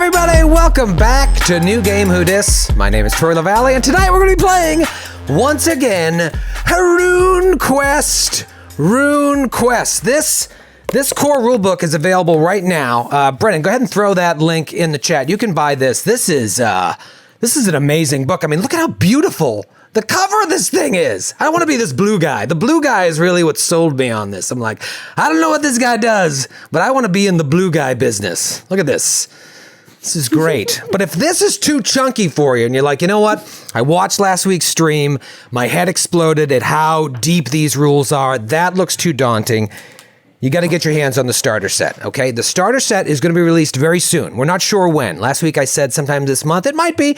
everybody, welcome back to New Game Who Dis. My name is Troy LaValle, and tonight we're going to be playing, once again, RuneQuest. RuneQuest. This core rulebook is available right now. Brennan, go ahead and throw that link in the chat. You can buy this. This is an amazing book. I mean, look at how beautiful the cover of this thing is. I want to be this blue guy. The blue guy is really what sold me on this. I'm like, I don't know what this guy does, but I want to be in the blue guy business. Look at this. This is great. But if this is too chunky for you and you're like, you know what? I watched last week's stream. My head exploded at how deep these rules are. That looks too daunting. You got to get your hands on the starter set, okay? The starter set is going to be released very soon. We're not sure when. Last week I said sometime this month. It might be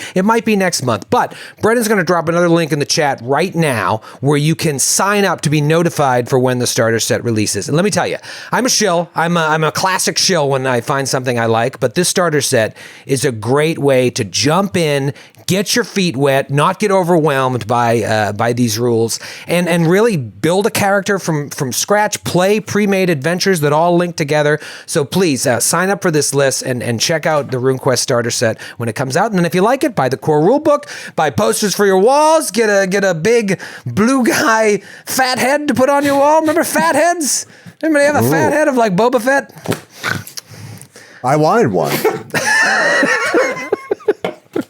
next month. But Brendan's going to drop another link in the chat right now where you can sign up to be notified for when the starter set releases. And let me tell you, I'm a shill. I'm a classic shill when I find something I like. But this starter set is a great way to jump in, get your feet wet, not get overwhelmed by these rules, and really build a character from scratch, play pre-made adventures that all link together. So please sign up for this list and check out the RuneQuest starter set when it comes out. And then if you like it, buy the core rulebook, buy posters for your walls, get a big blue guy fat head to put on your wall. Remember fat heads? Anybody have a fat head of like Boba Fett? I wanted one.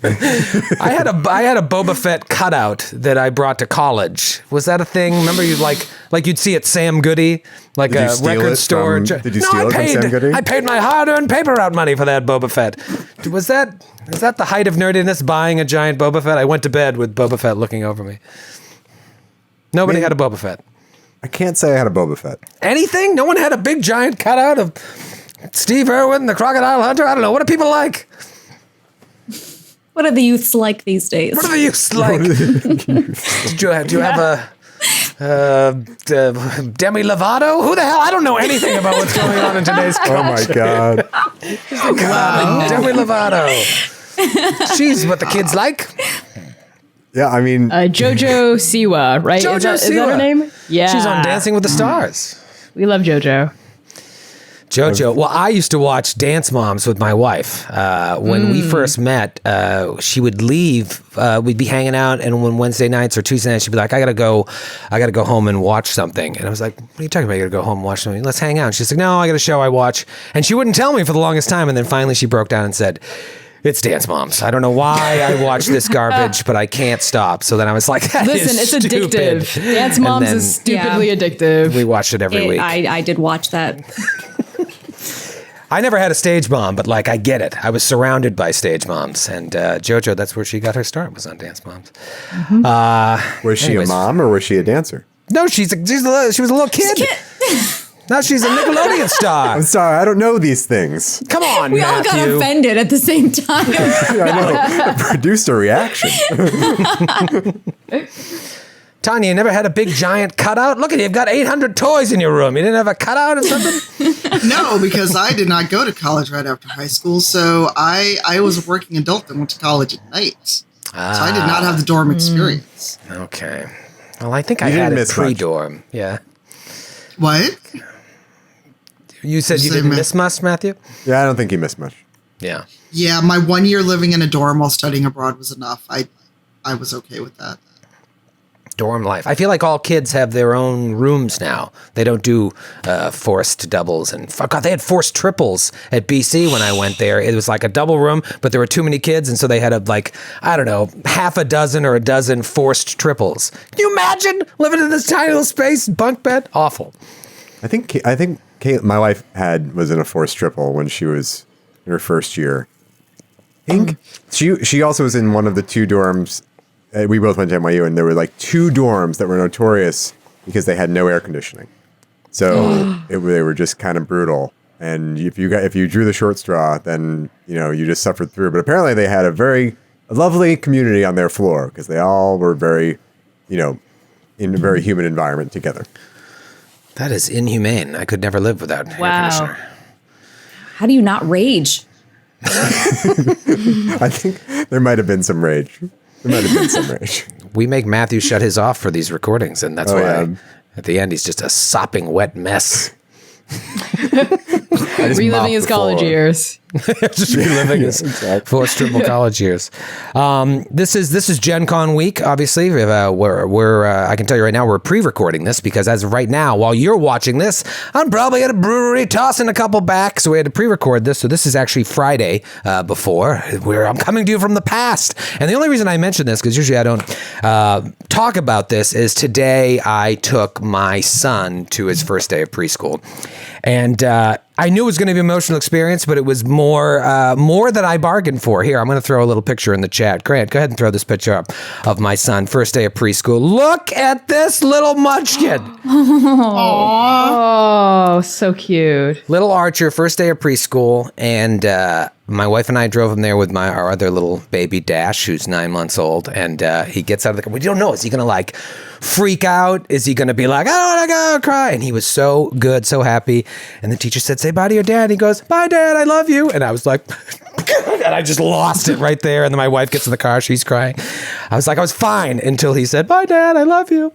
I had a Boba Fett cutout that I brought to college. Was that a thing? Remember you like you'd see at Sam Goody, like a record store. Did you steal it from Sam Goody? I paid my hard-earned paper route money for that Boba Fett. Is that the height of nerdiness, buying a giant Boba Fett? I went to bed with Boba Fett looking over me. Nobody had a Boba Fett. I can't say I had a Boba Fett. Anything? No one had a big giant cutout of Steve Irwin, the Crocodile Hunter? I don't know. What do people like? What are the youths like these days? What are the youths like? Do you have a Demi Lovato? Who the hell? I don't know anything about what's going on in today's culture. Oh my God. Wow. Demi Lovato. She's what the kids like. Yeah, I mean... JoJo Siwa, right? JoJo is that her name? Yeah. She's on Dancing with the Stars. We love JoJo. JoJo. Well, I used to watch Dance Moms with my wife. When we first met, she would leave. We'd be hanging out, and when Wednesday nights or Tuesday nights, she'd be like, I gotta go home and watch something. And I was like, what are you talking about? You gotta go home and watch something? Let's hang out. And she's like, no, I got a show I watch. And she wouldn't tell me for the longest time. And then finally she broke down and said, it's Dance Moms. I don't know why I watch this garbage, but I can't stop. So then I was like, listen, it's stupid. Addictive. Dance Moms is stupidly addictive. We watched it every week. I did watch that. I never had a stage mom, but like I get it. I was surrounded by stage moms, and JoJo, that's where she got her start, was on Dance Moms. Mm-hmm. Was she a mom or was she a dancer? No, she was a little kid. Now she's a Nickelodeon star. I'm sorry, I don't know these things. Come on, We Matthew. all got offended at the same time. I know. Produced a reaction. Tanya, you never had a big giant cutout? Look at you, you've got 800 toys in your room. You didn't have a cutout or something? No, because I did not go to college right after high school. So I was a working adult that went to college at night. So I did not have the dorm experience. Okay. Well, I think I had it pre-dorm. Yeah. What? You said you didn't miss much, Matthew? Yeah, I don't think he missed much. Yeah. Yeah, my 1 year living in a dorm while studying abroad was enough. I was okay with that. Dorm life. I feel like all kids have their own rooms now. They don't do forced doubles. And God, they had forced triples at BC when I went there. It was like a double room, but there were too many kids. And so they had I don't know, half a dozen or a dozen forced triples. Can you imagine living in this tiny little space, bunk bed? Awful. I think Kate, my wife was in a forced triple when she was in her first year. I think she also was in one of the two dorms. We both went to NYU, and there were like two dorms that were notorious because they had no air conditioning. So they were just kind of brutal. And if you drew the short straw, then you just suffered through. But apparently they had a lovely community on their floor because they all were very, in a very humid environment together. That is inhumane. I could never live without air conditioner. How do you not rage? I think there might have been some rage. We make Matthew shut his off for these recordings, and that's why at the end he's just a sopping wet mess. Reliving his college years. Just reliving his forced triple college years. This is Gen Con week, obviously. We're I can tell you right now, we're pre-recording this because as of right now, while you're watching this, I'm probably at a brewery tossing a couple back. So we had to pre-record this. So this is actually Friday before, where I'm coming to you from the past. And the only reason I mention this, because usually I don't talk about this, is today I took my son to his first day of preschool. And I knew it was going to be an emotional experience, but it was more that I bargained for. Here, I'm going to throw a little picture in the chat. Grant, go ahead and throw this picture up of my son, first day of preschool. Look at this little munchkin. Oh, so cute. Little Archer, first day of preschool. And my wife and I drove him there with our other little baby Dash, who's 9 months old. And he gets out of the car. We don't know. Is he going to like freak out? Is he going to be like, I don't want to go cry? And he was so good, so happy. And the teacher said, say bye to your dad. And he goes, bye, Dad. I love you. And I was like, and I just lost it right there. And then my wife gets in the car. She's crying. I was like, I was fine until he said, bye, Dad. I love you.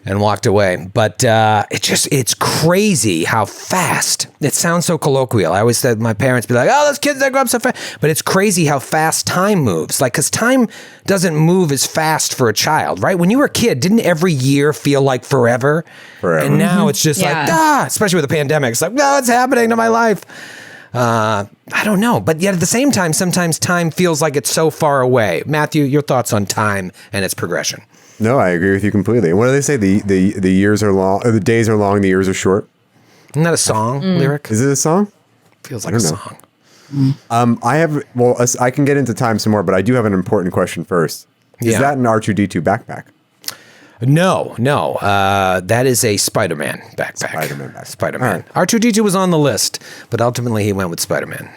And walked away. But it's crazy how fast. It sounds so colloquial. I always said my parents be like, oh, those kids, they grow up so fast. But it's crazy how fast time moves. Like, because time doesn't move as fast for a child, right? When you were a kid, didn't every year feel like forever? And now it's just like, especially with the pandemic. It's like, what's happening to my life? I don't know. But yet at the same time, sometimes time feels like it's so far away. Matthew, your thoughts on time and its progression? No, I agree with you completely. What do they say? The years are long, or the days are long, the years are short. Isn't that a song lyric? Is it a song? Feels like a song. I can get into time some more, but I do have an important question first. Is that an R2-D2 backpack? No. That is a Spider-Man backpack. Spider-Man. Right. R2-D2 was on the list, but ultimately he went with Spider-Man.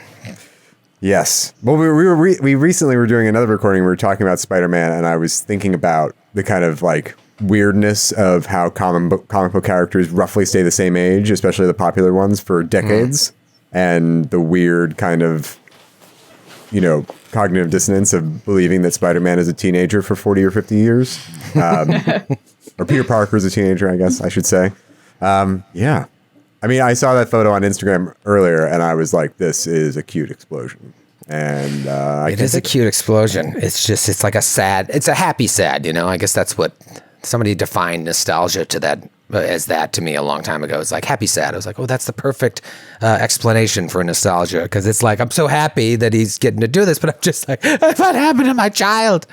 Yes. Well, we recently were doing another recording. We were talking about Spider-Man, and I was thinking about the kind of like weirdness of how comic book characters roughly stay the same age, especially the popular ones, for decades, and the weird kind of, cognitive dissonance of believing that Spider-Man is a teenager for 40 or 50 years. Or Peter Parker is a teenager, I guess I should say. Yeah. I mean, I saw that photo on Instagram earlier, and I was like, this is a cute explosion. And it is a cute explosion. It's like it's a happy sad, I guess that's what somebody defined nostalgia to that as that to me a long time ago. It's like happy sad. I was like, oh, that's the perfect explanation for nostalgia, because it's like, I'm so happy that he's getting to do this, but I'm just like, what happened to my child?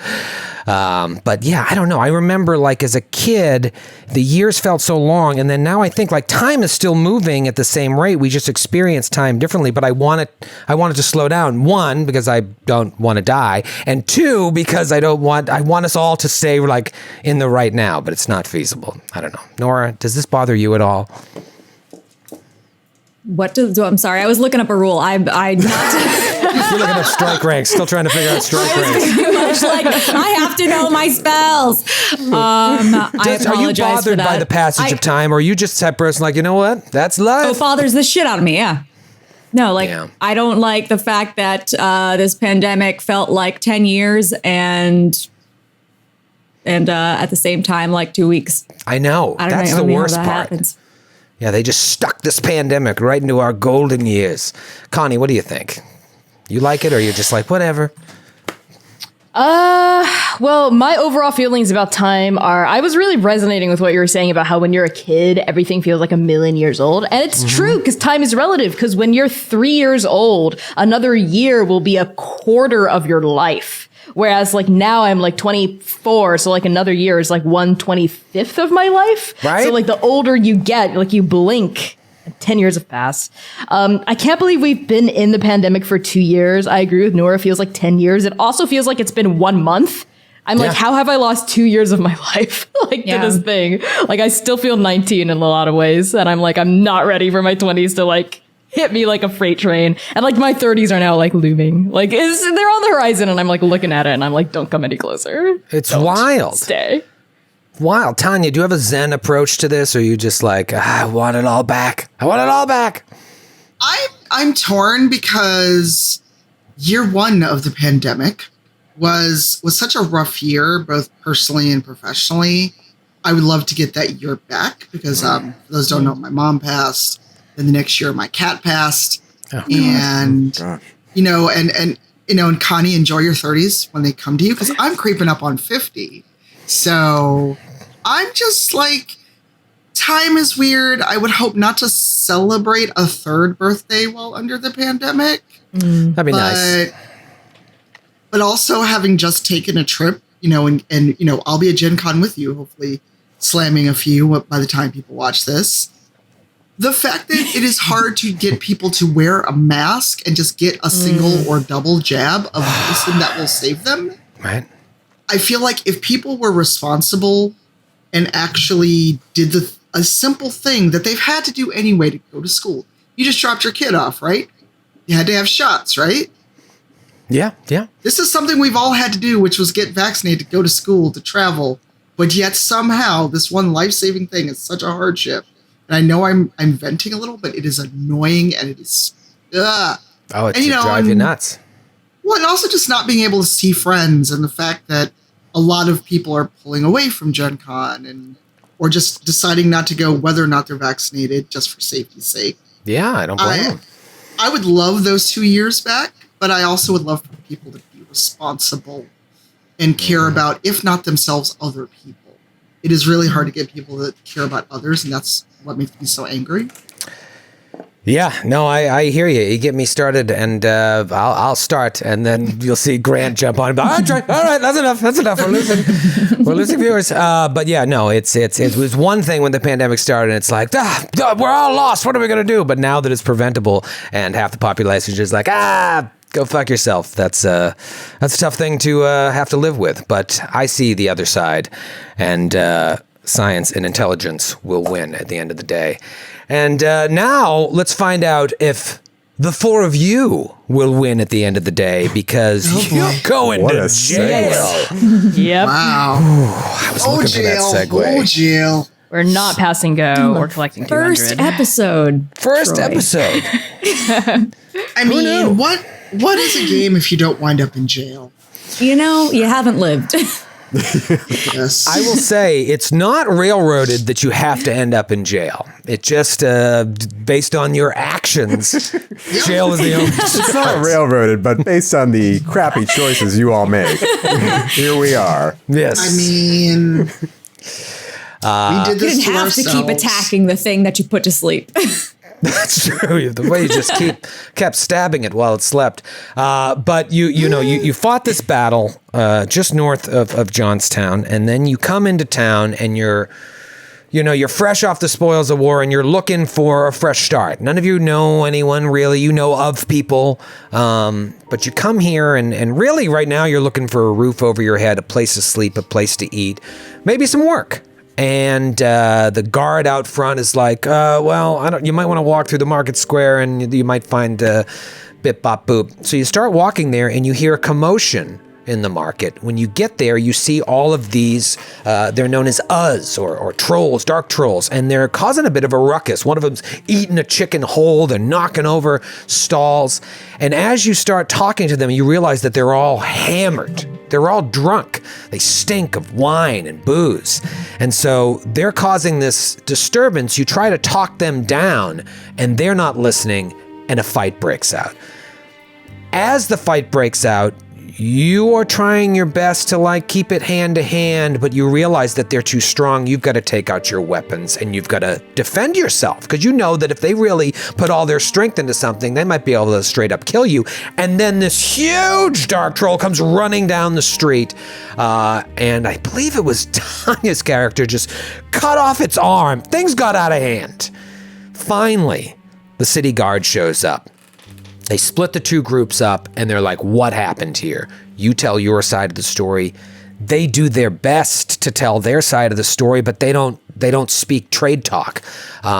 But yeah, I don't know. I remember like as a kid, the years felt so long, and then now I think like time is still moving at the same rate. We just experience time differently, but I want it to slow down. One, because I don't want to die, and two, because I want us all to stay like in the right now, but it's not feasible. I don't know. Nora, does this bother you at all? I'm sorry. I was looking up a rule. I not. You're looking up strike ranks. Still trying to figure out strike ranks. Pretty much like I have to know my spells. I apologize are you bothered by the passage of time, or are you just that person like, you know what? That's life. It bothers the shit out of me. Yeah. No, I don't like the fact that this pandemic felt like 10 years and at the same time like 2 weeks. I know. That's the worst part. Happens. Yeah, they just stuck this pandemic right into our golden years. Connie, what do you think? You like it, or you're just like, whatever? Well, my overall feelings about time are, I was really resonating with what you were saying about how when you're a kid, everything feels like a million years old. And it's true, because time is relative, because when you're 3 years old, another year will be a quarter of your life. Whereas like now I'm like 24, so like another year is like 1/25 of my life. Right. So like the older you get, like you blink, 10 years have passed. I can't believe we've been in the pandemic for 2 years. I agree with Nora. It feels like 10 years. It also feels like it's been 1 month. I'm like, how have I lost 2 years of my life to this thing? Like I still feel 19 in a lot of ways. And I'm like, I'm not ready for my 20s to like hit me like a freight train. And like my 30s are now like looming. Like they're on the horizon, and I'm like looking at it and I'm like, don't come any closer. It's wild. Stay. Wild. Tanya, do you have a Zen approach to this, or are you just like, I want it all back? I want it all back. I'm torn because year one of the pandemic was such a rough year, both personally and professionally. I would love to get that year back because for those who don't know, my mom passed. Then the next year, my cat passed. And, Gosh. and Connie, enjoy your 30s when they come to you, because I'm creeping up on 50. So I'm just like, time is weird. I would hope not to celebrate a third birthday while under the pandemic. That'd be nice. But also having just taken a trip, and I'll be at Gen Con with you, hopefully slamming a few by the time people watch this. The fact that it is hard to get people to wear a mask and just get a single or double jab of medicine that will save them. Right. I feel like if people were responsible and actually did a simple thing that they've had to do anyway to go to school. You just dropped your kid off, right? You had to have shots, right? Yeah. This is something we've all had to do, which was get vaccinated to go to school, to travel. But yet somehow this one life-saving thing is such a hardship. And I know I'm venting a little, but it is annoying and it is... Oh, it should drive you nuts. Well, and also just not being able to see friends, and the fact that a lot of people are pulling away from Gen Con or just deciding not to go whether or not they're vaccinated just for safety's sake. Yeah, I don't blame them. I would love those 2 years back, but I also would love for people to be responsible and care about, if not themselves, other people. It is really hard to get people that care about others, and that's what makes me so angry. Yeah, no, I hear you. You get me started, and I'll start, and then you'll see Grant jump on. All right, that's enough. We're losing viewers. But yeah, no, it was one thing when the pandemic started, and it's like, we're all lost. What are we gonna do? But now that it's preventable, and half the population is just like, go fuck yourself. That's a tough thing to have to live with. But I see the other side, and science and intelligence will win at the end of the day. And now let's find out if the four of you will win at the end of the day, because you're going to jail. Yep. Wow. I was looking for that segue. Jail. We're not passing go or collecting 200. First episode. First Troy. episode. I mean, what is a game if you don't wind up in jail? You haven't lived. Yes. I will say it's not railroaded that you have to end up in jail. It just, based on your actions, jail is the only It's not railroaded, but based on the crappy choices you all make, here we are. Yes. I mean, we did You this didn't to have to keep ourselves. attacking the thing that you put to sleep. That's true. The way you just kept stabbing it while it slept. But you fought this battle just north of Johnstown, and then you come into town, and you're fresh off the spoils of war, and you're looking for a fresh start. None of you know anyone really. You know of people, but you come here, and really right now you're looking for a roof over your head, a place to sleep, a place to eat, maybe some work. And the guard out front is like, you might want to walk through the market square, and you might find bip bop boop. So you start walking there, and you hear a commotion in the market. When you get there, you see all of these, they're known as or trolls, dark trolls, and they're causing a bit of a ruckus. One of them's eating a chicken whole, they're knocking over stalls. And as you start talking to them, you realize that they're all hammered. They're all drunk. They stink of wine and booze. And so they're causing this disturbance. You try to talk them down, and they're not listening, and a fight breaks out. As the fight breaks out, you are trying your best to keep it hand to hand, but you realize that they're too strong. You've got to take out your weapons, and you've got to defend yourself, because you know that if they really put all their strength into something, they might be able to straight up kill you. And then this huge dark troll comes running down the street, and I believe it was Tanya's character just cut off its arm. Things got out of hand. Finally, the city guard shows up. They split the two groups up, and they're like, what happened here? You tell your side of the story. They do their best to tell their side of the story, but they don't speak trade talk,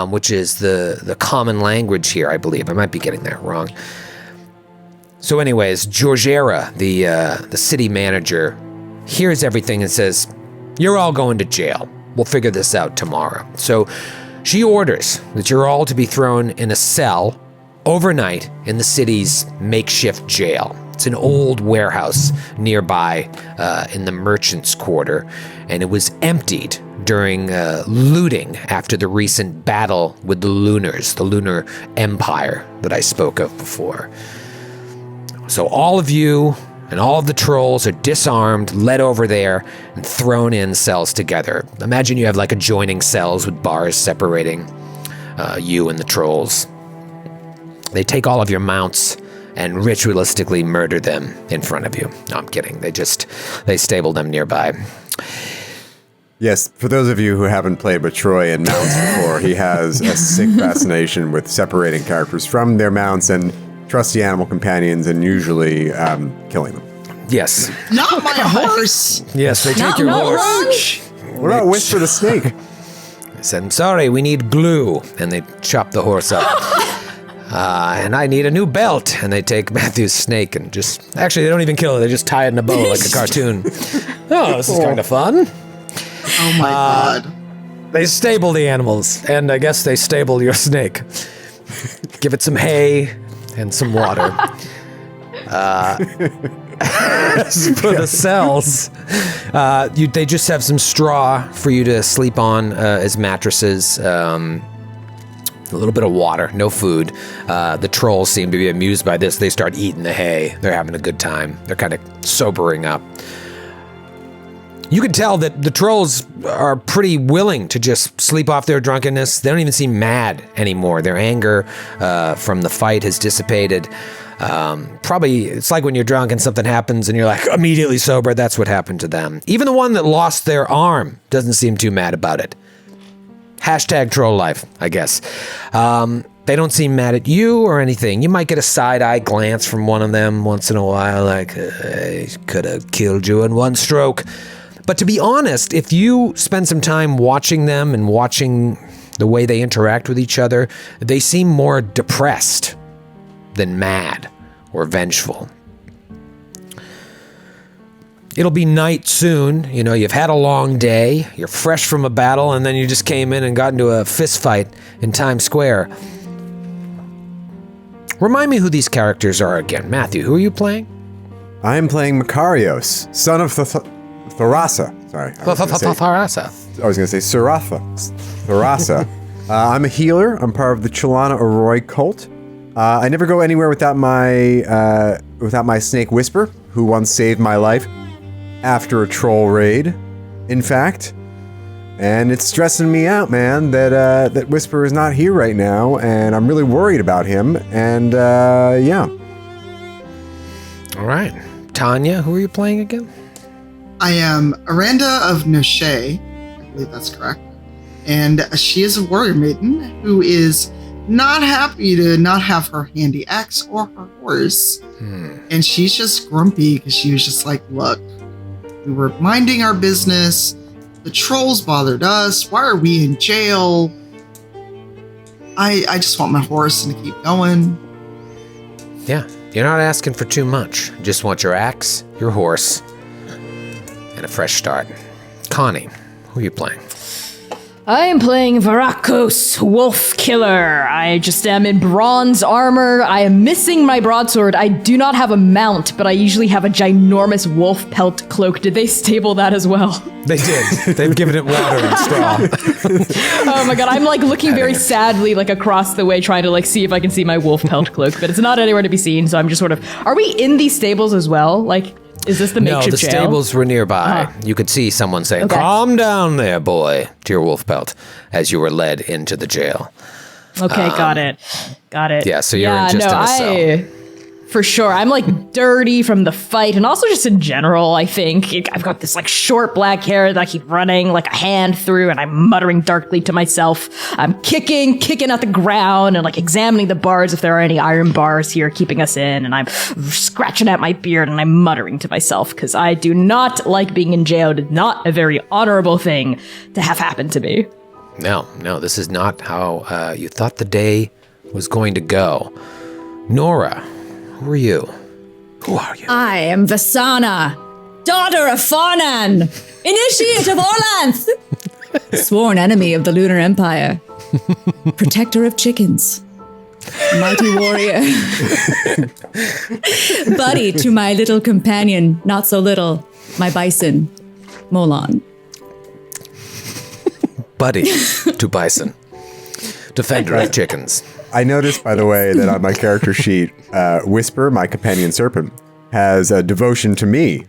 which is the common language here, I believe. I might be getting that wrong. So anyways, Georgiera, the city manager, hears everything and says, you're all going to jail. We'll figure this out tomorrow. So she orders that you're all to be thrown in a cell overnight in the city's makeshift jail. It's an old warehouse nearby in the merchant's quarter, and it was emptied during looting after the recent battle with the Lunars, the Lunar Empire that I spoke of before. So all of you and all of the trolls are disarmed, led over there, and thrown in cells together. Imagine you have like adjoining cells with bars separating you and the trolls. They take all of your mounts and ritualistically murder them in front of you. No, I'm kidding. They stable them nearby. Yes, for those of you who haven't played with Troy and mounts before, he has a sick fascination with separating characters from their mounts and trusty animal companions and usually killing them. Yes. Not my horse. Yes, they take your horse. What about Whisper the Snake? I said, I'm sorry, we need glue. And they chop the horse up. And I need a new belt. And they take Matthew's snake and just... Actually, they don't even kill it. They just tie it in a bow like a cartoon. Oh, this is kind of fun. Oh my god. They stable the animals. And I guess they stable your snake. Give it some hay and some water. For the cells, they just have some straw for you to sleep on as mattresses. A little bit of water, no food. The trolls seem to be amused by this. They start eating the hay. They're having a good time. They're kind of sobering up. You can tell that the trolls are pretty willing to just sleep off their drunkenness. They don't even seem mad anymore. Their anger from the fight has dissipated. Probably, it's like when you're drunk and something happens and you're like immediately sober. That's what happened to them. Even the one that lost their arm doesn't seem too mad about it. Hashtag troll life, I guess. They don't seem mad at you or anything. You might get a side-eye glance from one of them once in a while, like, I could have killed you in one stroke. But to be honest, if you spend some time watching them and watching the way they interact with each other, they seem more depressed than mad or vengeful. It'll be night soon. You know, you've had a long day, you're fresh from a battle, and then you just came in and got into a fist fight in Times Square. Remind me who these characters are again. Matthew, who are you playing? I am playing Makarios, son of Tharasa. Sorry. Tharasa. I was going to say Suratha. Tharasa. I'm a healer. I'm part of the Chalana Arroy cult. I never go anywhere without my snake Whisper, who once saved my life after a troll raid, in fact. And it's stressing me out, man, that Whisper is not here right now, and I'm really worried about him, and yeah. All right. Tanya, who are you playing again? I am Aranda of Naish. I believe that's correct. And she is a warrior maiden who is not happy to not have her handy axe or her horse. And she's just grumpy because she was just like, look, we were minding our business. The trolls bothered us. Why are we in jail? I just want my horse and to keep going. Yeah, you're not asking for too much. You just want your axe, your horse, and a fresh start. Connie, who are you playing? I am playing Varakos, Wolf Killer. I just am in bronze armor. I am missing my broadsword. I do not have a mount, but I usually have a ginormous wolf pelt cloak. Did they stable that as well? They did. They've given it water and straw. Oh my god, I'm like looking very sadly like across the way trying to like see if I can see my wolf pelt cloak, but it's not anywhere to be seen, so I'm just sort of... Are we in these stables as well? Like... Is this the makeshift jail? No, the jail? stables were nearby. You could see someone saying, Okay. "Calm down there, boy," to your wolf pelt as you were led into the jail. Okay, got it. Yeah, so you're in just in a cell. For sure. I'm like dirty from the fight and also just in general, I think. I've got this like short black hair that I keep running like a hand through and I'm muttering darkly to myself. I'm kicking at the ground and like examining the bars if there are any iron bars here keeping us in. And I'm scratching at my beard and I'm muttering to myself because I do not like being in jail. It's not a very honorable thing to have happen to me. No, this is not how you thought the day was going to go. Nora, who are you? Who are you? I am Vasana, daughter of Farnan, initiate of Orlanth, sworn enemy of the Lunar Empire, protector of chickens, mighty warrior, buddy to my little companion, not so little, my bison, Molon. buddy to Bison. Defender of chickens. I noticed, by the way, that on my character sheet, Whisper, my companion serpent, has a devotion to me.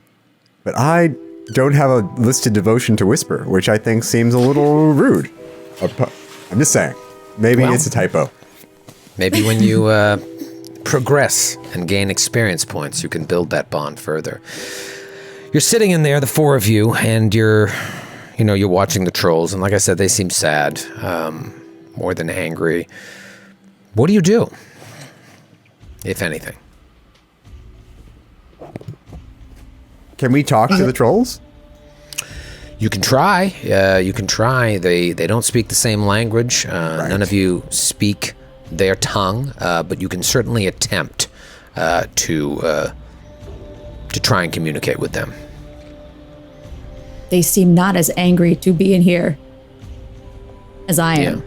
But I don't have a listed devotion to Whisper, which I think seems a little rude. I'm just saying. Maybe it's a typo. Maybe when you progress and gain experience points, you can build that bond further. You're sitting in there, the four of you, and you're watching the trolls. And like I said, they seem sad, more than angry. What do you do, if anything? Can we talk to the trolls? You can try. You can try. They don't speak the same language. Right. None of you speak their tongue, but you can certainly attempt to try and communicate with them. They seem not as angry to be in here as I am. Yeah.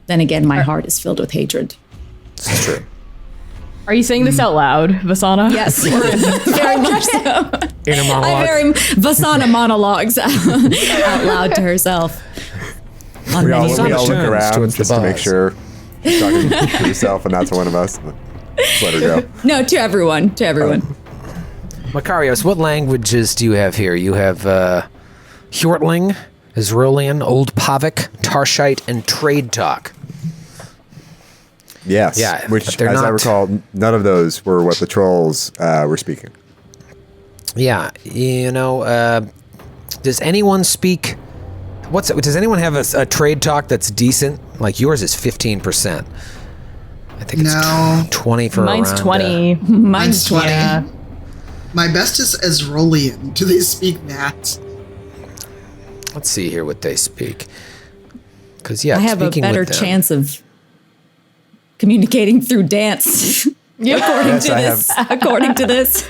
Then again, my heart is filled with hatred. It's true. Are you saying this out loud, Vasana? Yes, very much so. Inner monologue. Vasana monologues out loud to herself. On We all many look turns around towards just the to make boss. sure she's talking to herself and not to one of us. Just let her go. No, to everyone. To everyone. Makarios, what languages do you have here? You have Hjortling, Israelian, Old Pavik, Tarshite, and Trade Talk. Yes. Yeah, Which, but they're as I not- recall, none of those were what the trolls were speaking. Yeah, does anyone speak? Does anyone have a trade talk that's decent? Like yours is 15%. I think it's No. 20 for Mine's around, 20. Mine's 20. Yeah. My best is Ezrolian. Do they speak that? Let's see here what they speak. Because I have a speaking better with them- chance of communicating through dance. According to this,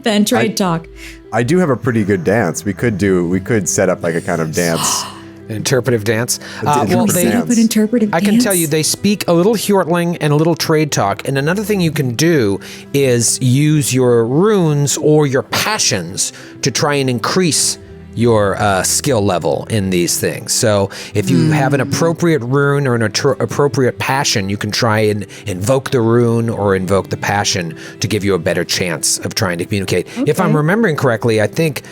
than trade talk. I do have a pretty good dance. We could set up like a kind of dance. interpretive dance. Interpretive dance. But interpretive I can dance? tell you they speak a little Hjortling and a little trade talk. And another thing you can do is use your runes or your passions to try and increase your skill level in these things. So if you have an appropriate rune or an appropriate passion, you can try and invoke the rune or invoke the passion to give you a better chance of trying to communicate. If I'm remembering correctly, I think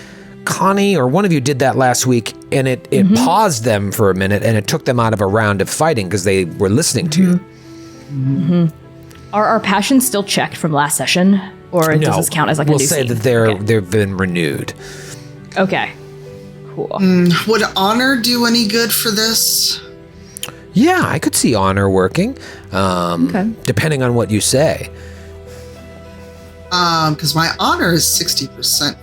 Connie or one of you did that last week, and it paused them for a minute, and it took them out of a round of fighting because they were listening to you. Are our passions still checked from last session? Or does this count as like a we'll new say scene? that they've been renewed. Okay. Cool. Would honor do any good for this? Yeah, I could see honor working, depending on what you say. Because my honor is 60%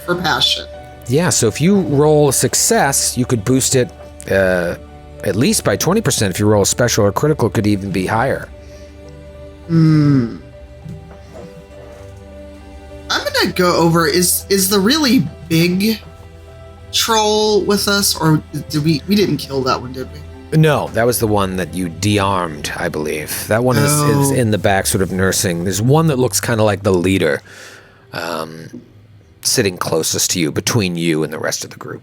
for passion. Yeah, so if you roll a success, you could boost it at least by 20%. If you roll a special or critical, it could even be higher. I'm gonna go over. Is the really big troll with us, or did we didn't kill that one, did we? No, that was the one that you de-armed, I believe. That one is in the back sort of nursing. There's one that looks kind of like the leader, sitting closest to you, between you and the rest of the group.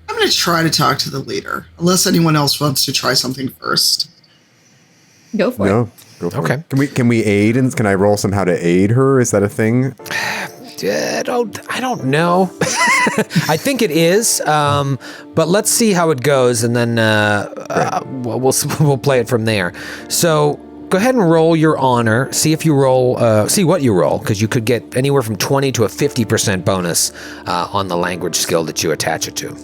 I'm gonna try to talk to the leader, unless anyone else wants to try something first. Go for it. No, go for Okay. it. Can we aid? And can I roll somehow to aid her? Is that a thing? I don't know. I think it is, but let's see how it goes, and then we'll play it from there. So go ahead and roll your honor. See if you roll. See what you roll, because you could get anywhere from 20 to a 50% bonus on the language skill that you attach it to.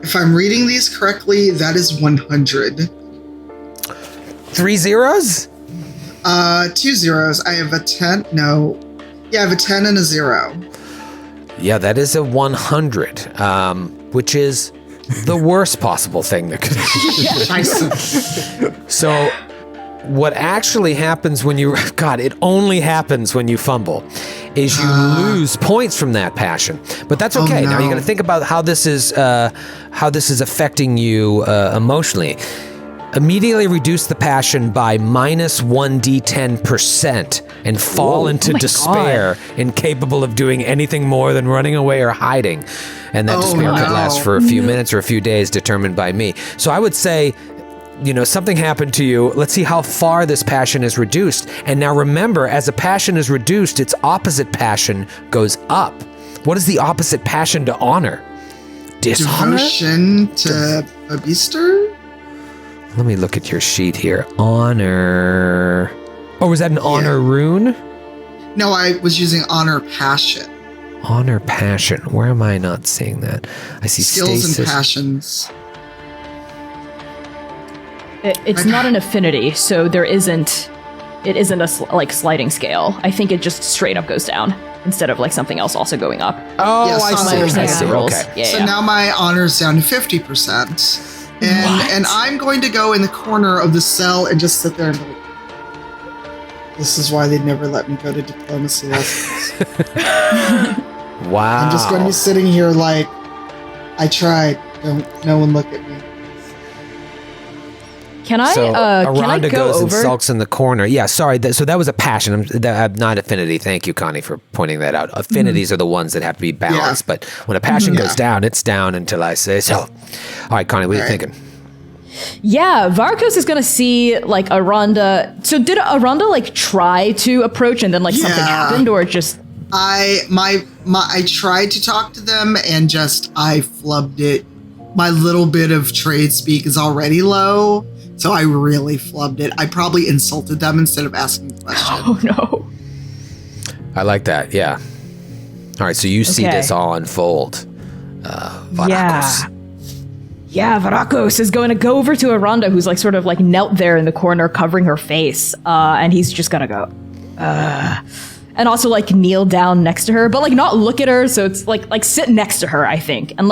If I'm reading these correctly, that is 100. 3 zeros? 2 zeros. I have a 10. No. Yeah, I have a 10 and a 0. Yeah, that is a 100, which is the worst possible thing that could happen. Nice. So what actually happens when you, God, it only happens when you fumble, is you lose points from that passion. But that's okay. Oh, Now you no. got to think about how this is affecting you emotionally. Immediately reduce the passion by minus 1d10% and fall into my despair, incapable of doing anything more than running away or hiding. And that despair could last for a few minutes or a few days, determined by me. So I would say, something happened to you. Let's see how far this passion is reduced. And now remember, as a passion is reduced, its opposite passion goes up. What is the opposite passion to honor? Dishonor? Devotion to a beaster? Let me look at your sheet here. Honor. Oh, was that an honor rune? No, I was using honor passion. Honor passion. Where am I not seeing that? I see Skills stasis. and passions. It's not an affinity, so it isn't a sliding scale. I think it just straight up goes down instead of something else also going up. Oh, Yes, I honor see. I passion. see. rolls. Okay. Yeah, So yeah. now my honor's down to 50%. And I'm going to go in the corner of the cell and just sit there and be like, this is why they'd never let me go to diplomacy lessons. Wow. I'm just going to be sitting here like, I tried. No one look at me. Can I So can I Aranda go goes and over? sulks in the corner. Yeah, sorry. So that was a passion. Not affinity. Thank you, Connie, for pointing that out. Affinities are the ones that have to be balanced. Yeah. But when a passion goes down, it's down until I say so. All right, Connie, what are you thinking? Yeah, Varkos is gonna see Aranda. So did Aranda try to approach and then something Yeah. happened, or just I tried to talk to them and I flubbed it. My little bit of trade speak is already low, so I really flubbed it. I probably insulted them instead of asking a question. oh no? I like that. Yeah. All right, so you see Okay. this all unfold. Varakos. Yeah, Varakos is going to go over to Aranda, who's sort of knelt there in the corner, covering her face, and he's just gonna go, and also kneel down next to her, but not look at her. So it's like sit next to her, I think, and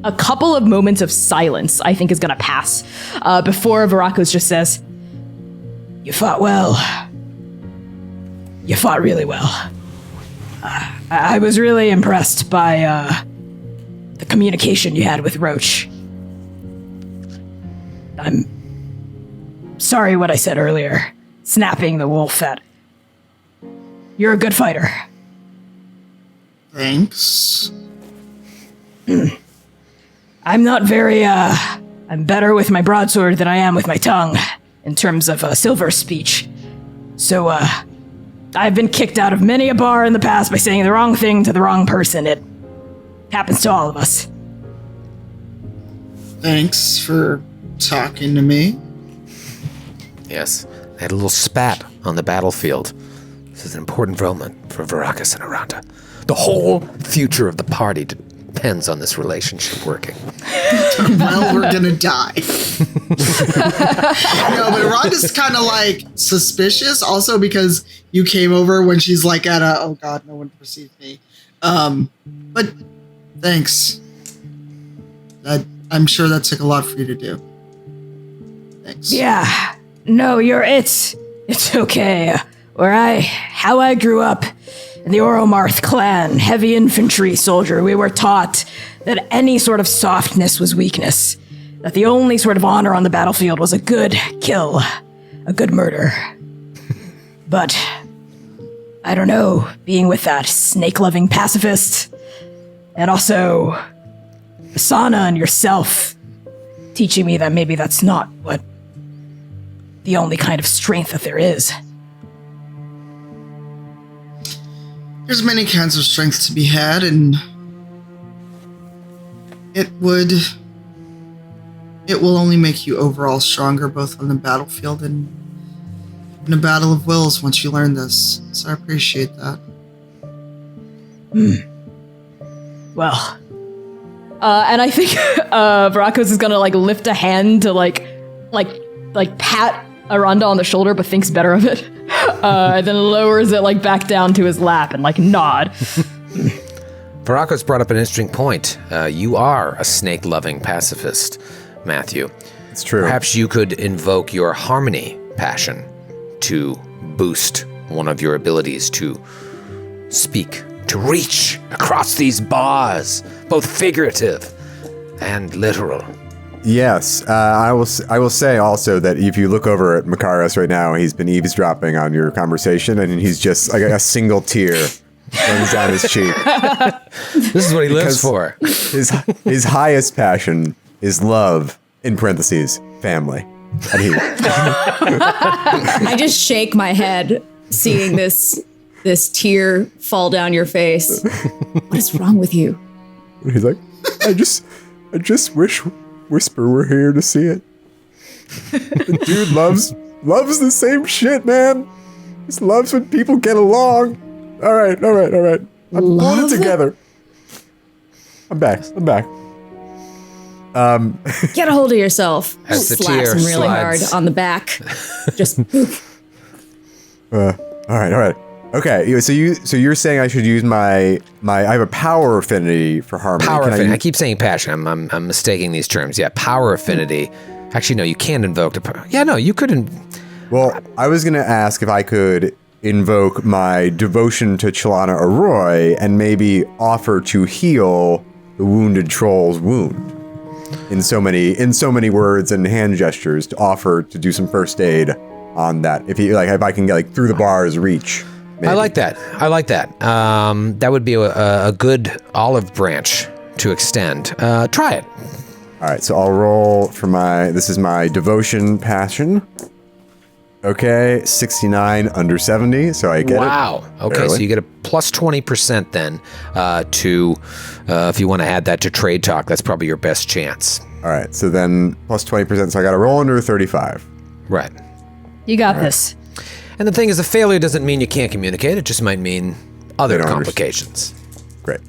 a couple of moments of silence, I think, is gonna pass before Varakos just says, "You fought well. You fought really well. I was really impressed by the communication you had with Roach. I'm sorry what I said earlier, snapping the wolf at. You're a good fighter. Thanks. I'm not very, I'm better with my broadsword than I am with my tongue, in terms of silver speech. So, I've been kicked out of many a bar in the past by saying the wrong thing to the wrong person. It happens to all of us. Thanks for talking to me. Yes. They had a little spat on the battlefield. This is an important moment for Varakos and Aranda. The whole future of the party depends on this relationship working. Well, we're gonna die. No, but Rhonda's kind of suspicious also because you came over when she's at a, oh God, no one perceived me. But thanks. I'm sure that took a lot for you to do. Thanks. Yeah. No, it's okay. How I grew up in the Oromarth clan, heavy infantry soldier, we were taught that any sort of softness was weakness. That the only sort of honor on the battlefield was a good kill, a good murder. But, I don't know, being with that snake-loving pacifist, and also Asana and yourself teaching me that maybe that's not what the only kind of strength that there is. There's many kinds of strength to be had, and it will only make you overall stronger, both on the battlefield and in a battle of wills once you learn this. So I appreciate that. Well, and I think Varakos is gonna lift a hand to pat Aranda on the shoulder, but thinks better of it, and then lowers it back down to his lap and nod. Varakos brought up an interesting point. You are a snake-loving pacifist, Matthew. It's true. Perhaps you could invoke your harmony passion to boost one of your abilities to speak, to reach across these bars, both figurative and literal. Yes, I will say also that if you look over at Makaros right now, he's been eavesdropping on your conversation, and he's just like a single tear runs down his cheek. This is what he lives for. His highest passion is love, in parentheses, family. And he, I just shake my head seeing this tear fall down your face. What is wrong with you? he's like, I just wish Whisper were here to see it. The dude loves the same shit, man. Just loves when people get along. All right. I'm pulling it together. I'm back. Get a hold of yourself. As the Slaps tear him really hard slides. on the back. Just All right. Okay, so you're saying I should use my I have a power affinity for harmony. Power Can affinity. I use- keep saying passion. I'm mistaking these terms. Yeah, power affinity. Actually, no, you can't invoke the power. Yeah, no, you couldn't. Well, I was gonna ask if I could invoke my devotion to Chalana Arroy and maybe offer to heal the wounded troll's wound in so many words and hand gestures to offer to do some first aid on that. If I can get through the bar's reach. Maybe. I like that. That would be a good olive branch to extend. Try it. All right, so I'll roll for this is my devotion passion. Okay, 69 under 70, so I get it. Wow. Okay, Barely. so you get a plus 20% then to, if you want to add that to trade talk, that's probably your best chance. All right, so then plus 20%, so I got to roll under 35. Right. You got this. And the thing is, a failure doesn't mean you can't communicate. It just might mean other They don't complications. Great.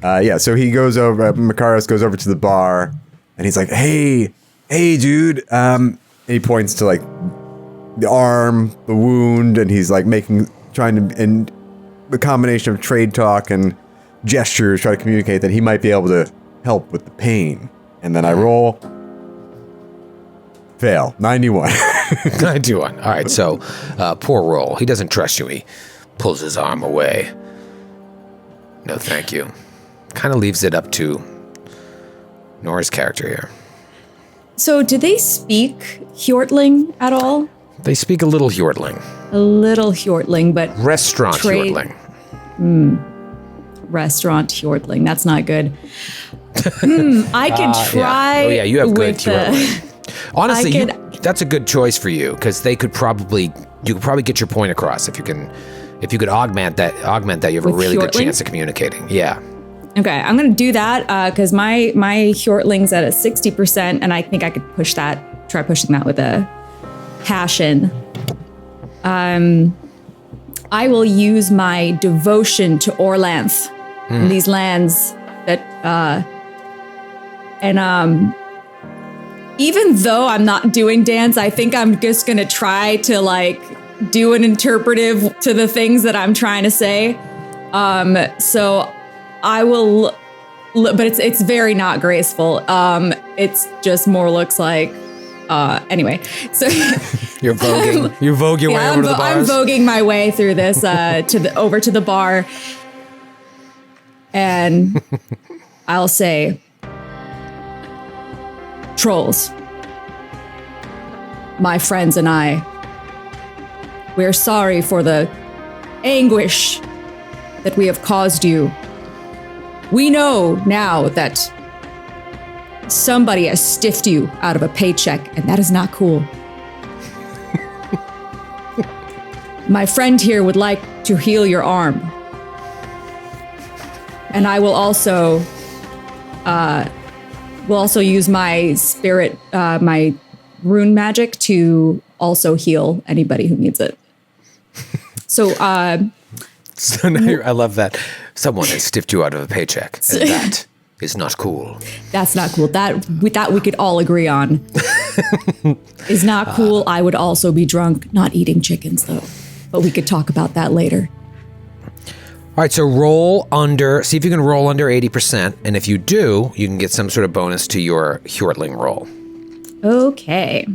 Yeah, so he goes over, Makaros goes over to the bar, and he's like, hey, dude. And he points to the arm, the wound, and he's and the combination of trade talk and gestures try to communicate that he might be able to help with the pain. And then I roll. Fail. 91. 91. All right, so poor roll. He doesn't trust you. He pulls his arm away. No, thank you. Kind of leaves it up to Nora's character here. So, do they speak Hjortling at all? They speak a little Hjortling. A little Hjortling, but Restaurant Trade- Hjortling. restaurant Hjortling. That's not good. I could try. Oh, yeah, you have good with the- Hjortling. Honestly, I that's a good choice for you because you could probably get your point across if you could augment that. You have a With really good Hjortling? chance of communicating. Yeah. Okay, I'm gonna do that because my Hjortling's at a 60%, and I think I could try pushing that with a passion. I will use my devotion to Orlanth in these lands that, even though I'm not doing dance, I think I'm just gonna try to do an interpretive to the things that I'm trying to say. So I will, but it's very not graceful. It's just more looks like, anyway. So You're voguing. You vogue your way over to the I'm bars. voguing my way through this over to the bar, and I'll say, trolls, my friends and I, we're sorry for the anguish that we have caused you. We know now that somebody has stiffed you out of a paycheck, and that is not cool. My friend here would like to heal your arm. And I will also use my spirit, my rune magic to also heal anybody who needs it. So, So now I love that. Someone has stiffed you out of a paycheck, and that is not cool. that's not cool. That we could all agree on is not cool. I would also be drunk, not eating chickens though. But we could talk about that later. All right, so see if you can roll under 80%, and if you do, you can get some sort of bonus to your Hjortling roll. Okay.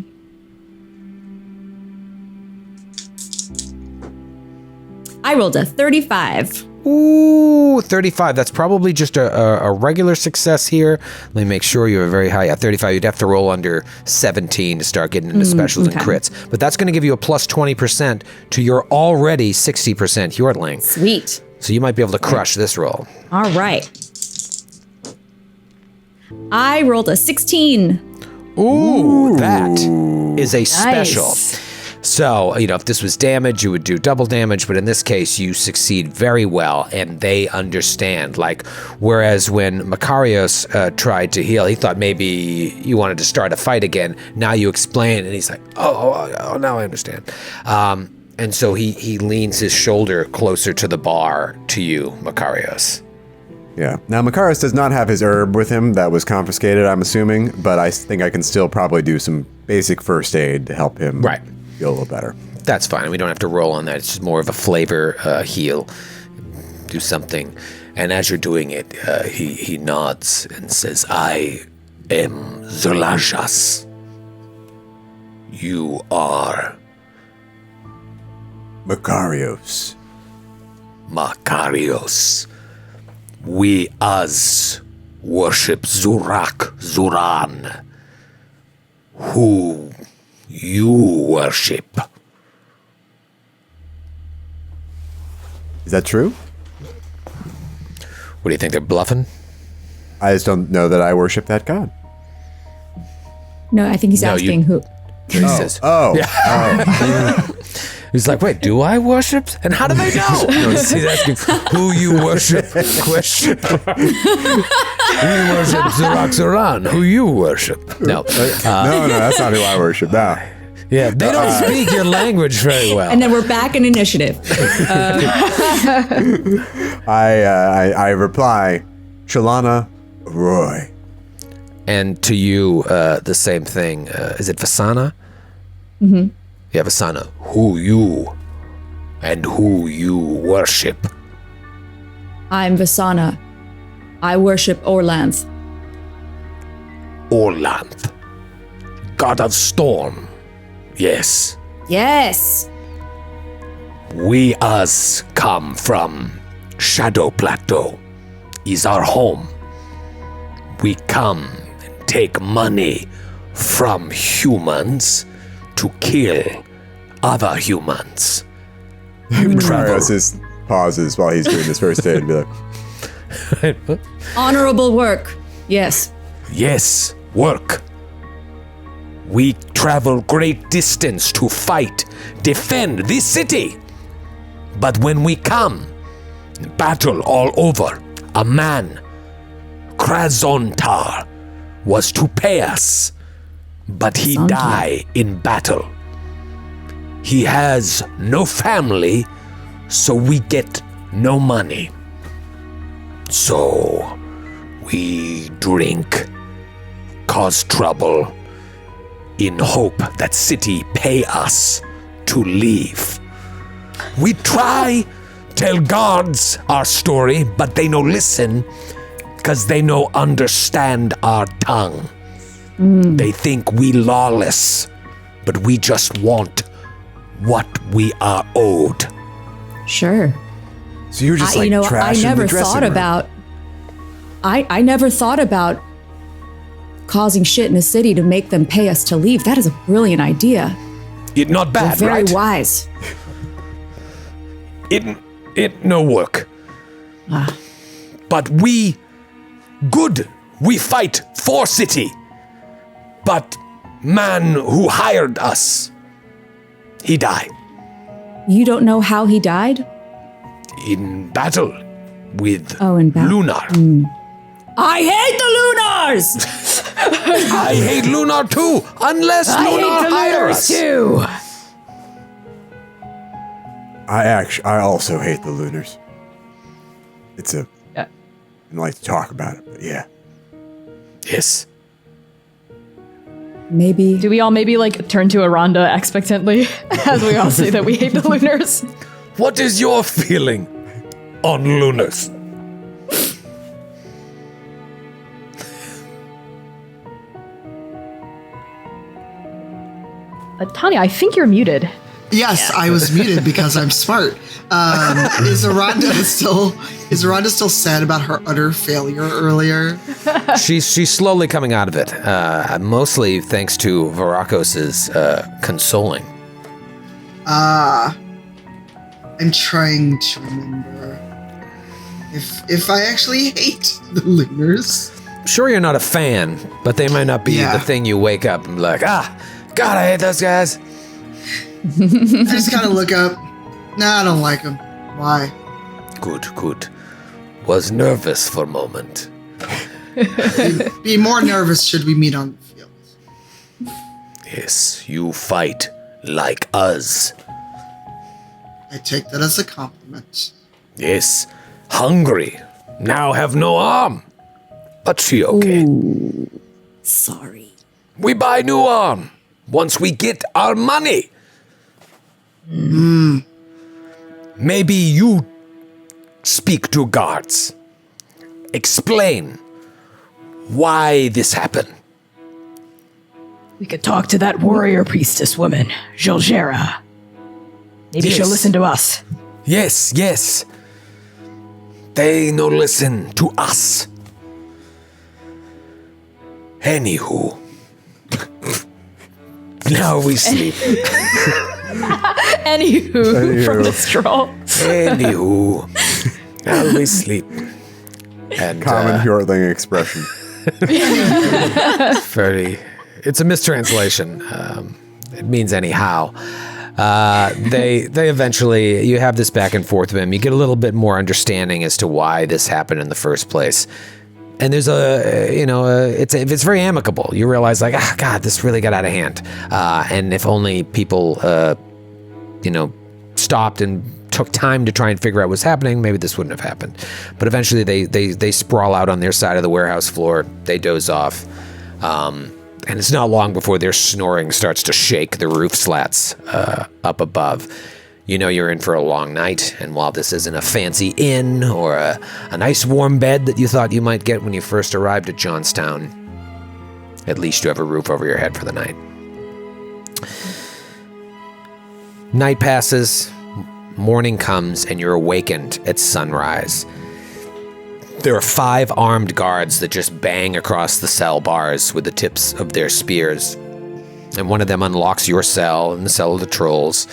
I rolled a 35. Ooh, 35. That's probably just a regular success here. Let me make sure you have a very high. At 35, you'd have to roll under 17 to start getting into specials and crits. But that's going to give you a plus 20% to your already 60% Hjortling. Sweet. So you might be able to crush this roll. All right. I rolled a 16. Ooh, that is a special. Nice. So, if this was damage, you would do double damage, but in this case, you succeed very well, and they understand. Like, whereas when Makarios tried to heal, he thought maybe you wanted to start a fight again. Now you explain, and he's like, oh, now I understand. And so he leans his shoulder closer to the bar to you, Makarios. Yeah. Now, Makaris does not have his herb with him. That was confiscated, I'm assuming, but I think I can still probably do some basic first aid to help him feel a little better. That's fine. We don't have to roll on that. It's just more of a flavor heal. Do something. And as you're doing it, he nods and says, I am Zolajas. You are Makarios. Makarios. We us worship Zuran, who you worship. Is that true? What do you think, they're bluffing? I just don't know that I worship that god. No, I think he's asking who. He says, He's like, wait, do I worship? And how do they know? No, he's asking who you worship. Question. We worship Zuran, who you worship. No. No, that's not who I worship. No. Yeah, they don't speak your language very well. And then we're back in initiative. I reply, Shalana Roy. And to you, the same thing. Is it Vasana? Mm-hmm. Yeah, Vasana. Who you and who you worship. I'm Vasana. I worship Orlanth. Orlanth. God of Storm. Yes. Yes. We us come from Shadow Plateau. Is our home. We come and take money from humans to kill other humans. We travel. Just pauses while he's doing this first aid and be like, Honorable work. Yes. Yes, work. We travel great distance to fight, defend this city. But when we come, battle all over, a man, Krazontar, was to pay us, but he died in battle. He has no family, so we get no money. So we drink, cause trouble, in hope that city pay us to leave. We try tell gods our story, but they no listen, cause they no understand our tongue. They think we lawless, but we just want what we are owed. Sure. so you're just like trashing I never the dressing thought room. about. I never thought about causing shit in the city to make them pay us to leave. That is a brilliant idea. It not You're bad, very right? wise. It no work. But we good. We fight for city. But man who hired us, he died You don't know how he died? in battle with In battle. Lunar. I hate the Lunars! I hate Lunar too, unless Lunar hires us. too. I also hate the Lunars. It's a. I don't like to talk about it, but yeah. Yes. Maybe. Do we all maybe like turn to Aranda expectantly as we all say that we hate the Lunars? What is your feeling on Lunars? Tanya, I think you're muted. Yes, I was muted because I'm smart. Is Aranda still sad about her utter failure earlier? She's slowly coming out of it, mostly thanks to Varakos's consoling. I'm trying to remember if I actually hate the Lunars. Sure, you're not a fan, but they might not be the thing you wake up and be like, God, I hate those guys. I just kind of look up. Nah, I don't like them. Why? Good. Was nervous for a moment. Be more nervous should we meet on the field. Yes, you fight like us. I take that as a compliment. Yes, hungry. Now have no arm. But she okay. Ooh, sorry. We buy new arm once we get our money. Maybe you speak to guards. Explain why this happened. We could talk to that warrior priestess woman, Jolgera. Maybe she'll listen to us. Yes. They no listen to us. Anywho. Now we sleep. Anywho, from the stroll. Anywho. Now we sleep. And, Common Hjortling expression. it's a mistranslation. It means anyhow. They eventually, you have this back and forth with him. You get a little bit more understanding as to why this happened in the first place. And there's it's very amicable. You realize like, God, this really got out of hand. And if only people, stopped and took time to try and figure out what's happening, maybe this wouldn't have happened. But eventually they sprawl out on their side of the warehouse floor. They doze off. And it's not long before their snoring starts to shake the roof slats up above. You know you're in for a long night, and while this isn't a fancy inn or a nice warm bed that you thought you might get when you first arrived at Johnstown, at least you have a roof over your head for the night. Night passes, morning comes, and you're awakened at sunrise. There are 5 armed guards that just bang across the cell bars with the tips of their spears. And one of them unlocks your cell and the cell of the trolls.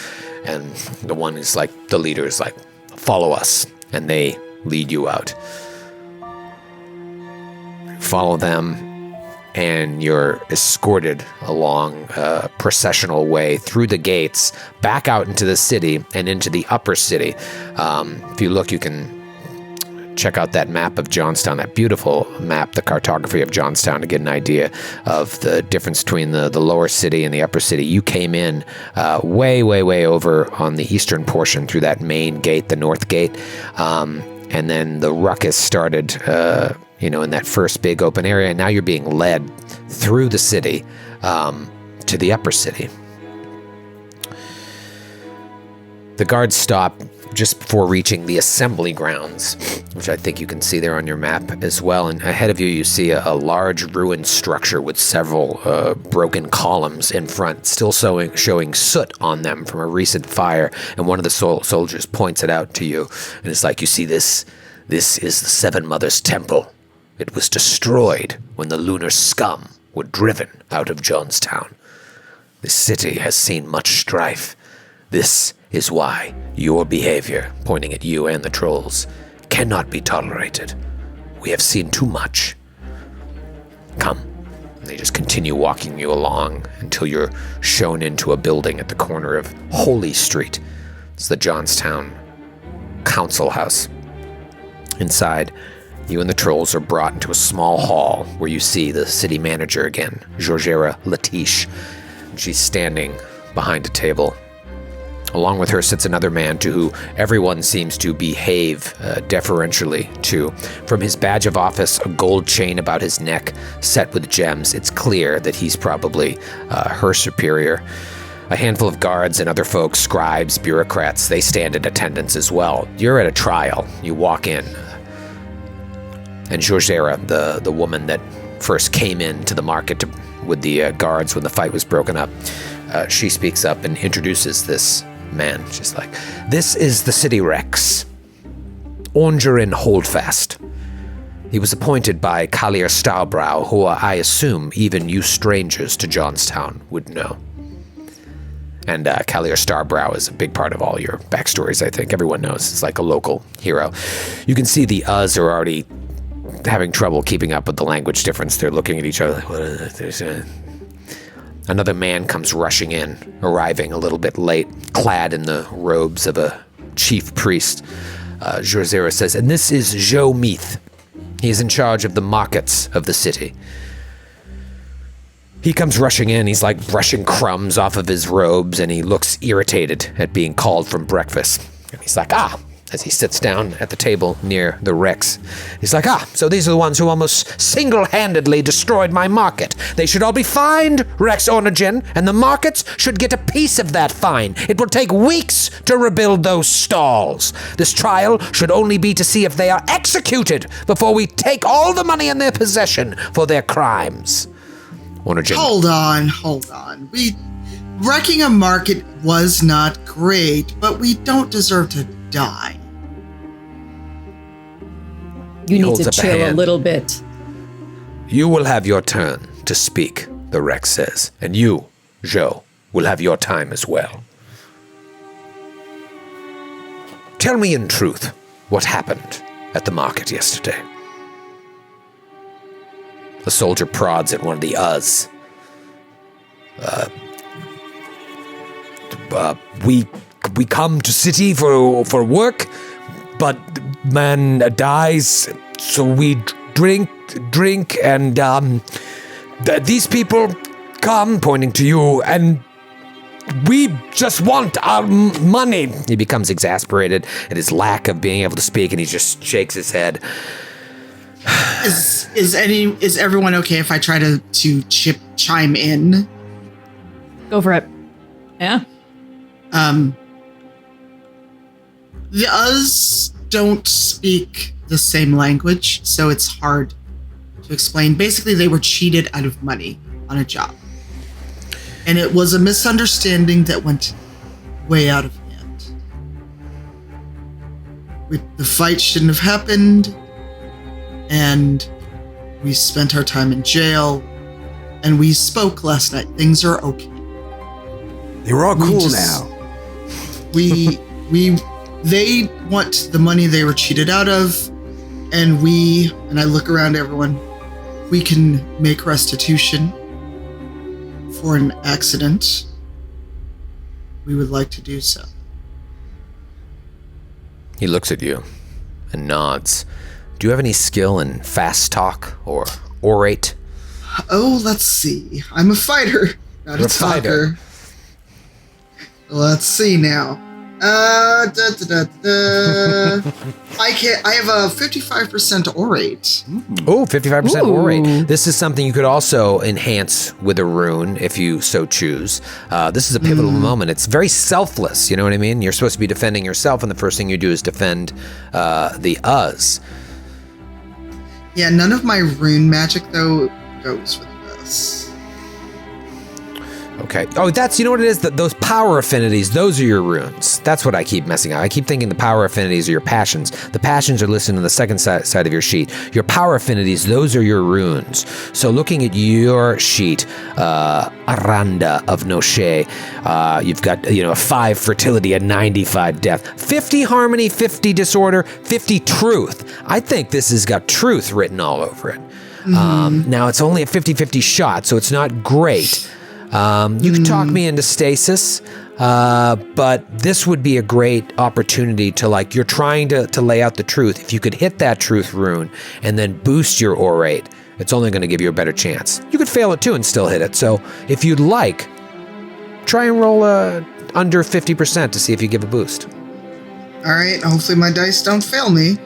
And the one is like, the leader is like, follow us. And they lead you out. Follow them, and you're escorted along a processional way through the gates, back out into the city and into the upper city. If you look, you can check out that map of Johnstown, that beautiful map, the cartography of Johnstown, to get an idea of the difference between the lower city and the upper city. You came in way over on the eastern portion through that main gate, the north gate, and then the ruckus started, in that first big open area, and now you're being led through the city to the upper city. The guards stop just before reaching the assembly grounds, which I think you can see there on your map as well. And ahead of you, you see a large ruined structure with several broken columns in front, still showing soot on them from a recent fire. And one of the soldiers points it out to you. And it's like, you see this? This is the Seven Mothers Temple. It was destroyed when the lunar scum were driven out of Johnstown. This city has seen much strife. This is why your behavior, pointing at you and the trolls, cannot be tolerated. We have seen too much. Come. And they just continue walking you along until you're shown into a building at the corner of Holy Street. It's the Johnstown Council House. Inside, you and the trolls are brought into a small hall where you see the city manager again, Georgera Latish. She's standing behind a table. Along with her sits another man to who everyone seems to behave deferentially to. From his badge of office, a gold chain about his neck set with gems, it's clear that he's probably her superior. A handful of guards and other folks, scribes, bureaucrats, they stand in attendance as well. You're at a trial. You walk in. And Georgera, the woman that first came into the market with the guards when the fight was broken up. She speaks up and introduces this man. She's like, "This is the city Rex, Ongerin Holdfast. He was appointed by Collier Starbrow, who I assume even you strangers to Johnstown would know." And Collier Starbrow is a big part of all your backstories, I think. Everyone knows. It's like a local hero. You can see the Uz are already having trouble keeping up with the language difference. They're looking at each other like, what is this? Another man comes rushing in, arriving a little bit late, clad in the robes of a chief priest. Jorzera says, "And this is Joe Meath. He is in charge of the markets of the city." He comes rushing in. He's like brushing crumbs off of his robes, and he looks irritated at being called from breakfast. And he's like, as he sits down at the table near the Rex. He's like, so these are the ones who almost single-handedly destroyed my market. They should all be fined, Rex Ornogin, and the markets should get a piece of that fine. It will take weeks to rebuild those stalls. This trial should only be to see if they are executed before we take all the money in their possession for their crimes. Ornogin. Hold on. Wrecking a market was not great, but we don't deserve to die. You need holds to up a chill a hand. little bit. You will have your turn to speak, the Rex says. And you, Joe, will have your time as well. Tell me in truth what happened at the market yesterday. The soldier prods at one of the Uz. We come to city for work, but man dies, so we drink, and these people come, pointing to you, and we just want our money. He becomes exasperated at his lack of being able to speak, and he just shakes his head. Is everyone okay if I try to chime in? Go for it. Yeah. The Uz don't speak the same language, so it's hard to explain. Basically, they were cheated out of money on a job. And it was a misunderstanding that went way out of hand. The fight shouldn't have happened, and we spent our time in jail, and we spoke last night. Things are okay. They were all cool now. They want the money they were cheated out of, and I look around at everyone, we can make restitution for an accident. We would like to do so. He looks at you and nods. Do you have any skill in fast talk or orate? Oh, let's see. I'm a fighter, not a talker. Let's see now. I have a 55% orate. Oh, 55% Ooh. orate. This is something you could also enhance with a rune if you so choose. This is a pivotal moment. It's very selfless, you know what I mean? You're supposed to be defending yourself, and the first thing you do is defend the Uz. Yeah, none of my rune magic, though, goes with this. Okay. Oh, you know what it is? Those power affinities, those are your runes. That's what I keep messing up. I keep thinking the power affinities are your passions. The passions are listed on the second side of your sheet. Your power affinities, those are your runes. So looking at your sheet, Aranda of Noche, you've got, a 5 fertility, a 95 death, 50 harmony, 50 disorder, 50 truth. I think this has got truth written all over it. Now, it's only a 50-50 shot, so it's not great. You can talk me into stasis, but this would be a great opportunity to, you're trying to lay out the truth. If you could hit that truth rune and then boost your orate, it's only going to give you a better chance. You could fail it too and still hit it. So if you'd like, try and roll under 50% to see if you give a boost. All right, hopefully my dice don't fail me.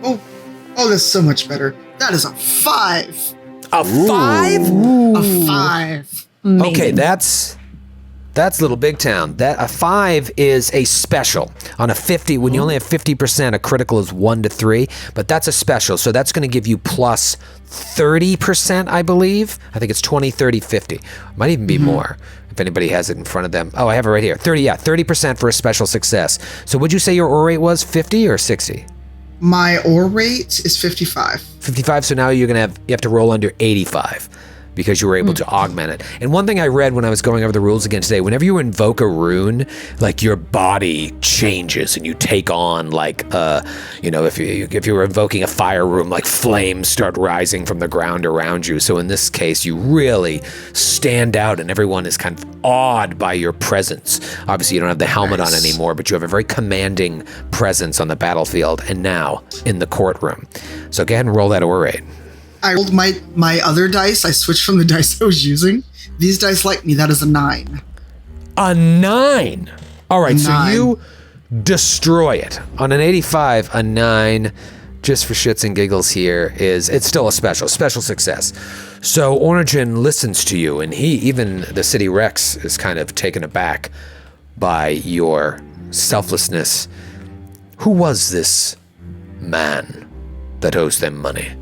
Oh, that's so much better. That is a 5. A 5? A 5. Amazing. Okay, that's Little Big Town. That a 5 is a special. On a 50, when you only have 50%, a critical is 1 to 3, but that's a special. So that's going to give you plus 30%, I believe. I think it's 20, 30, 50. Might even be more if anybody has it in front of them. Oh, I have it right here. 30% for a special success. So would you say your ore rate was 50 or 60? My ore rate is 55. 55, so now you have to roll under 85. Because you were able to augment it. And one thing I read when I was going over the rules again today, whenever you invoke a rune, like your body changes and you take on like, if you were invoking a fire rune, like flames start rising from the ground around you. So in this case, you really stand out and everyone is kind of awed by your presence. Obviously, you don't have the helmet on anymore, but you have a very commanding presence on the battlefield and now in the courtroom. So go ahead and roll that ore rate. I rolled my other dice. I switched from the dice I was using. These dice like me. That is a 9. A 9? All right, so you destroy it. On an 85, a 9, just for shits and giggles here, it's still a special success. So Origin listens to you, and even the City Rex is kind of taken aback by your selflessness. Who was this man that owes them money?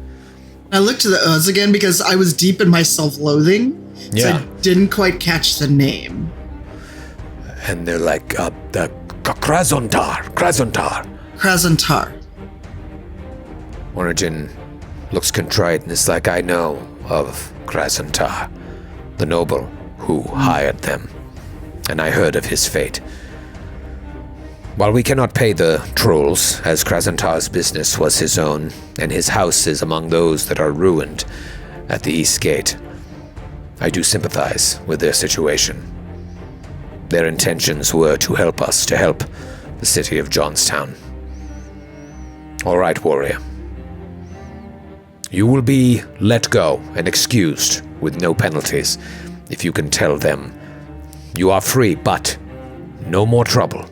I looked to the O's again because I was deep in my self-loathing, so I didn't quite catch the name. And they're like, the Krazontar. Origin looks contrite and is like, I know of Krazontar, the noble who hired them, and I heard of his fate. While we cannot pay the trolls, as Krazontar's business was his own, and his house is among those that are ruined at the East Gate, I do sympathize with their situation. Their intentions were to help us, to help the city of Johnstown. All right, warrior. You will be let go and excused with no penalties if you can tell them you are free, but no more trouble.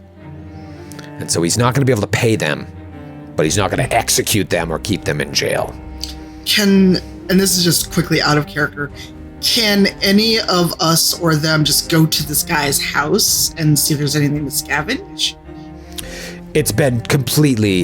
And so he's not going to be able to pay them, but he's not going to execute them or keep them in jail. And this is just quickly out of character, can any of us or them just go to this guy's house and see if there's anything to scavenge? It's been completely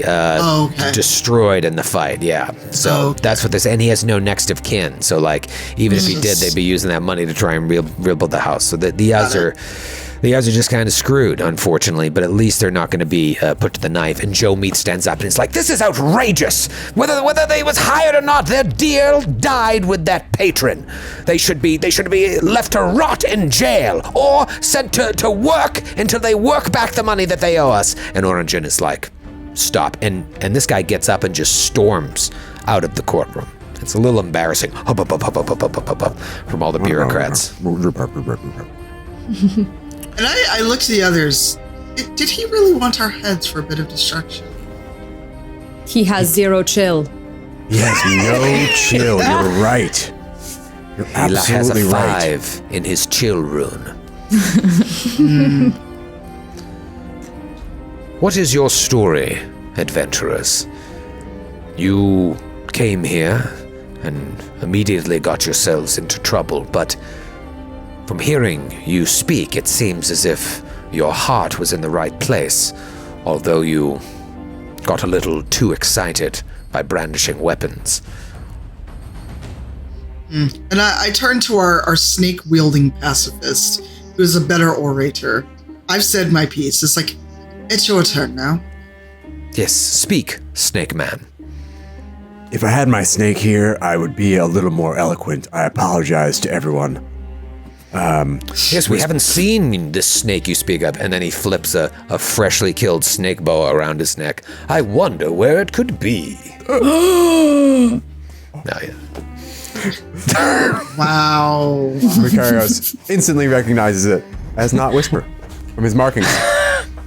destroyed in the fight, yeah. So that's what this, and he has no next of kin. So like, even if he did, they'd be using that money to try and rebuild the house. So the odds are just kind of screwed, unfortunately, but at least they're not going to be put to the knife. And Joe Meat stands up and is like, this is outrageous. Whether they was hired or not, their deal died with that patron. They should be left to rot in jail or sent to work until they work back the money that they owe us. And Origin is like, stop. And this guy gets up and just storms out of the courtroom. It's a little embarrassing. From all the bureaucrats. And I looked to the others. Did he really want our heads for a bit of destruction? He has 0 chill. He has no chill. You're right. You're absolutely has a right. 5 in his chill rune. What is your story, adventurers? You came here and immediately got yourselves into trouble, but from hearing you speak, it seems as if your heart was in the right place, although you got a little too excited by brandishing weapons. And I turned to our snake-wielding pacifist, who is a better orator. I've said my piece. It's like, it's your turn now. Yes, speak, Snake Man. If I had my snake here, I would be a little more eloquent. I apologize to everyone. Yes, we haven't seen this snake you speak of. And then he flips a freshly killed snake boa around his neck. I wonder where it could be. Oh, yeah. Wow. Macarios instantly recognizes it as not Whisper from his markings.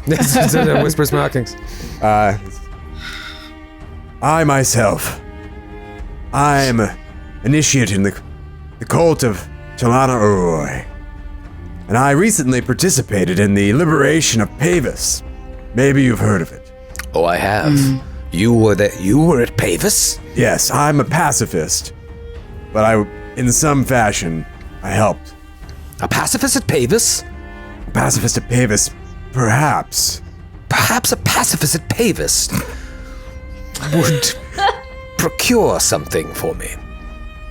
Whisper's markings. I myself, I'm initiate in the cult of Chalana Uroi, and I recently participated in the liberation of Pavis. Maybe you've heard of it. Oh, I have. You were at Pavis? Yes, I'm a pacifist, but in some fashion, I helped. A pacifist at Pavis? pacifist at Pavis, perhaps. Perhaps a pacifist at Pavis would procure something for me.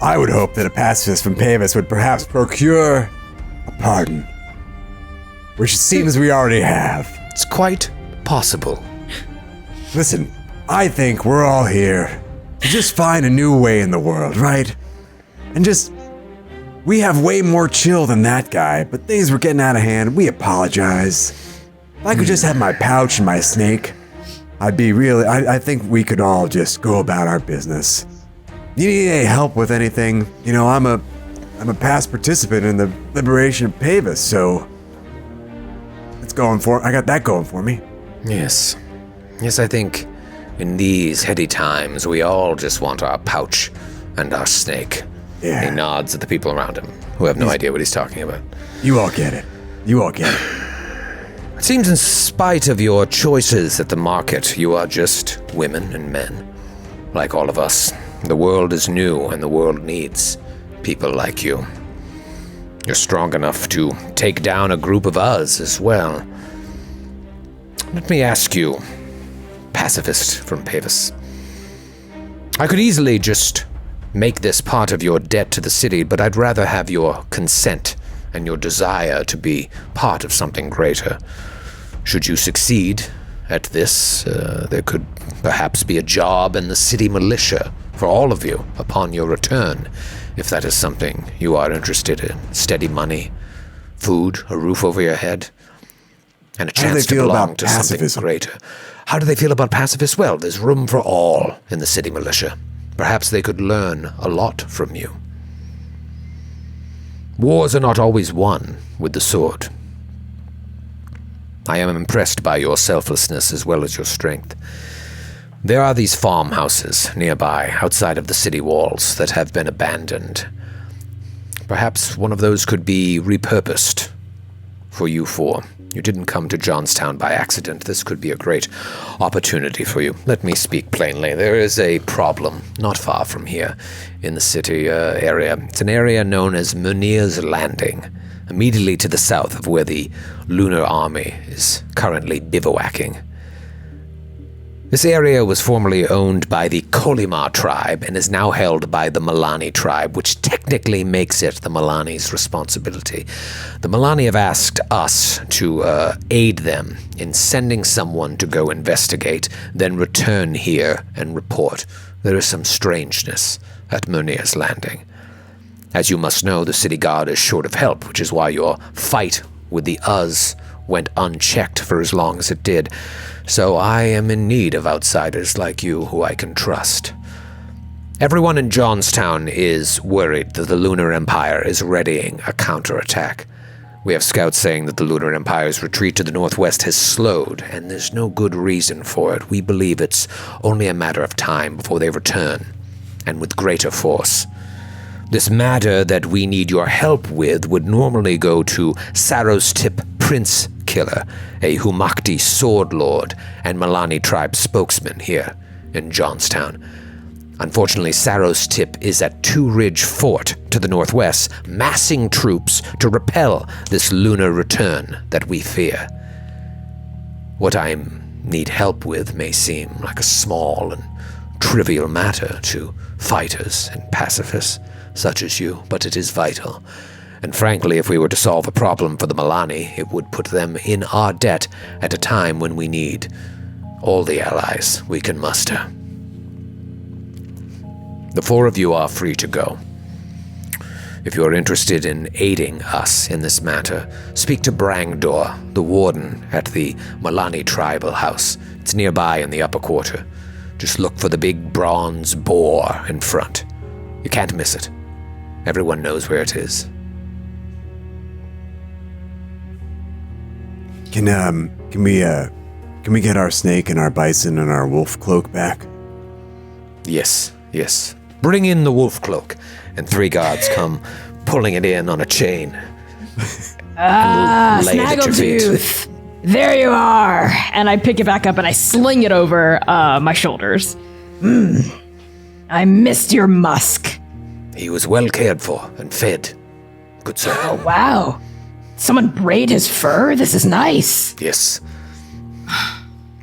I would hope that a pacifist from Pavis would perhaps procure a pardon, which it seems we already have. It's quite possible. Listen, I think we're all here to just find a new way in the world, right? And we have way more chill than that guy, but things were getting out of hand. We apologize. If I could just have my pouch and my snake, I think we could all just go about our business. You need any help with anything? I'm a past participant in the liberation of Pavis, so I got that going for me. Yes. Yes, I think in these heady times, we all just want our pouch and our snake. Yeah. He nods at the people around him, who have no idea what he's talking about. You all get it. It seems in spite of your choices at the market, you are just women and men. Like all of us. The world is new, and the world needs people like you. You're strong enough to take down a group of us as well. Let me ask you, pacifist from Pavis. I could easily just make this part of your debt to the city, but I'd rather have your consent and your desire to be part of something greater. Should you succeed at this, there could perhaps be a job in the city militia for all of you upon your return, if that is something you are interested in. Steady money, food, a roof over your head, and a chance to belong to something greater. How do they feel about pacifists? Well, there's room for all in the city militia. Perhaps they could learn a lot from you. Wars are not always won with the sword. I am impressed by your selflessness as well as your strength. There are these farmhouses nearby, outside of the city walls, that have been abandoned. Perhaps one of those could be repurposed for you four. You didn't come to Johnstown by accident. This could be a great opportunity for you. Let me speak plainly. There is a problem not far from here in the city area. It's an area known as Munir's Landing, immediately to the south of where the Lunar Army is currently bivouacking. This area was formerly owned by the Kolimar tribe and is now held by the Milani tribe, which technically makes it the Milani's responsibility. The Milani have asked us to aid them in sending someone to go investigate, then return here and report. There is some strangeness at Munir's Landing. As you must know, the city guard is short of help, which is why your fight with the Uz went unchecked for as long as it did. So I am in need of outsiders like you who I can trust. Everyone in Johnstown is worried that the Lunar Empire is readying a counterattack. We have scouts saying that the Lunar Empire's retreat to the northwest has slowed, and there's no good reason for it. We believe it's only a matter of time before they return, and with greater force. This matter that we need your help with would normally go to Saros Tip Prince Killer, a Humakti sword lord and Milani tribe spokesman here in Johnstown. Unfortunately, Saros Tip is at Two Ridge Fort to the northwest, massing troops to repel this lunar return that we fear. What I need help with may seem like a small and trivial matter to fighters and pacifists such as you, but it is vital. And frankly, if we were to solve a problem for the Milani, it would put them in our debt at a time when we need all the allies we can muster. The four of you are free to go. If you are interested in aiding us in this matter, speak to Brangdor, the warden at the Milani tribal house. It's nearby in the upper quarter. Just look for the big bronze boar in front. You can't miss it. Everyone knows where it is. Can we get our snake and our bison and our wolf cloak back? Yes. Bring in the wolf cloak. And three guards come pulling it in on a chain. Snaggletooth. There you are. And I pick it back up and I sling it over my shoulders. I missed your musk. He was well cared for and fed. Good sir. Oh, wow. someone braid his fur? This is nice. Yes.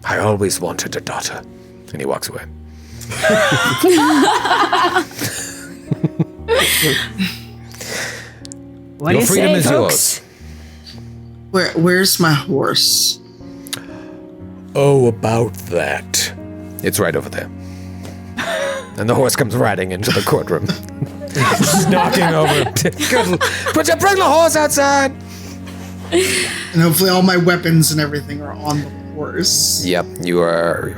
I always wanted a daughter. And he walks away. What do Your you freedom say, is folks? yours. Where's my horse? Oh, about that. It's right over there. And the horse comes riding into the courtroom. Just knocking over. Bring the horse outside. And hopefully all my weapons and everything are on the horse. Yep,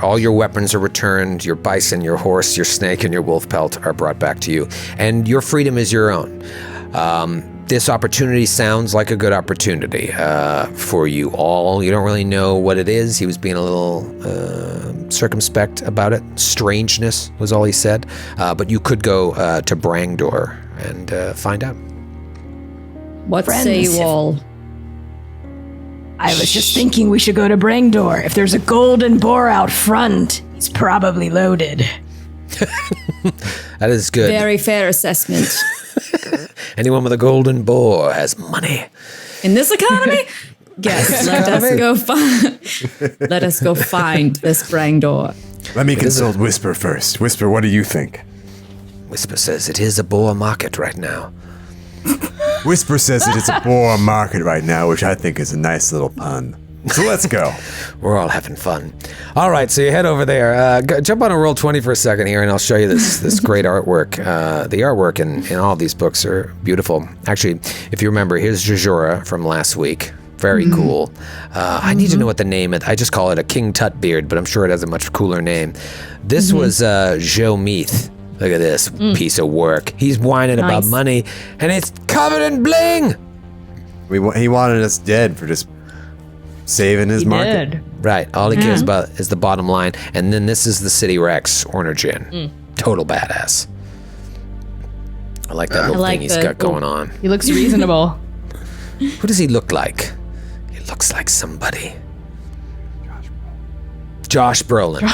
all your weapons are returned. Your bison, your horse, your snake, and your wolf pelt are brought back to you. And your freedom is your own. This opportunity sounds like a good opportunity for you all. You don't really know what it is. He was being a little circumspect about it. Strangeness was all he said. But you could go to Brangdor and find out. What Friends, say you all? I was just thinking we should go to Brangdor. If there's a golden boar out front, he's probably loaded. That is good. Very fair assessment. Anyone with a golden boar has money. In this economy? Yes, let us go find this Brangdor. Let me consult Whisper first. Whisper, what do you think? Whisper says it is a boar market right now. Whisper says that it's a boar market right now, which I think is a nice little pun. So let's go. We're all having fun. All right, so you head over there. Jump on a roll 20 for a second here, and I'll show you this great artwork. The artwork in all of these books are beautiful. Actually, if you remember, here's Jajora from last week. Very cool. I need to know what the name is. I just call it a King Tut beard, but I'm sure it has a much cooler name. This was Joe Meath. Look at this piece of work. He's whining about money, and it's covered in bling. He wanted us dead for just saving his market. Did. Right. All he cares about is the bottom line. And then this is the City Rex, Ornergen. Total badass. I like that little thing he's got going on. He looks reasonable. Who does he look like? He looks like somebody. Josh Brolin.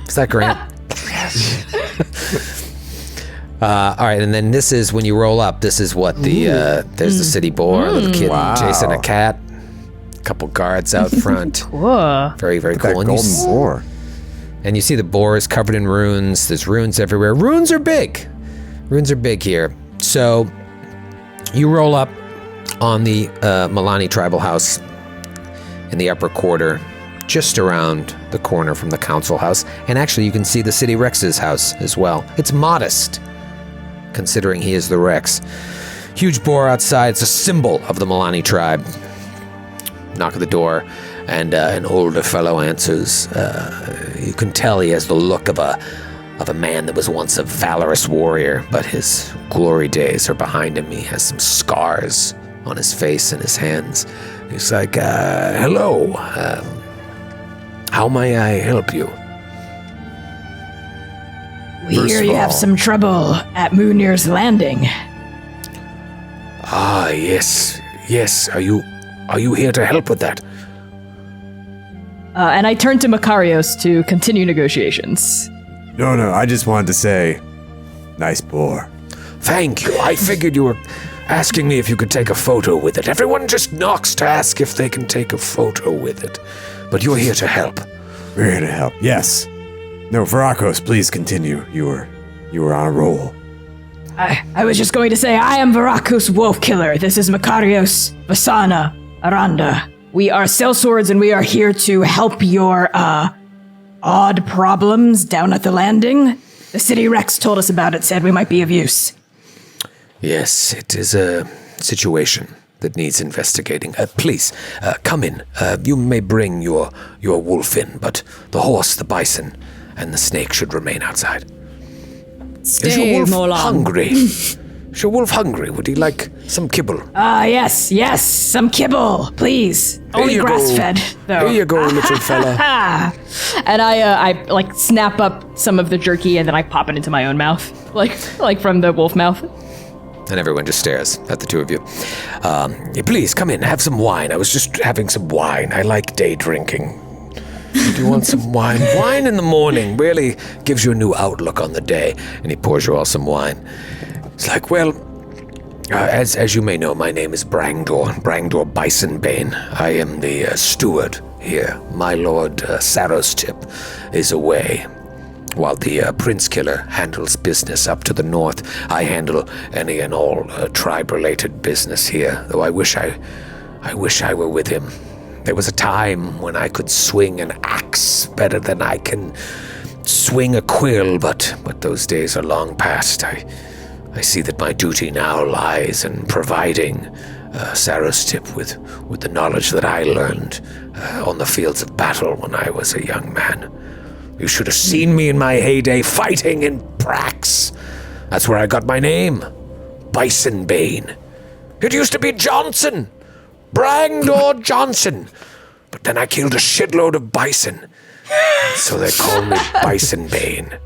Is that Grant? All right, and then this is when you roll up. This is what there's the city boar, a little kid chasing a cat, a couple guards out front. Whoa. Very, very cool. That golden boar. And you see the boar is covered in runes. There's runes everywhere. Runes are big. Runes are big here. So you roll up on the Milani tribal house in the upper quarter, just around the corner from the council house. And actually, you can see the City Rex's house as well. It's modest, considering he is the Rex. Huge boar outside. It's a symbol of the Milani tribe. Knock at the door, and an older fellow answers. You can tell he has the look of a man that was once a valorous warrior, but his glory days are behind him. He has some scars on his face and his hands. He's like, hello. How may I help you? We First hear of you have all- some trouble at Moonir's Landing. Ah, yes. Yes. Are you here to help with that? And I turn to Makarios to continue negotiations. No, I just wanted to say, nice boar. Thank you. I figured you were asking me if you could take a photo with it. Everyone just knocks to ask if they can take a photo with it. But you're here to help. We're here to help. Yes. No, Varakos, please continue. You were on a roll. I was just going to say, I am Varakos Wolfkiller. This is Makarios, Vasana, Aranda. We are sellswords and we are here to help your, odd problems down at the landing. The City Rex told us about it, said we might be of use. Yes, it is a situation that needs investigating. Please, come in. You may bring your wolf in, but the horse, the bison, and the snake should remain outside. Is your Stay, wolf Molan. hungry? Is your wolf hungry? Would he like some kibble? Yes, some kibble, please. Only you go. grass-fed, though. Here you go, little fella. And I like snap up some of the jerky and then I pop it into my own mouth, like from the wolf mouth. And everyone just stares at the two of you. Please, come in, have some wine. I was just having some wine. I like day drinking. Do you want some wine? Wine in the morning really gives you a new outlook on the day. And he pours you all some wine. It's like, well, As you may know, my name is Brangdor Bisonbane. I am the steward here. My lord Sarostip is away, while the Prince Killer handles business up to the north. I handle any and all tribe-related business here, though I wish I were with him. There was a time when I could swing an axe better than I can swing a quill, but those days are long past. I see that my duty now lies in providing Sarostip with the knowledge that I learned on the fields of battle when I was a young man. You should have seen me in my heyday fighting in Prax. That's where I got my name, Bisonbane. It used to be Johnson, Brangdor Johnson, but then I killed a shitload of bison, so they call me Bisonbane.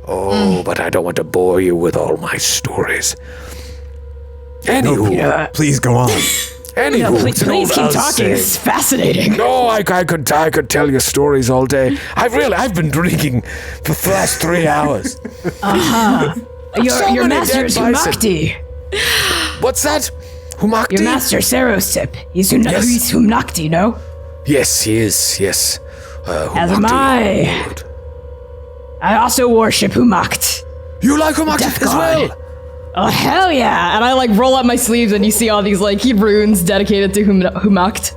Oh, but I don't want to bore you with all my stories. Anywho, No, please go on. anywho, Please keep talking. It's fascinating. No, I could tell you stories all day. I've been drinking for the last 3 hours. Your master is dead bison. Humakti. What's that? Humakti? Your master Sarostip. He's Humakti, no? Yes, he is. Yes. As am Humakti, I. Lord. I also worship Humakt. You like Humakti Death as god. well? Oh, hell yeah. And I roll up my sleeves and you see all these runes dedicated to Humakt.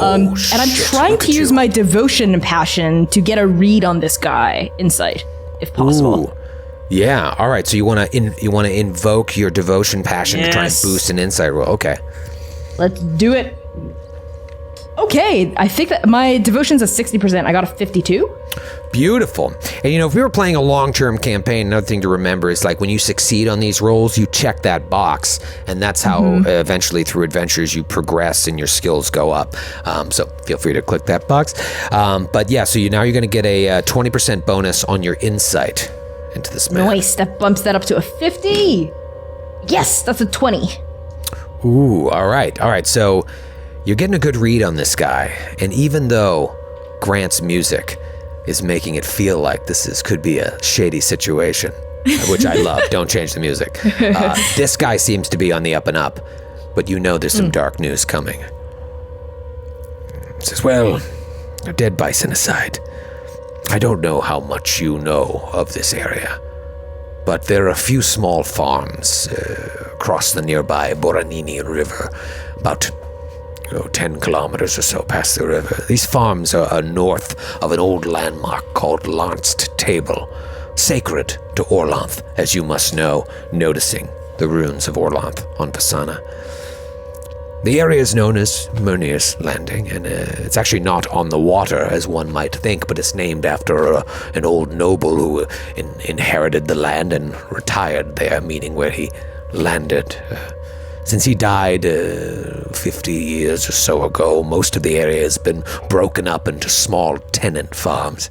And I'm shit, trying look to at use you. my devotion and passion to get a read on this guy, insight, if possible. Ooh. Yeah. All right. So you want to invoke your devotion passion to try and Yes. boost an insight roll. Okay. Let's do it. Okay, I think that my devotion's at 60%. I got a 52. Beautiful. And if we were playing a long-term campaign, another thing to remember is when you succeed on these rolls, you check that box, and that's how eventually through adventures you progress and your skills go up. So feel free to click that box. But yeah, so now you're going to get a 20% bonus on your insight into this man. Nice, that bumps that up to a 50. Yes, that's a 20. Ooh, all right. So you're getting a good read on this guy, and even though Grant's music is making it feel like could be a shady situation, which I love. Don't change the music. This guy seems to be on the up and up, but there's some dark news coming. He says, well, a dead bison aside, I don't know how much you know of this area, but there are a few small farms across the nearby Boranini River, about 10 kilometers or so past the river. These farms are north of an old landmark called Lanced Table, sacred to Orlanth, as you must know, noticing the runes of Orlanth on Pisana. The area is known as Murnir's Landing, and it's actually not on the water as one might think, but it's named after an old noble who inherited the land and retired there, meaning where he landed. Since he died 50 years or so ago, most of the area has been broken up into small tenant farms.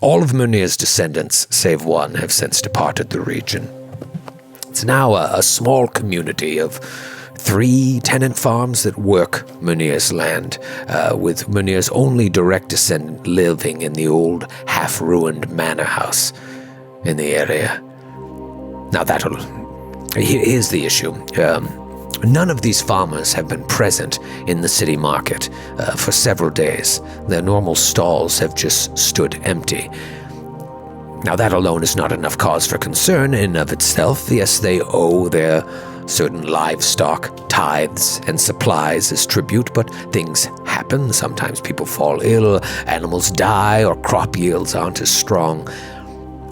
All of Murnir's descendants, save one, have since departed the region. It's now a small community of 3 tenant farms that work Murnir's land, with Murnir's only direct descendant living in the old half-ruined manor house in the area. Now here's the issue. None of these farmers have been present in the city market for several days. Their normal stalls have just stood empty. Now that alone is not enough cause for concern in of itself. Yes, they owe their certain livestock tithes and supplies as tribute, but things happen. Sometimes people fall ill, animals die, or crop yields aren't as strong.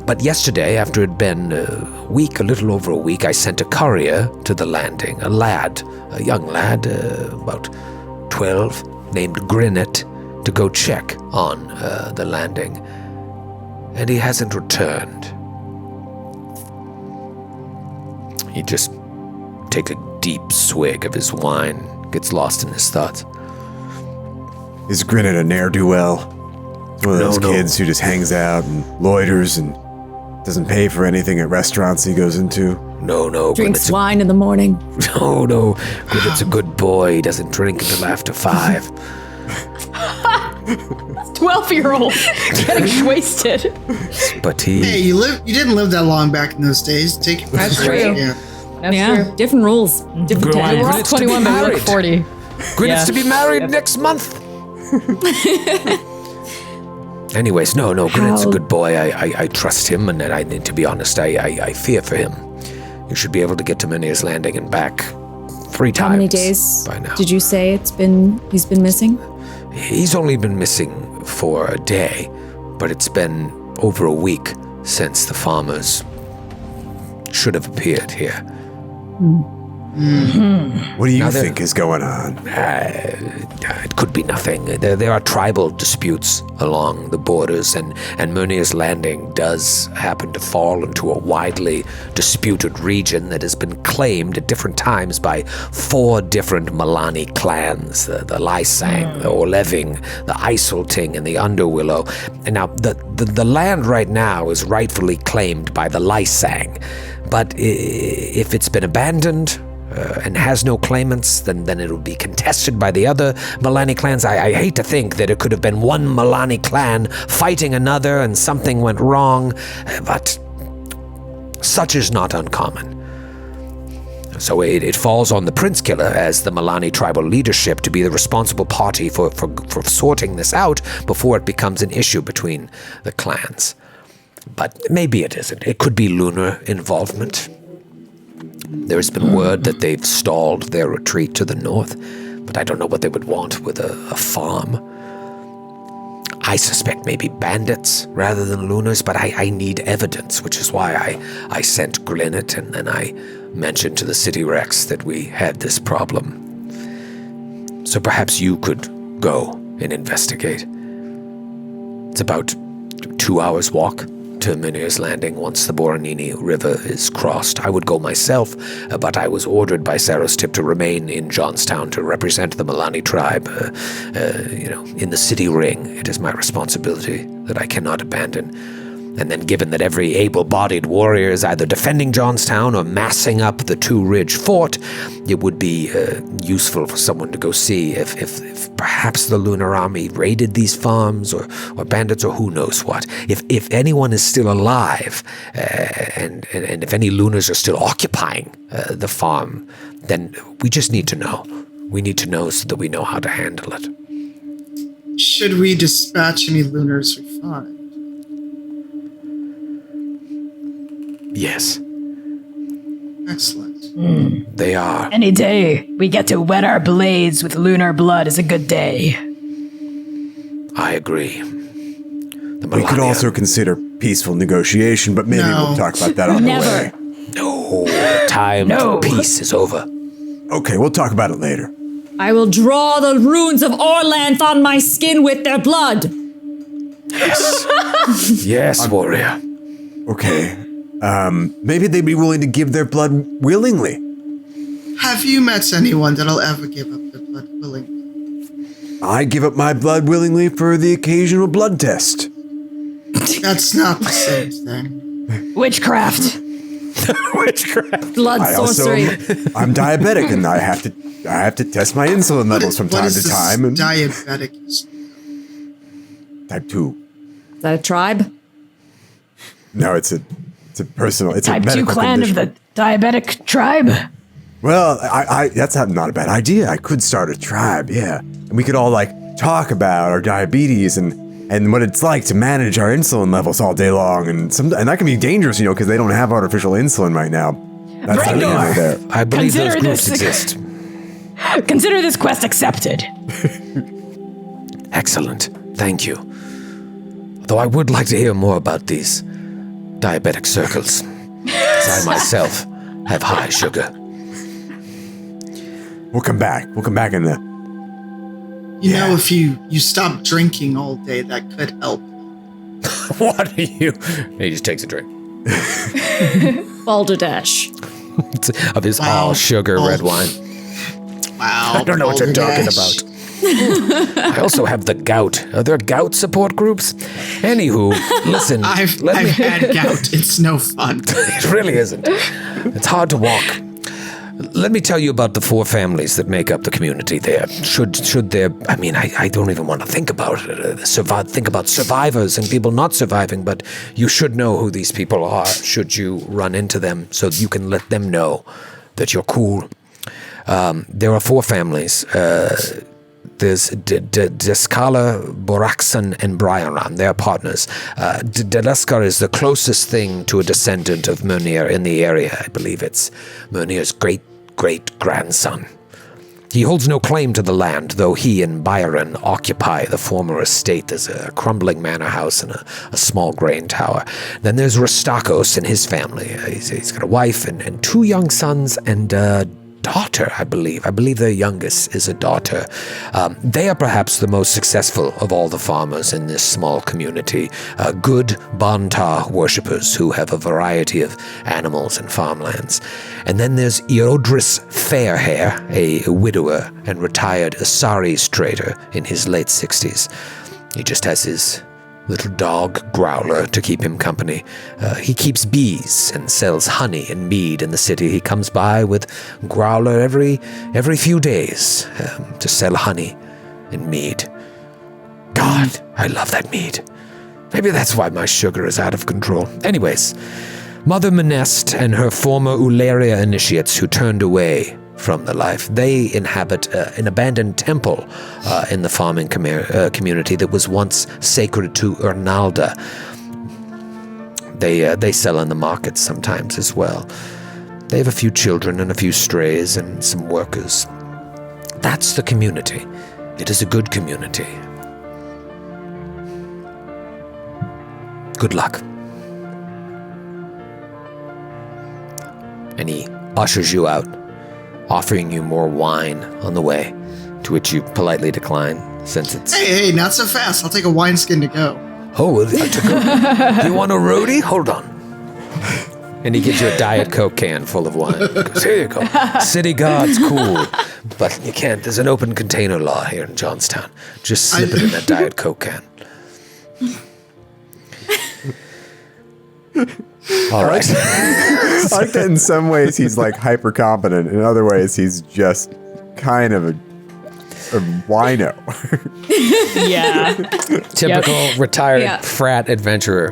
But yesterday, after it had been a little over a week, I sent a courier to the landing, a young lad, about 12, named Grinnet, to go check on the landing. And he hasn't returned. He just takes a deep swig of his wine, gets lost in his thoughts. Is Grinnet a ne'er-do-well? One of those kids who just hangs out and loiters and doesn't pay for anything at restaurants he goes into? No. Drinks wine in the morning. No. Grinnet's a good boy. He doesn't drink until after 5. 12-year-old getting wasted. But he... Hey, you didn't live that long back in those days. Take it. That's true. Yeah. That's Yeah, true. different rules, different Go on, times. We're all Gwyneth's to be 21, but we married. look 40. Gwyneth's Yeah. to be married next month. Anyways, no, Gwyneth's a How- good boy. I trust him, and to be honest, I fear for him. You should be able to get to Menier's Landing and back 3 times. How many days by now? did you say he's been missing? He's only been missing for a day, but it's been over a week since the farmers should have appeared here. What do you Now, think is going on? It could be nothing. There are tribal disputes along the borders, and Menier's Landing does happen to fall into a widely disputed region that has been claimed at different times by 4 different Milani clans, the Lysang, the Orleving, the Isolting, and the Underwillow. And now, the land right now is rightfully claimed by the Lysang, but if it's been abandoned, and has no claimants, then it'll be contested by the other Milani clans. I hate to think that it could have been one Milani clan fighting another and something went wrong, but such is not uncommon. So it falls on the Prince Killer as the Milani tribal leadership to be the responsible party for sorting this out before it becomes an issue between the clans. But maybe it isn't. It could be lunar involvement. There's been word that they've stalled their retreat to the north, but I don't know what they would want with a farm. I suspect maybe bandits rather than lunars, but I need evidence, which is why I sent Glennet and then I mentioned to the City Rex that we had this problem. So perhaps you could go and investigate. It's about 2 hours' walk to Menier's Landing once the Boronini River is crossed. I would go myself, but I was ordered by Saros Tip to remain in Johnstown to represent the Milani tribe. In the city ring, it is my responsibility that I cannot abandon. And then given that every able-bodied warrior is either defending Johnstown or massing up the Two-Ridge Fort, it would be useful for someone to go see if perhaps the Lunar Army raided these farms or bandits or who knows what. If anyone is still alive and if any Lunars are still occupying the farm, then we just need to know. We need to know so that we know how to handle it. Should we dispatch any Lunars we find? Yes, Excellent. they are. Any day we get to wet our blades with lunar blood is a good day. I agree. The We could Melania- also consider peaceful negotiation, but maybe No. we'll talk about that on the Never. way. No, time No. for peace is over. Okay, we'll talk about it later. I will draw the runes of Orlanth on my skin with their blood. Yes, warrior. Okay. Maybe they'd be willing to give their blood willingly. Have you met anyone that'll ever give up their blood willingly? I give up my blood willingly for the occasional blood test. That's not the same thing. Witchcraft. Witchcraft. Blood I also, sorcery. I'm diabetic, and I have to test my insulin levels from What time is to this time. And diabetic? type 2. Is that a tribe? No, it's a personal. It's Type a 2 medical clan condition. of the diabetic tribe. Well, that's not a bad idea. I could start a tribe, yeah, and we could all talk about our diabetes and what it's like to manage our insulin levels all day long, and that can be dangerous, because they don't have artificial insulin right now. That's not Brandor. over there. I believe Consider those groups this- exist. Consider this quest accepted. Excellent. Thank you. Though I would like to hear more about these diabetic circles, as I myself have high sugar. We'll come back. We'll come back in the. You know, if you stop drinking all day, that could help. What are you? He just takes a drink Balderdash. of his Wow. all sugar Oh. red wine. Wow. I don't know what you're talking Balderdash. about. I also have the gout. Are there gout support groups? Anywho, listen. I've let me- had gout. It's no fun. It really isn't. It's hard to walk. Let me tell you about the 4 families that make up the community there. Should there, I mean, I don't even want to think about it. Think about survivors and people not surviving, but you should know who these people are should you run into them so you can let them know that you're cool. There are 4 families. There's Deskala, Boraxan, and Bryaran. They're partners. Deleskar is the closest thing to a descendant of Murnir in the area. I believe it's Murnir's great-great-grandson. He holds no claim to the land, though he and Byron occupy the former estate. There's a crumbling manor house and a small grain tower. Then there's Rostakos and his family. He's got a wife and 2 young sons and daughter, I believe. I believe their youngest is a daughter. They are perhaps the most successful of all the farmers in this small community. Good Bantar worshippers who have a variety of animals and farmlands. And then there's Iodris Fairhair, a widower and retired Asaris trader in his late 60s. He just has his little dog, Growler, to keep him company. He keeps bees and sells honey and mead in the city. He comes by with Growler every few days to sell honey and mead. God, I love that mead. Maybe that's why my sugar is out of control. Anyways, Mother Menest and her former Ularia initiates who turned away from the life. They inhabit an abandoned temple in the farming community that was once sacred to Ernalda. They sell in the markets sometimes as well. They have a few children and a few strays and some workers. That's the community. It is a good community. Good luck. And he ushers you out, offering you more wine on the way, to which you politely decline, since it's... Hey, not so fast. I'll take a wineskin to go. Oh, you want a roadie? Hold on. And he gives you a Diet Coke can full of wine. He goes, here you go. City Guard's cool, but you can't. There's an open container law here in Johnstown. Just slip it in that Diet Coke can. All right. I like that in some ways he's like hyper competent. In other ways, he's just kind of a wino. Yeah. Typical retired frat adventurer.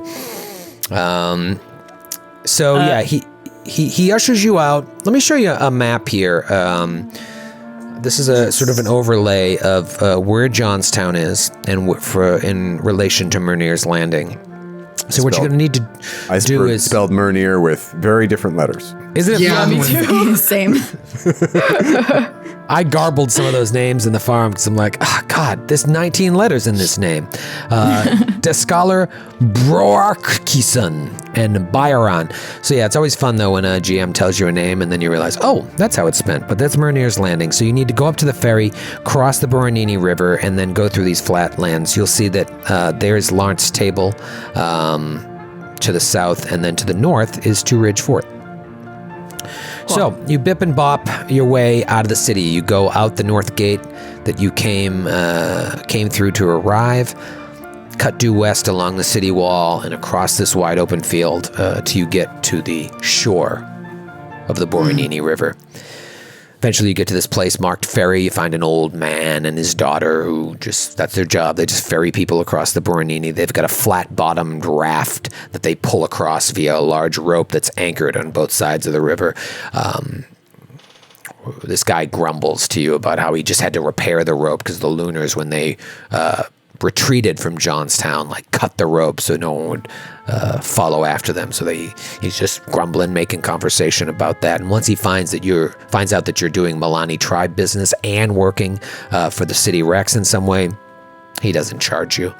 He ushers you out. Let me show you a map here. This is a sort of an overlay of where Johnstown is and in relation to Murnir's Landing. So what you're going to need to do is... spelled Murnir with very different letters. Isn't it fun? Me too. Same. I garbled some of those names in the farm because I'm like, God, there's 19 letters in this name. Descaler, Broarkison, and Byron. So yeah, it's always fun though when a GM tells you a name and then you realize, oh, that's how it's spent. But that's Murnir's Landing. So you need to go up to the ferry, cross the Boronini River, and then go through these flat lands. You'll see that there's Lawrence Table to the south, and then to the north is Two Ridge Fort. So you bip and bop your way out of the city. You go out the north gate that you came through to arrive, cut due west along the city wall and across this wide open field till you get to the shore of the Boronini River. Eventually you get to this place marked ferry. You find an old man and his daughter who that's their job. They just ferry people across the Boronini. They've got a flat-bottomed raft that they pull across via a large rope that's anchored on both sides of the river. This guy grumbles to you about how he just had to repair the rope because the Lunars, when they retreated from Johnstown, cut the rope so no one would follow after them. So he's just grumbling, making conversation about that. And once he finds out that you're doing Milani tribe business and working for the city Rex in some way, he doesn't charge you.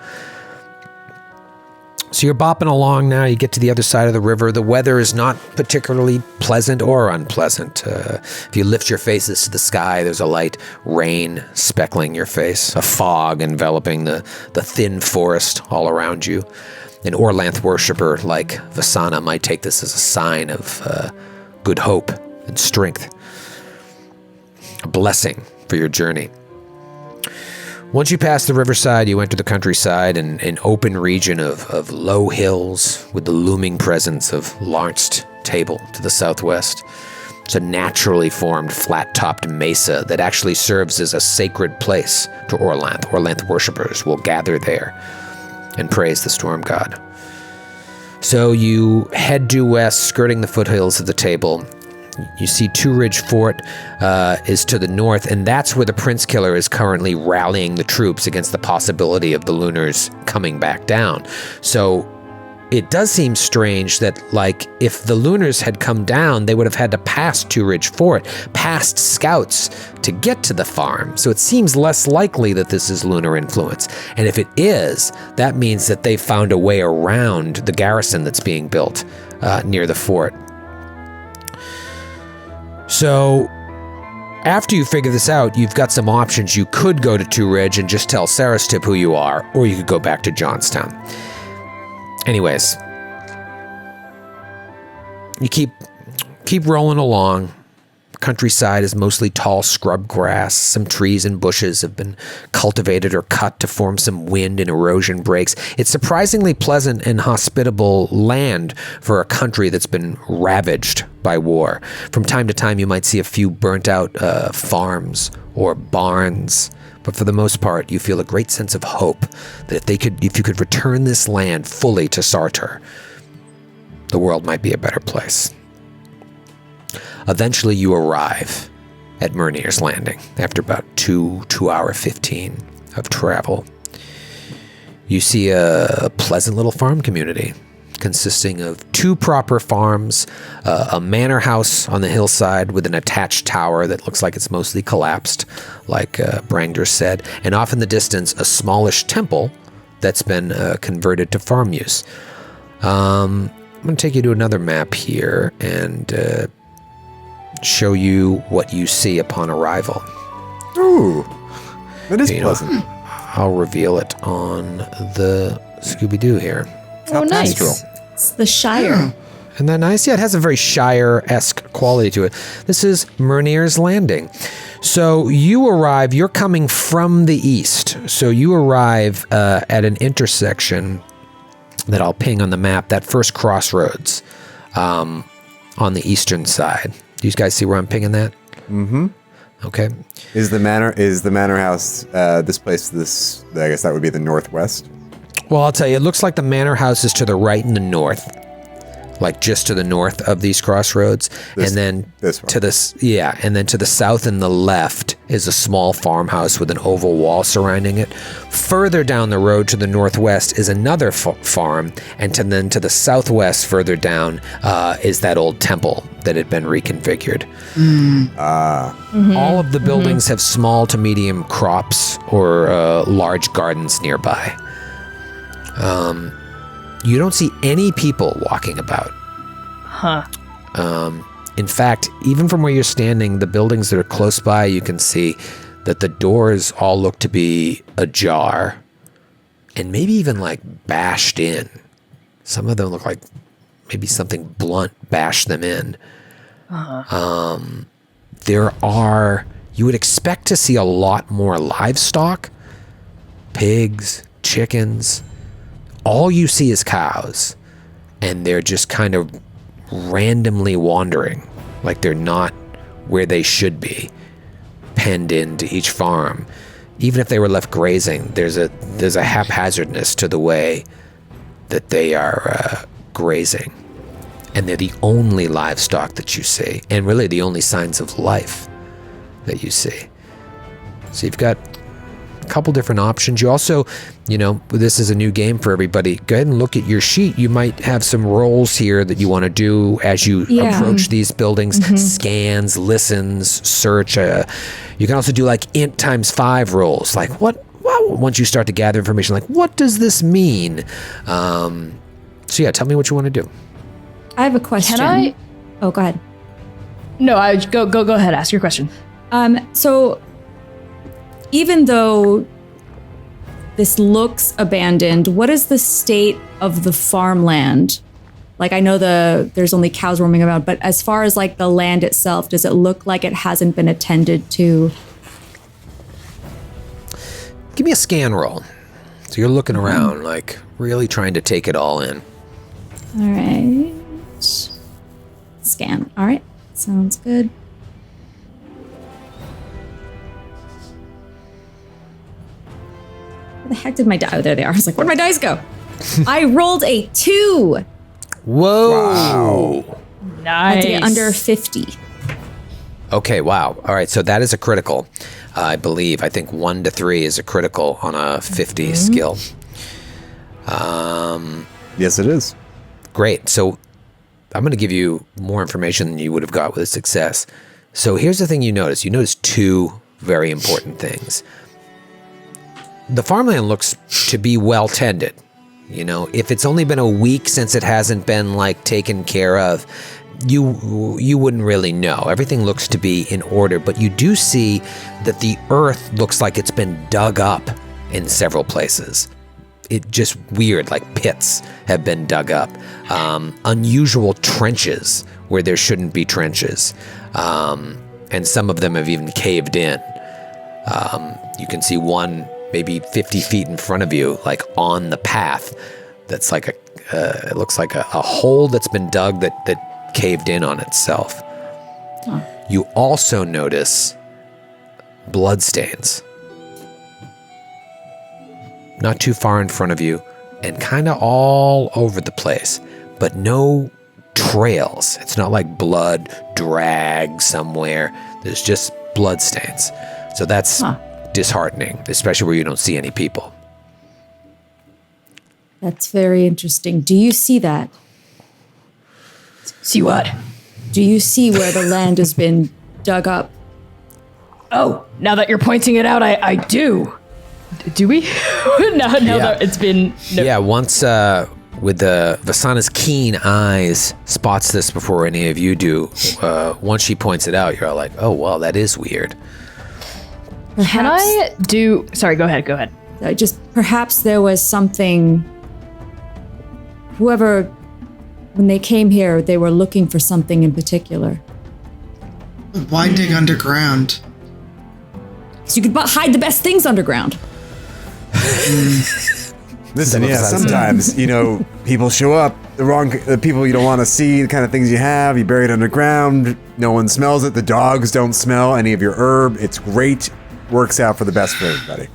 So you're bopping along now. You get to the other side of the river. The weather is not particularly pleasant or unpleasant. If you lift your faces to the sky, there's a light rain speckling your face, a fog enveloping the thin forest all around you. An Orlanth worshipper like Vasana might take this as a sign of good hope and strength, a blessing for your journey. Once you pass the riverside, you enter the countryside and an open region of low hills with the looming presence of Lawrence Table to the southwest. It's a naturally formed flat-topped mesa that actually serves as a sacred place to Orlanth. Orlanth worshippers will gather there and praise the storm god. So you head due west, skirting the foothills of the table. You see Two Ridge Fort is to the north, and that's where the Prince Killer is currently rallying the troops against the possibility of the Lunars coming back down. So it does seem strange that, like, if the Lunars had come down, they would have had to pass Two Ridge Fort, past scouts, to get to the farm. So it seems less likely that this is lunar influence. And if it is, that means that they found a way around the garrison that's being built near the fort. So after you figure this out, you've got some options. You could go to Two Ridge and just tell Sarastip who you are, or you could go back to Johnstown. Anyways, you keep rolling along. The countryside is mostly tall scrub grass. Some trees and bushes have been cultivated or cut to form some wind and erosion breaks. It's surprisingly pleasant and hospitable land for a country that's been ravaged by war. From time to time, you might see a few burnt out farms or barns. But for the most part, you feel a great sense of hope that if you could return this land fully to Sartor, the world might be a better place. Eventually, you arrive at Murnir's Landing after about 2 hour 15 of travel. You see a pleasant little farm community consisting of 2 proper farms, a manor house on the hillside with an attached tower that looks like it's mostly collapsed, like Brangder said, and off in the distance, a smallish temple that's been converted to farm use. I'm going to take you to another map here and show you what you see upon arrival. Ooh, that is pleasant. I'll reveal it on the Scooby-Doo here. Oh, nice. Pastoral. It's the Shire. Isn't that nice? Yeah, it has a very Shire-esque quality to it. This is Murnir's Landing. So you arrive, you're coming from the east. So you arrive at an intersection that I'll ping on the map, that first crossroads on the eastern side. Do you guys see where I'm pinging that? Mm-hmm. Okay. Is the manor house this place? I guess that would be the northwest. Well, I'll tell you, it looks like the manor house is to the right and the north, like just to the north of these crossroads, and then this one. to this, yeah, and then to the south and the left is a small farmhouse with an oval wall surrounding it. Further down the road to the northwest is another farm, and then to the southwest, further down, is that old temple that had been reconfigured. All of the buildings have small to medium crops or large gardens nearby. You don't see any people walking about. Huh. In fact, even from where you're standing, the buildings that are close by, you can see that the doors all look to be ajar and maybe even like bashed in. Some of them look like maybe something blunt bashed them in. You would expect to see a lot more livestock, pigs, chickens. All you see is cows, and they're just kind of randomly wandering, like they're not where they should be, penned into each farm. Even if they were left grazing, there's a haphazardness to the way that they are grazing, and they're the only livestock that you see, and really the only signs of life that you see. So you've got a couple different options. You also, this is a new game for everybody. Go ahead and look at your sheet. You might have some rolls here that you want to do as you approach these buildings. Scans, listens, search. You can also do like int ×5 rolls. Like once you start to gather information, like what does this mean? So yeah, tell me what you want to do. I have a question. Can I? Oh, go ahead. No, go ahead. Ask your question. So even though this looks abandoned, what is the state of the farmland? Like, I know there's only cows roaming around, but as far as like the land itself, does it look like it hasn't been attended to? Give me a scan roll. So you're looking around, like really trying to take it all in. All right. Scan. All right. Sounds good. Where the heck did my die? Oh, there they are. I was like, where'd my dice go? I rolled a 2. Whoa. Wow. I had to get Nice. under 50. Okay, wow. All right, so that is a critical, I believe. I think 1 to 3 is a critical on a 50 skill. Yes, it is. Great. So I'm going to give you more information than you would have got with a success. So here's the thing you notice. You notice 2 very important things. The farmland looks to be well tended. You know, if it's only been a week since it hasn't been like taken care of, you wouldn't really know. Everything looks to be in order, but you do see that the earth looks like it's been dug up in several places. It just weird, like pits have been dug up. Unusual trenches where there shouldn't be trenches. And some of them have even caved in. You can see one maybe 50 feet in front of you, like on the path. That's like it looks like a hole that's been dug that caved in on itself. Huh. You also notice bloodstains. Not too far in front of you, and kind of all over the place, but no trails. It's not like blood dragged somewhere. There's just bloodstains. So that's disheartening, especially where you don't see any people. That's very interesting. Do you see that? See what? Do you see where the land has been dug up? Oh, now that you're pointing it out, I do. Do we? no, that it's been. No. Yeah, once with Vasana's keen eyes spots this before any of you do. Once she points it out, you're all like, "Oh, well, that is weird." Can I do? Sorry, go ahead. Perhaps there was something. Whoever, when they came here, they were looking for something in particular. Why dig underground? So you could hide the best things underground. Listen, yeah, sometimes, people show up, the people you don't want to see, the kind of things you have, you bury it underground, no one smells it, the dogs don't smell any of your herb, it's great, works out for the best for everybody.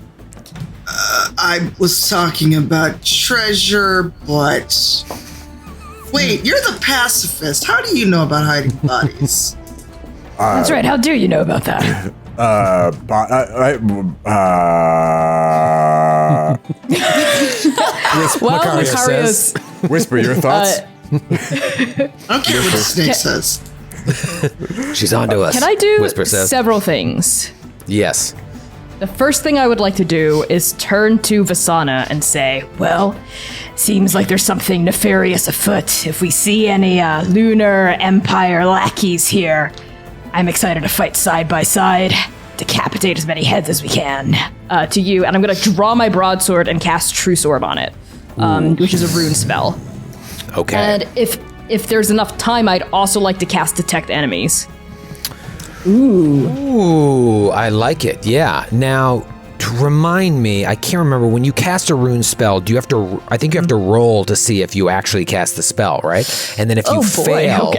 I was talking about treasure, but... Wait, you're the pacifist. How do you know about hiding bodies? That's right, how do you know about that? Macarius. Whisper your thoughts. I don't care what the snake says. She's onto us. Can I do Whisper says. several things? Yes. The first thing I would like to do is turn to Vasana and say, Well, seems like there's something nefarious afoot. If we see any lunar empire lackeys here, I'm excited to fight side by side, decapitate as many heads as we can. to you, and I'm going to draw my broadsword and cast True Sword on it, which is a rune spell. Okay. And if there's enough time, I'd also like to cast Detect Enemies. Ooh, I like it. Yeah. Now, to remind me, I can't remember, when you cast a rune spell, I think you have to roll to see if you actually cast the spell, right? And then if you fail,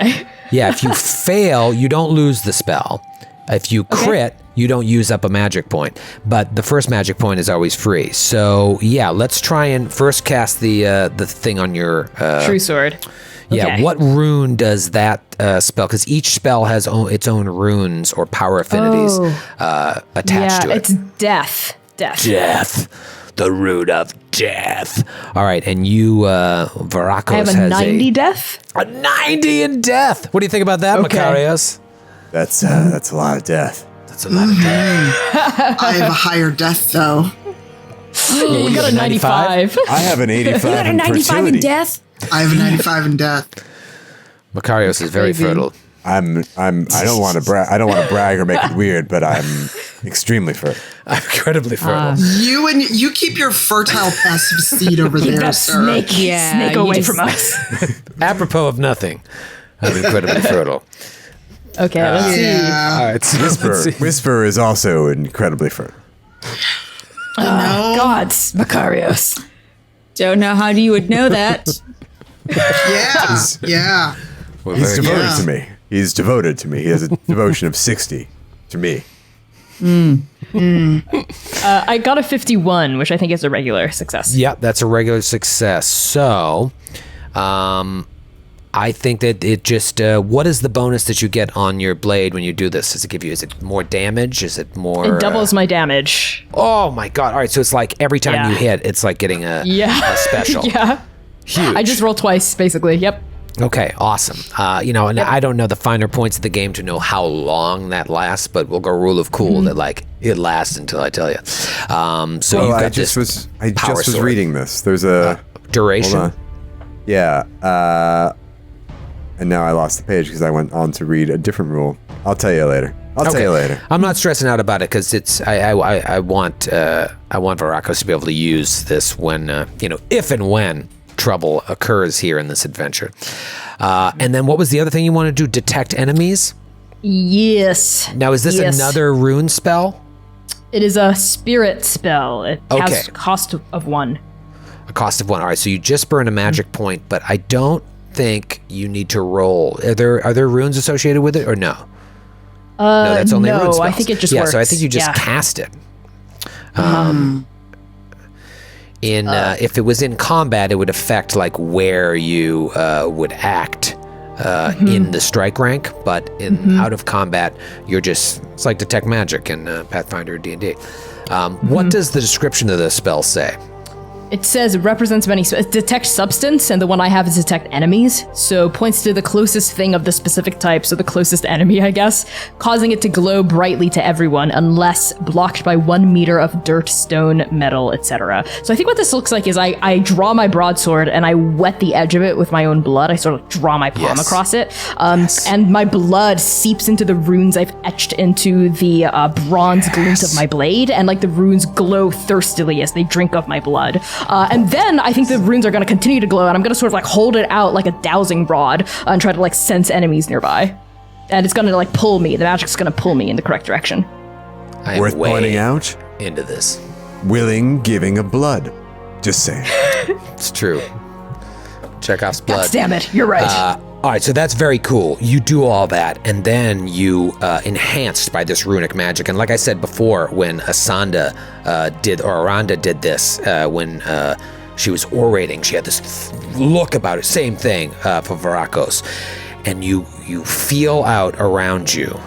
yeah, if you fail, you don't lose the spell. If you crit, you don't use up a magic point. But the first magic point is always free. So, yeah, let's try and first cast the thing on your... True Sword. Yeah, Okay. what rune does that spell? Because each spell has its own runes or power affinities attached to it. It's Death. Death. The rune of death. All right, and you, Varakos I have a has 90 death? a 90 in death. What do you think about that, Macarius? That's a lot of death. That's a lot of death. I have a higher death, though. You got a 95. I have an 85 You got a in 95 fertility. in death? I have a 95 in death. Macarius is very fertile. I don't want to brag or make it weird, but I'm extremely fertile. I'm incredibly fertile. You keep your fertile passive seed over there, That sir. snake away from us. Apropos of nothing, I'm incredibly fertile. Okay, let's see. Yeah. All right, so let's see. Whisper is also incredibly fertile. Gods, Macarius. Don't know how you would know that. Yeah. We're He's very devoted Yeah. to me. He's devoted to me. He has a devotion of 60 to me. I got a 51, which I think is a regular success. Yep, that's a regular success. So, I think that it just, what is the bonus that you get on your blade when you do this? Does it give you, is it more damage? Is it more? It doubles my damage. Oh my God. All right. So it's like every time you hit, it's like getting a special. Yeah. Huge. I just roll twice, basically. Yep. Okay, awesome. And I don't know the finer points of the game to know how long that lasts, but we'll go rule of cool that like it lasts until I tell you. So you've got I just was sword. reading this. There's a duration. Hold on. Yeah. And now I lost the page because I went on to read a different rule. I'll tell you later. I'll tell you later. I'm not stressing out about it because it's I want Varakos to be able to use this when if and when trouble occurs here in this adventure. And then what was the other thing you want to do? Detect enemies? Yes. Now, is this another rune spell? It is a spirit spell. It has a cost of 1. A cost of 1. All right, so you just burn a magic point, but I don't think you need to roll. Are there runes associated with it or no? No, that's only rune spells. I think it just works. So I think you just cast it. If it was in combat, it would affect like where you would act in the strike rank, but in out of combat, it's like detect magic in Pathfinder D&D. What does the description of the spell say? It says it represents many. It detects substance, and the one I have is detect enemies. So points to the closest thing of the specific type, so the closest enemy, I guess, causing it to glow brightly to everyone, unless blocked by 1 meter of dirt, stone, metal, etc. So I think what this looks like is I draw my broadsword and I wet the edge of it with my own blood. I sort of draw my palm across it, and my blood seeps into the runes I've etched into the bronze glint of my blade, and like the runes glow thirstily as they drink of my blood. And then I think the runes are going to continue to glow, and I'm going to sort of like hold it out like a dowsing rod and try to like sense enemies nearby. And it's going to like pull me. The magic's going to pull me in the correct direction. I am Worth pointing out? Into this. Willing giving of blood. Just saying. It's true. Chekhov's blood. God damn it, you're right. All right, so that's very cool. You do all that, and then you enhanced by this runic magic. And like I said before, when Aranda did this, when she was orating, she had this look about it. Same thing for Varakos. And you feel out around you,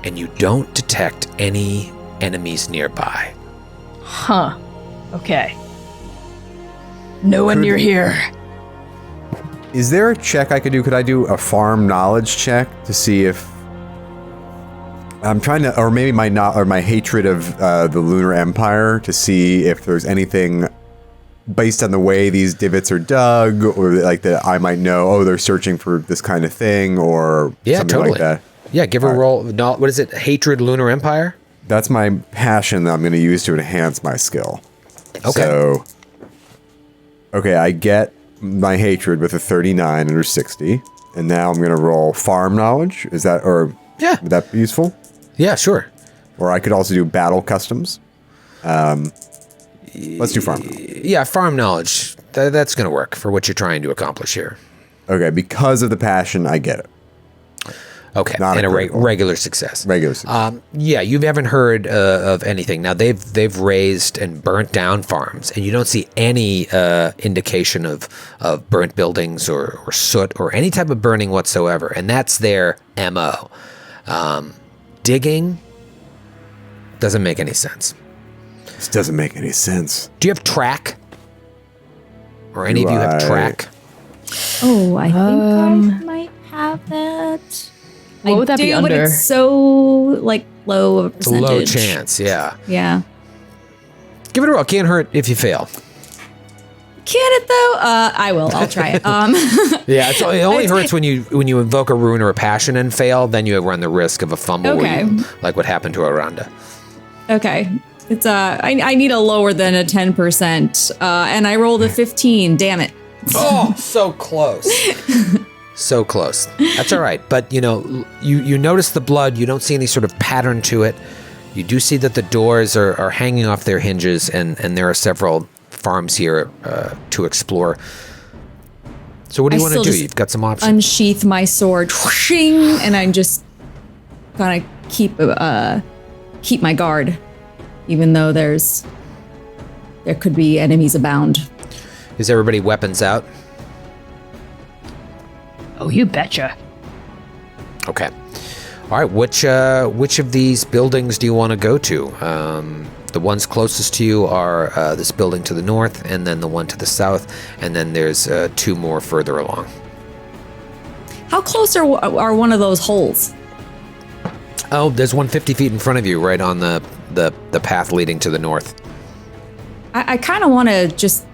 and you don't detect any enemies nearby. Huh. Okay. No one near here. Is there a check I could do? Could I do a farm knowledge check to see if I'm trying to, or maybe my hatred of the Lunar Empire, to see if there's anything based on the way these divots are dug, or like that I might know, oh, they're searching for this kind of thing, or something like that. Yeah, give her a roll. No, what is it? Hatred Lunar Empire? That's my passion that I'm going to use to enhance my skill. Okay. So, I get my hatred with a 39 under 60, and now I'm going to roll farm knowledge. Is that, or would that be useful? Yeah, sure. Or I could also do battle customs. Let's do farm knowledge. Yeah, farm knowledge. That's going to work for what you're trying to accomplish here. Okay, because of the passion, I get it. Okay, Not and a a critical. regular success. Regular success. Yeah, you haven't heard of anything. Now, they've razed and burnt down farms, and you don't see any indication of burnt buildings or soot or any type of burning whatsoever, and that's their MO. Digging doesn't make any sense. This doesn't make any sense. Do you have track? Or any of you have track? Oh, I think I might have that. What would that be but under? it's so like low of a It's a percentage. low chance, yeah. Yeah. Give it a roll. Can't hurt if you fail. Can it though? I will. I'll try it. Yeah, it only hurts when you invoke a rune or a passion and fail. Then you run the risk of a fumble, Okay. like what happened to Aranda. Okay. It's I need a lower than a 10%, and I rolled a 15. Damn it. Oh, so close. So close. That's all right. But, you notice the blood. You don't see any sort of pattern to it. You do see that the doors are hanging off their hinges, and there are several farms here to explore. So what do you I want to still do? just You've got some options. Unsheath my sword, whooshing, and I just kind of keep my guard, even though there could be enemies abound. Is everybody weapons out? Oh, you betcha. Okay. All right. Which of these buildings do you want to go to? The ones closest to you are this building to the north, and then the one to the south, and then there's 2 more further along. How close are one of those holes? Oh, there's one 50 feet in front of you, right on the path leading to the north. I kind of want to just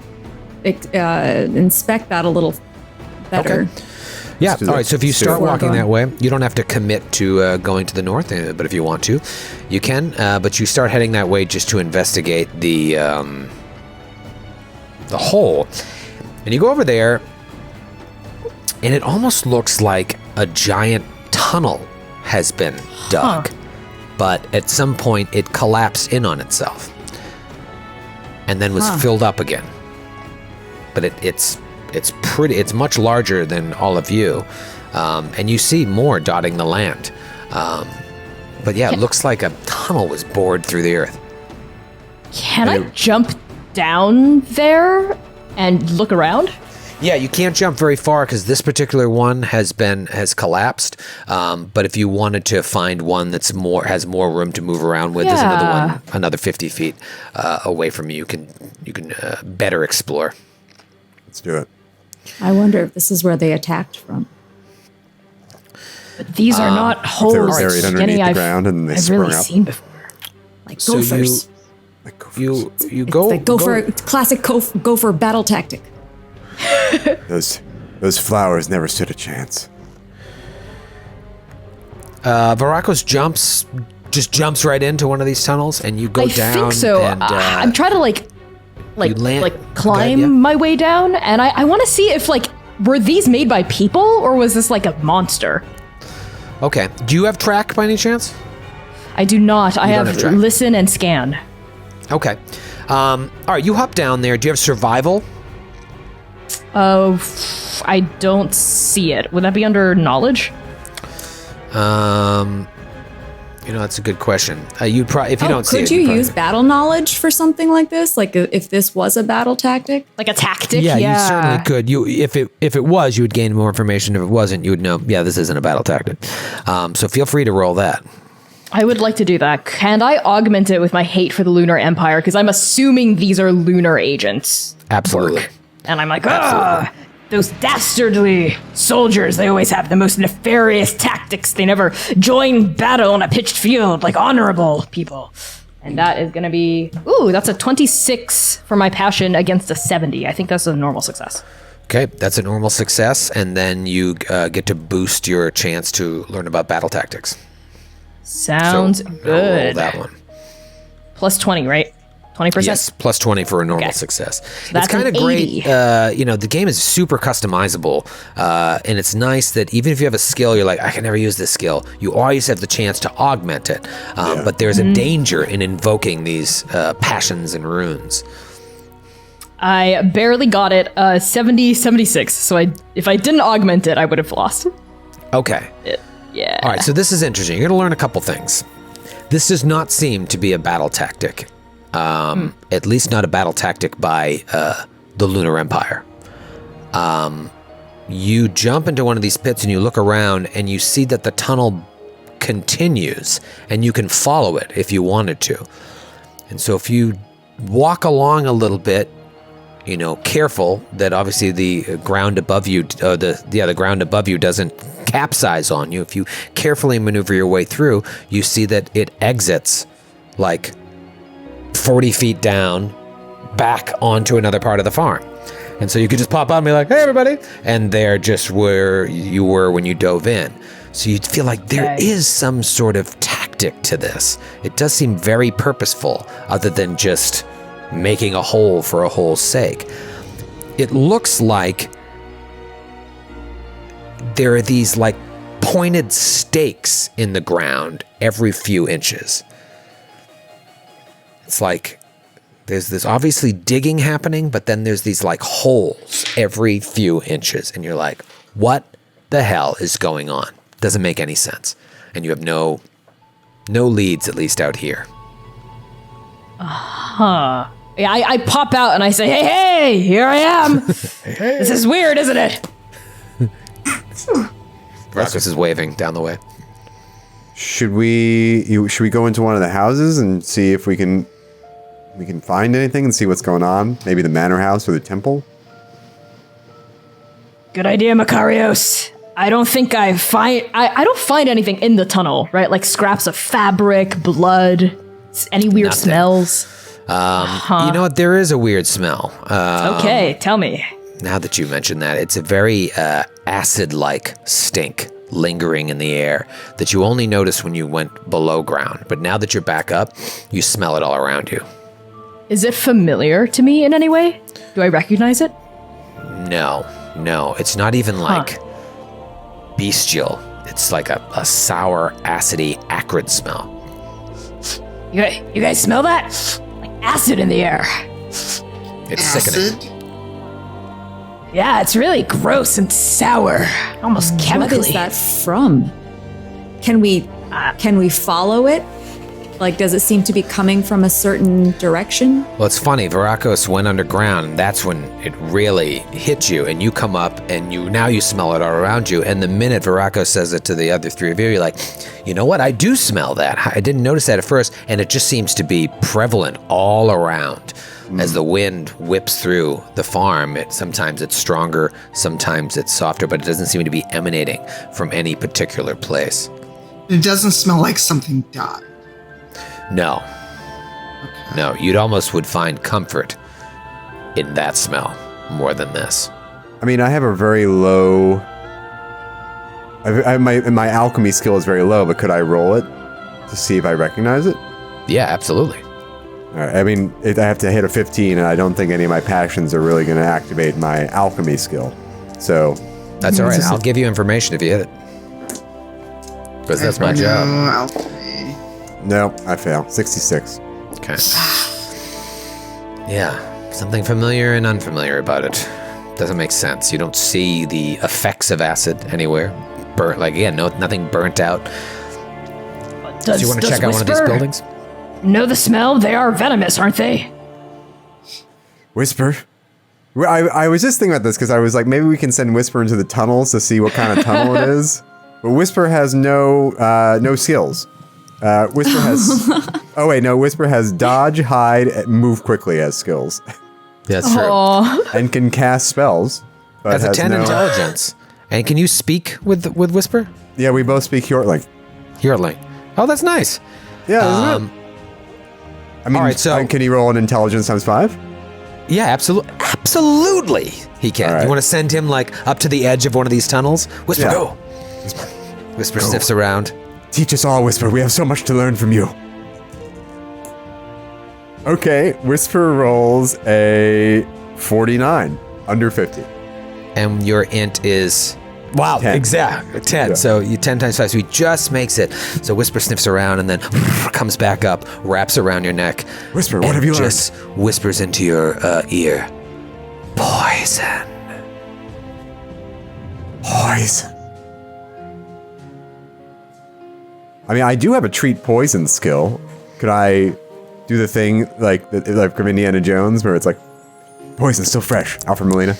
inspect that a little better. Okay. Yeah. All right. So if you start Before walking going. that way, you don't have to commit to going to the north, but if you want to, you can. But you start heading that way just to investigate the hole, and you go over there, and it almost looks like a giant tunnel has been dug, but at some point it collapsed in on itself, and then was filled up again. But it's much larger than all of you, and you see more dotting the land. But yeah, it looks like a tunnel was bored through the earth. Can I jump down there and look around? Yeah, you can't jump very far because this particular one has collapsed. But if you wanted to find one that's has more room to move around with, there's another one, another 50 feet away from you. You can better explore. Let's do it. I wonder if this is where they attacked from. But these are not They were holes buried that underneath the I've ground and they I've sprung really up. seen before. Like So gophers. you It's go the gopher, classic gopher battle tactic. Those flowers never stood a chance. Varakos just jumps right into one of these tunnels, and you go I down. think so. And, I'm trying to land- climb yeah. my way down, and I want to see if were these made by people or was this like a monster? Okay. Do you have track by any chance? I do not. I don't have have track. listen and scan. Okay. All right. You hop down there. Do you have survival? I don't see it. Would that be under knowledge? That's a good question. You'd probably if you don't see it. Could you you'd probably- use battle knowledge for something like this? Like if this was a battle tactic? Like a tactic? Yeah, you certainly could. If it was, you would gain more information. If it wasn't, you would know. Yeah, this isn't a battle tactic. So feel free to roll that. I would like to do that. Can I augment it with my hate for the Lunar Empire? Because I'm assuming these are lunar agents. Absolutely. And I'm like, Those dastardly soldiers, they always have the most nefarious tactics. They never join battle on a pitched field like honorable people. and that is going to be, that's a 26 for my passion against a 70. I think that's a normal success. Okay, that's a normal success, and then you get to boost your chance to learn about battle tactics. Sounds So, I'll roll good. that one. Plus 20, right? 20%? Yes, plus 20 for a normal Okay. success. that's It's kind of an great. 80. The game is super customizable, and it's nice that even if you have a skill, you're like, I can never use this skill. You always have the chance to augment it, but there's a danger in invoking these passions and runes. I barely got it, 76. So if I didn't augment it, I would have lost. Okay. Yeah. All right, so this is interesting. You're going to learn a couple things. This does not seem to be a battle tactic, at least not a battle tactic by the Lunar Empire. You jump into one of these pits and you look around and you see that the tunnel continues and you can follow it if you wanted to. And so if you walk along a little bit, careful that obviously the ground above you, the ground above you doesn't capsize on you. If you carefully maneuver your way through, you see that it exits like 40 feet down back onto another part of the farm. And so you could just pop out and be like, hey, everybody. And they're just where you were when you dove in. So you'd feel like there is some sort of tactic to this. It does seem very purposeful other than just making a hole for a hole's sake. It looks like there are these like pointed stakes in the ground every few inches. It's like There's obviously digging happening, but then there's these like holes every few inches, and you're like, what the hell is going on? Doesn't make any sense. And you have no leads, at least out here. Yeah, I pop out and I say, hey, here I am. This is weird, isn't it? Rackus is waving down the way. Should we go into one of the houses and see if we can find anything and see what's going on? Maybe the manor house or the temple? Good idea, Makarios. I don't think I don't find anything in the tunnel, right? Like scraps of fabric, blood, any weird Nothing. smells. You know what? There is a weird smell. Okay, tell me. Now that you mention that, it's a very acid-like stink lingering in the air that you only noticed when you went below ground. But now that you're back up, you smell it all around you. Is it familiar to me in any way? Do I recognize it? No. It's not even like bestial. It's like a sour, acidy, acrid smell. You guys smell that? Like acid in the air. It's sickening. Acid? Yeah, it's really gross and sour, almost chemically. What is that from? Can we follow it? Like, does it seem to be coming from a certain direction? Well, it's funny. Varakos went underground, and that's when it really hit you, and you come up, and now you smell it all around you. And the minute Varakos says it to the other three of you, you're like, you know what? I do smell that. I didn't notice that at first, and it just seems to be prevalent all around. As the wind whips through the farm, sometimes it's stronger, sometimes it's softer, but it doesn't seem to be emanating from any particular place. It doesn't smell like something died. No. No, you'd almost would find comfort in that smell more than this. I mean, I have a very low... my alchemy skill is very low, but could I roll it to see if I recognize it? Yeah, absolutely. All right, I mean, I have to hit a 15, and I don't think any of my passions are really going to activate my alchemy skill. So... That's all right. I'll give you information if you hit it. Because that's my job. No alchemy. No, I fail. 66. Okay. Yeah, something familiar and unfamiliar about it. Doesn't make sense. You don't see the effects of acid anywhere. Burnt, like, again, nothing burnt out. Do you want to check out one of these buildings? Know the smell? They are venomous, aren't they? Whisper? Well, I was just thinking about this because I was like, maybe we can send Whisper into the tunnels to see what kind of tunnel it is. But Whisper has no skills. Whisper has... Oh, wait, no. Whisper has dodge, hide, and move quickly as skills. Yeah, that's true. And can cast spells. But Has a 10 intelligence. And can you speak with Whisper? Yeah, we both speak Hjortling. Hjortling. Oh, that's nice. Yeah, isn't it? I mean, all right, so... can he roll an intelligence times 5? Yeah, absolutely he can. All right. You want to send him, like, up to the edge of one of these tunnels? Whisper, Yeah. go. Whisper sniffs around. Teach us all, Whisper. We have so much to learn from you. Okay, Whisper rolls a 49, under 50. And your int is... Wow, 10. exact. 10. Yeah. So you 10 times 5, so he just makes it. So Whisper sniffs around and then comes back up, wraps around your neck. Whisper, what and have you learned? just whispers into your ear. Poison. Poison. I mean, I do have a treat poison skill. Could I do the thing like from Indiana Jones where it's like, poison's still fresh, Alfred Molina?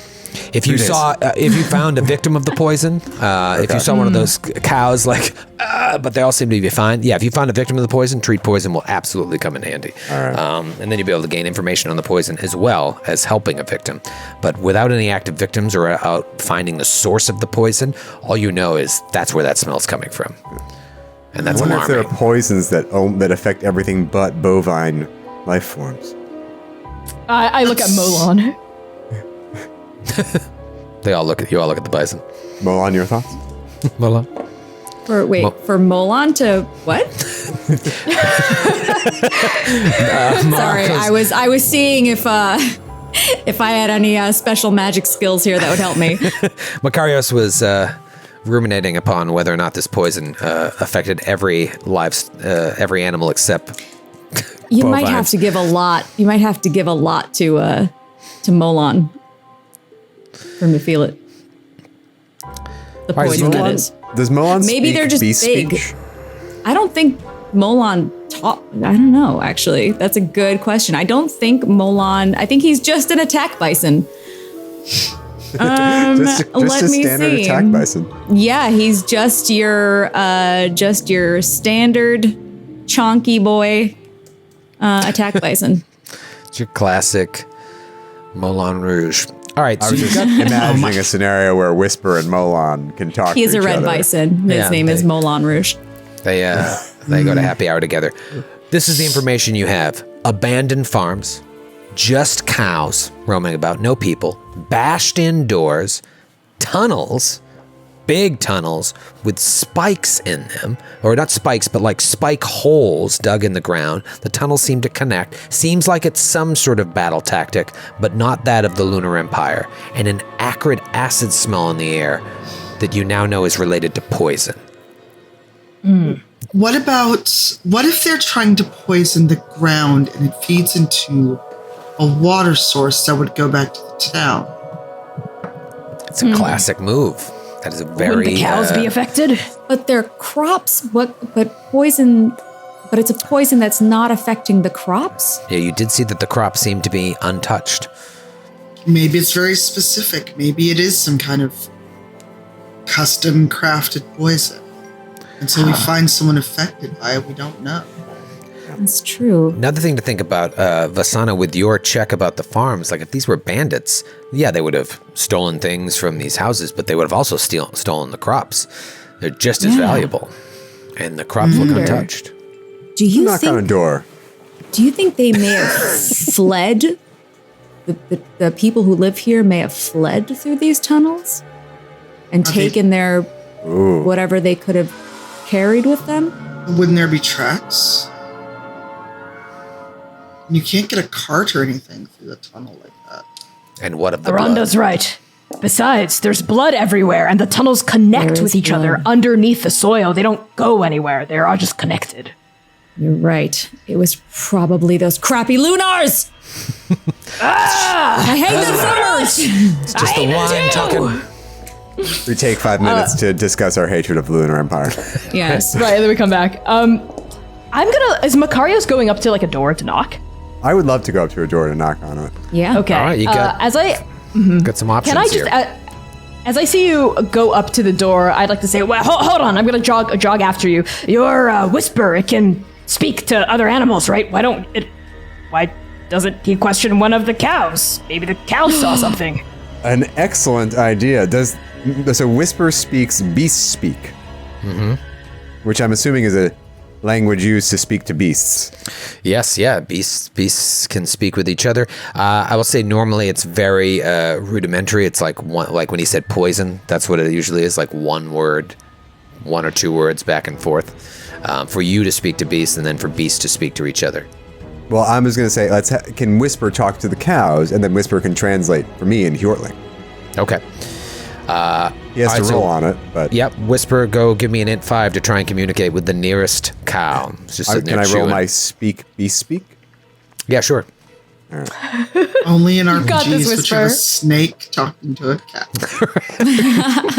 If you if you found a victim of the poison, if you saw one of those cows, like, but they all seem to be fine. Yeah, if you found a victim of the poison, treat poison will absolutely come in handy. All right. And then you'll be able to gain information on the poison as well as helping a victim. But without any active victims or out finding the source of the poison, all you know is that's where that smell's coming from. And that's I wonder if there alarming. are poisons that affect everything but bovine life forms. I look at Molon. You all look at the bison. Molon, your thoughts? Mola. For Molon to what? Sorry, I was seeing if I had any special magic skills here that would help me. Makarios was ruminating upon whether or not this poison affected every animal except You might bovines. have to give a lot. You might have to give a lot to Molon for him to feel it. The right, poison that Molon- is. Does Molon Maybe speak they're just beast big. speech? I don't think Molon talk. I don't know. Actually, that's a good question. I don't think Molon. I think he's just an attack bison. Just a let me standard see. attack bison. Yeah, he's just your standard chonky boy attack bison. It's your classic Moulin Rouge. All right, I so was you just got imagining a scenario where Whisper and Molon can talk He's to a each red other. bison. His Yeah, name is they- Molon Rouge. they go to happy hour together. This is the information you have: abandoned farms, just cows roaming about, no people, bashed in doors, tunnels, big tunnels with spikes in them, or not spikes, but like spike holes dug in the ground. The tunnels seem to connect. Seems like it's some sort of battle tactic, but not that of the Lunar Empire. And an acrid acid smell in the air that you now know is related to poison. What if they're trying to poison the ground and it feeds into a water source that would go back to the town? It's a classic move. That is a very Wouldn't the cows be affected? But their crops, but poison, but it's a poison that's not affecting the crops. Yeah, you did see that the crops seem to be untouched. Maybe it's very specific. Maybe it is some kind of custom crafted poison. Until we find someone affected by it, we don't know. That's true. Another thing to think about, Vasana, with your check about the farms, like if these were bandits, yeah, they would have stolen things from these houses, but they would have also stolen the crops. They're just as valuable. And the crops look untouched. Do you Knock on a think? door. Do you think they may have fled? The people who live here may have fled through these tunnels and taken their whatever they could have carried with them. Wouldn't there be tracks? You can't get a cart or anything through the tunnel like that. And what of the blood? Aronda's right. Besides, there's blood everywhere, and the tunnels connect There with is each other blood. underneath the soil. They don't go anywhere. They're all just connected. You're right. It was probably those crappy Lunars. I hate them so much. It's just the wine talking. We take 5 minutes to discuss our hatred of the Lunar Empire. Yes. Right, and then we come back. Is Macarios going up to like a door to knock? I would love to go up to a door to knock on it. Yeah. Okay. All right, you got, got some options Can I just, here. as I see you go up to the door, I'd like to say, well, hold on, I'm gonna jog after you. Your whisper, it can speak to other animals, right? Why doesn't he question one of the cows? Maybe the cow saw something. An excellent idea. So Whisper speaks beast speak, which I'm assuming is a language used to speak to beasts. Yes, yeah, beasts can speak with each other. I will say normally it's very rudimentary. It's like when he said poison, that's what it usually is, like one word, one or two words back and forth, for you to speak to beasts and then for beasts to speak to each other. Well, I'm just going to say, can Whisper talk to the cows, and then Whisper can translate for me in Hjortling. Okay. He has to roll on it, but Yep, Whisper, go give me an int 5 to try and communicate with the nearest cow. It's just sitting can there I roll chewing. my speak beast speak? Yeah, sure. Only in got this, RPGs, which have a Whisper. snake talking to a cat.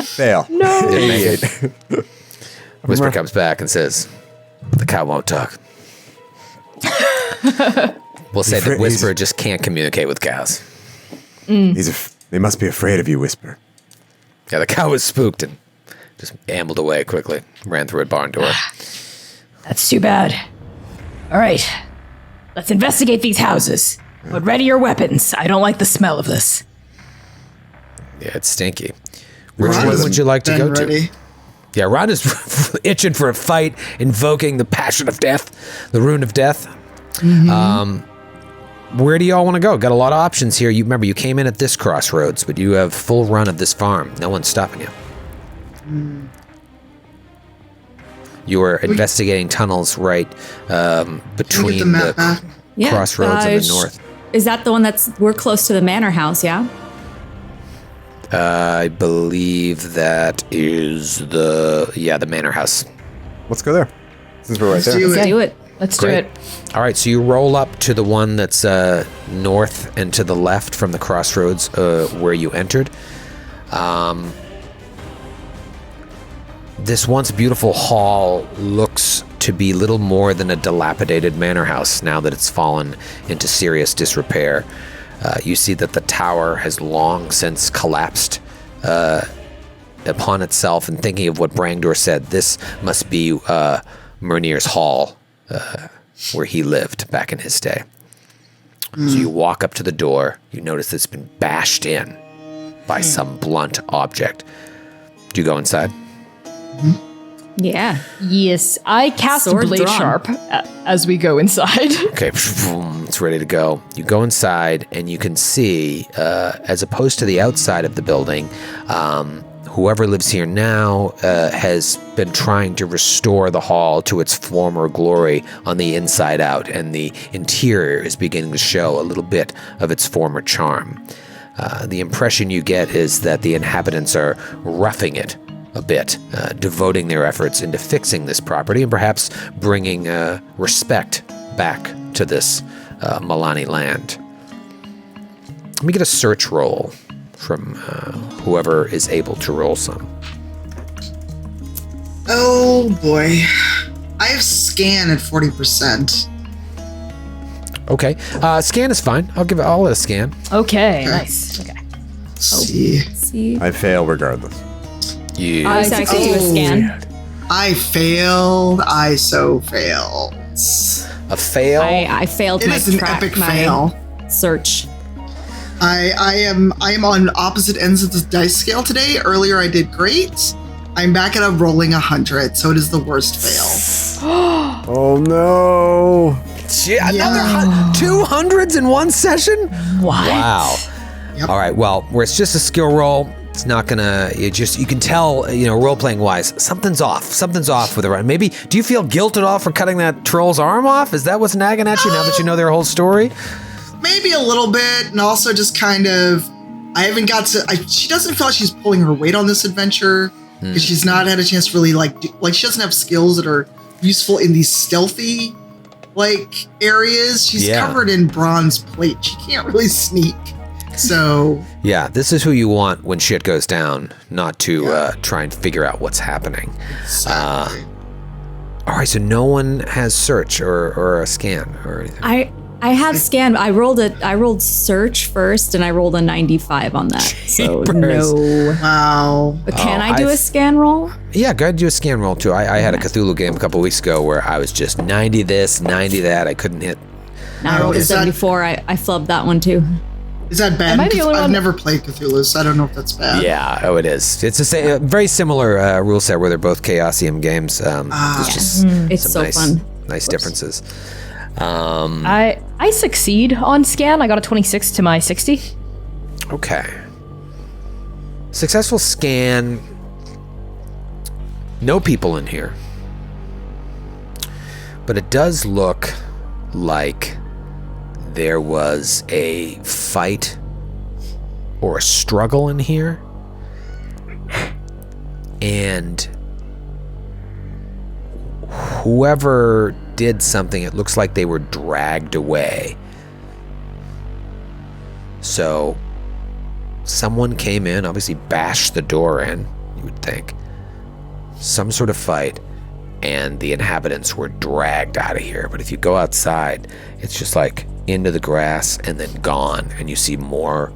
Fail. No. Didn't make it. Whisper comes back and says, the cow won't talk. We'll say that Whisper just can't communicate with cows. They must be afraid of you, Whisper. Yeah, the cow was spooked and just ambled away quickly, ran through a barn door. That's too bad. All right, let's investigate these houses. But ready your weapons. I don't like the smell of this. Yeah, it's stinky. Which Ron one has would you like to been go to? ready. Yeah, Ron is itching for a fight, invoking the passion of death, the rune of death. Where do y'all want to go? Got a lot of options here. You remember, you came in at this crossroads, but you have full run of this farm. No one's stopping you. You are investigating tunnels right between the map back? Yeah, crossroads in the north. Is that the one we're close to the manor house? Yeah. I believe that is the manor house. Let's go there. Since we're right there. do Let's it. do it. Let's do Great. it. All right, so you roll up to the one that's north and to the left from the crossroads where you entered. This once beautiful hall looks to be little more than a dilapidated manor house now that it's fallen into serious disrepair. You see that the tower has long since collapsed upon itself, and thinking of what Brangdor said, this must be Mernir's hall, where he lived back in his day. So you walk up to the door, you notice it's been bashed in by some blunt object. Do you go inside? Yeah. Yes, I cast Sword Blade drawn. Sharp as we go inside. Okay, it's ready to go. You go inside, and you can see, as opposed to the outside of the building, whoever lives here now has been trying to restore the hall to its former glory on the inside out, and the interior is beginning to show a little bit of its former charm. The impression you get is that the inhabitants are roughing it a bit, devoting their efforts into fixing this property and perhaps bringing respect back to this Milani land. Let me get a search roll from whoever is able to roll some. Oh boy. I have scan at 40%. Okay, scan is fine. I'll let a scan. Okay, nice. Okay. Let's see. See? I fail regardless. Yeah. I actually do a scan. I failed. I so failed. A fail. I failed It my is an track, epic my fail. search. I am on opposite ends of the dice scale today. Earlier I did great. I'm back at a rolling 100, so it is the worst fail. Oh no! Yeah, another 200s in one session? What? Wow. Yep. All right, well, where it's just a skill roll, it's not gonna, you can tell, role-playing wise, something's off with the run. Maybe, do you feel guilt at all for cutting that troll's arm off? Is that what's nagging at you now that you know their whole story? Maybe a little bit, and also just kind of, I haven't got to, she doesn't feel like she's pulling her weight on this adventure, because she's not had a chance to really, she doesn't have skills that are useful in these stealthy, areas. She's covered in bronze plate. She can't really sneak. So Yeah, this is who you want when shit goes down, not to try and figure out what's happening. exactly. All right, so no one has search or a scan or anything. I have scanned. I rolled search first, and I rolled a 95 on that. So Jeepers. no. Wow. But can I do I've- a scan roll? Yeah, go ahead and do a scan roll too. I had a Cthulhu game a couple weeks ago where I was just 90 this, 90 that. I couldn't hit. No, I rolled a is that- 74. I flubbed that one too. Is that bad? Am I the only I've one- never played Cthulhu, so I don't know if that's bad. Yeah, oh, it is. It's a very similar rule set where they're both Chaosium games. It's just It's some so nice, fun. nice differences. I succeed on scan. I got a 26 to my 60. Okay. Successful scan. No people in here. But it does look like there was a fight or a struggle in here. And whoever did something, it looks like they were dragged away. So someone came in, obviously bashed the door in, you would think. Some sort of fight, and the inhabitants were dragged out of here. But if you go outside, it's just like into the grass and then gone, and you see more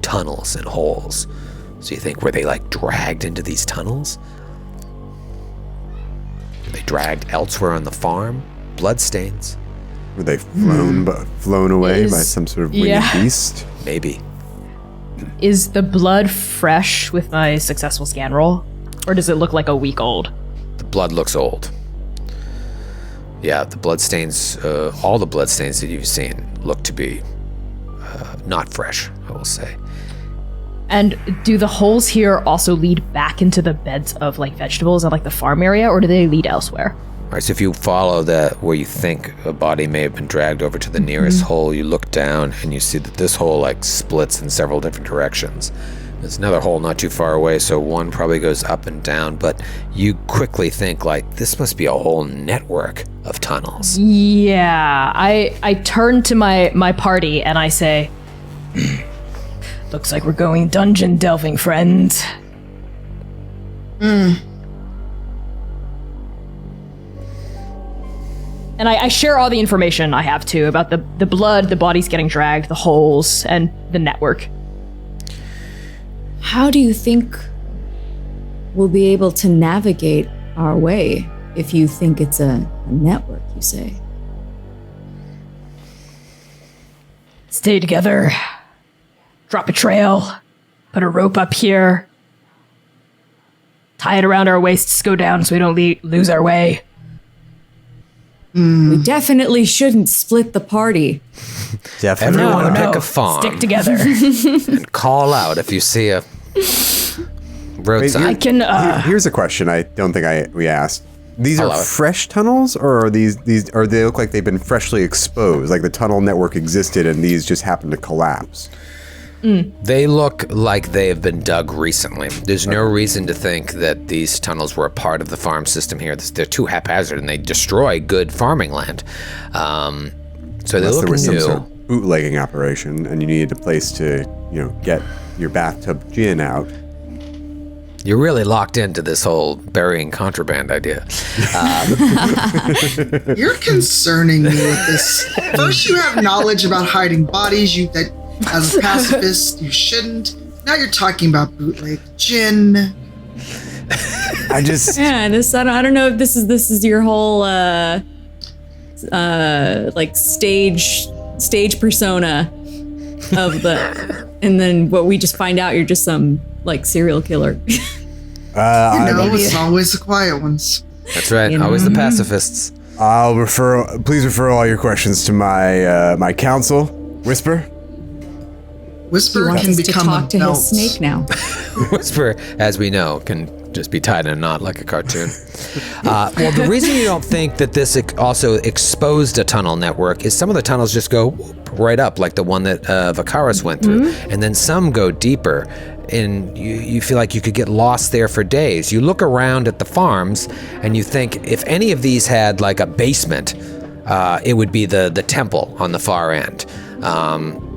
tunnels and holes. So you think, were they dragged into these tunnels? Were they dragged elsewhere on the farm? Bloodstains? Were they flown away by some sort of winged beast? Maybe. Is the blood fresh with my successful scan roll? Or does it look like a week old? The blood looks old. Yeah, the bloodstains, all the bloodstains that you've seen look to be not fresh, I will say. And do the holes here also lead back into the beds of vegetables and the farm area, or do they lead elsewhere? All right, so if you follow that where you think a body may have been dragged over to the nearest hole, you look down and you see that this hole split in several different directions. There's another hole not too far away, so one probably goes up and down, but you quickly think, like, this must be a whole network of tunnels. Yeah, I turn to my party and I say, Looks like we're going dungeon delving, friends. and I share all the information I have too about the blood, the bodies getting dragged, the holes, and the network. How do you think we'll be able to navigate our way if you think it's a network, you say? Stay together. Drop a trail. Put a rope up here. Tie it around our waists, go down so we don't lose our way. We definitely shouldn't split the party. Definitely. Everyone No, pick a farm Stick together. and call out if you see a road Wait, sign. I can, Here's a question I don't think we asked. These Hello. are fresh tunnels, or are these or they look like they've been freshly exposed, like the tunnel network existed and these just happened to collapse? They look like they have been dug recently. There's no reason to think that these tunnels were a part of the farm system here. They're too haphazard and they destroy good farming land. So they Unless look there was some new. sort of bootlegging operation and you needed a place to, get your bathtub gin out. You're really locked into this whole burying contraband idea. You're concerning me with this. First, you have knowledge about hiding bodies. That as a pacifist, you shouldn't. Now you're talking about bootleg gin. I just Yeah, I don't know if this is your whole like stage persona of the, and then what we just find out you're just some like serial killer. It's always the quiet ones. That's right. Always the pacifists. Please refer all your questions to my counsel, Whisper. Whisper Wants can us to become talk a to belt. his snake now. Whisper, as we know, can just be tied in a knot like a cartoon. Well, the reason you don't think that this also exposed a tunnel network is some of the tunnels just go right up, like the one that Vakaris went through, and then some go deeper, and you feel like you could get lost there for days. You look around at the farms, and you think if any of these had like a basement, it would be the temple on the far end.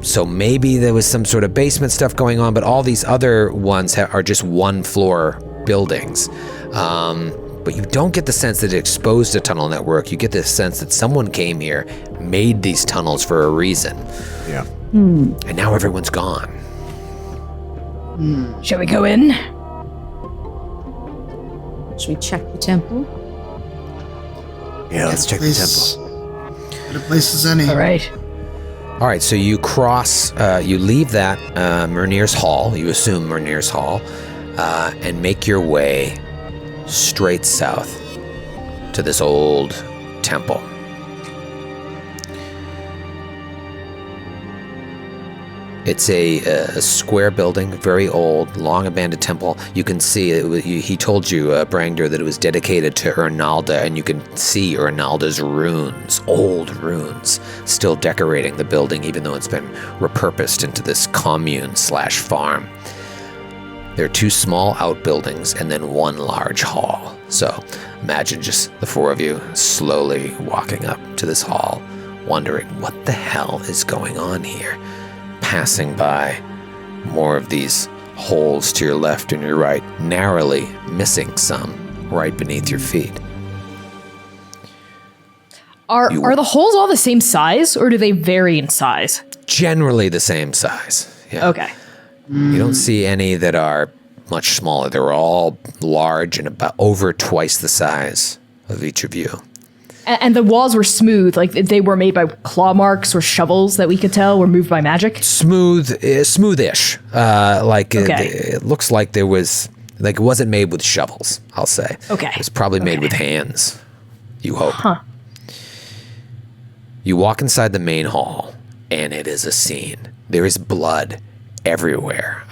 So maybe there was some sort of basement stuff going on, but all these other ones are just one floor buildings. But you don't get the sense that it exposed a tunnel network. You get the sense that someone came here, made these tunnels for a reason. Yeah. And now everyone's gone. shall we go in? Should we check the temple? Yeah, let's check the Place- temple. Good a place as any. All right. All right, so you cross, you leave that Myrnir's Hall, you assume Myrnir's Hall, and make your way straight south to this old temple. It's a square building, very old, long abandoned temple. You can see, he told you, Brangder, that it was dedicated to Ernalda, and you can see Ernalda's runes, old runes, still decorating the building, even though it's been repurposed into this commune/farm. There are two small outbuildings and then one large hall. So imagine just the four of you slowly walking up to this hall, wondering what the hell is going on here. Passing by more of these holes to your left and your right, narrowly missing some right beneath your feet. Are the holes all the same size, or do they vary in size? Generally the same size. Yeah. Okay. You don't see any that are much smaller. They're all large and about over twice the size of each of you. And the walls were smooth, like they were made by claw marks or shovels that we could tell were moved by magic. Smoothish. Okay. It looks like there was, like it wasn't made with shovels, I'll say. Okay. It was probably made with hands, you hope. You walk inside the main hall, and it is a scene. There is blood everywhere.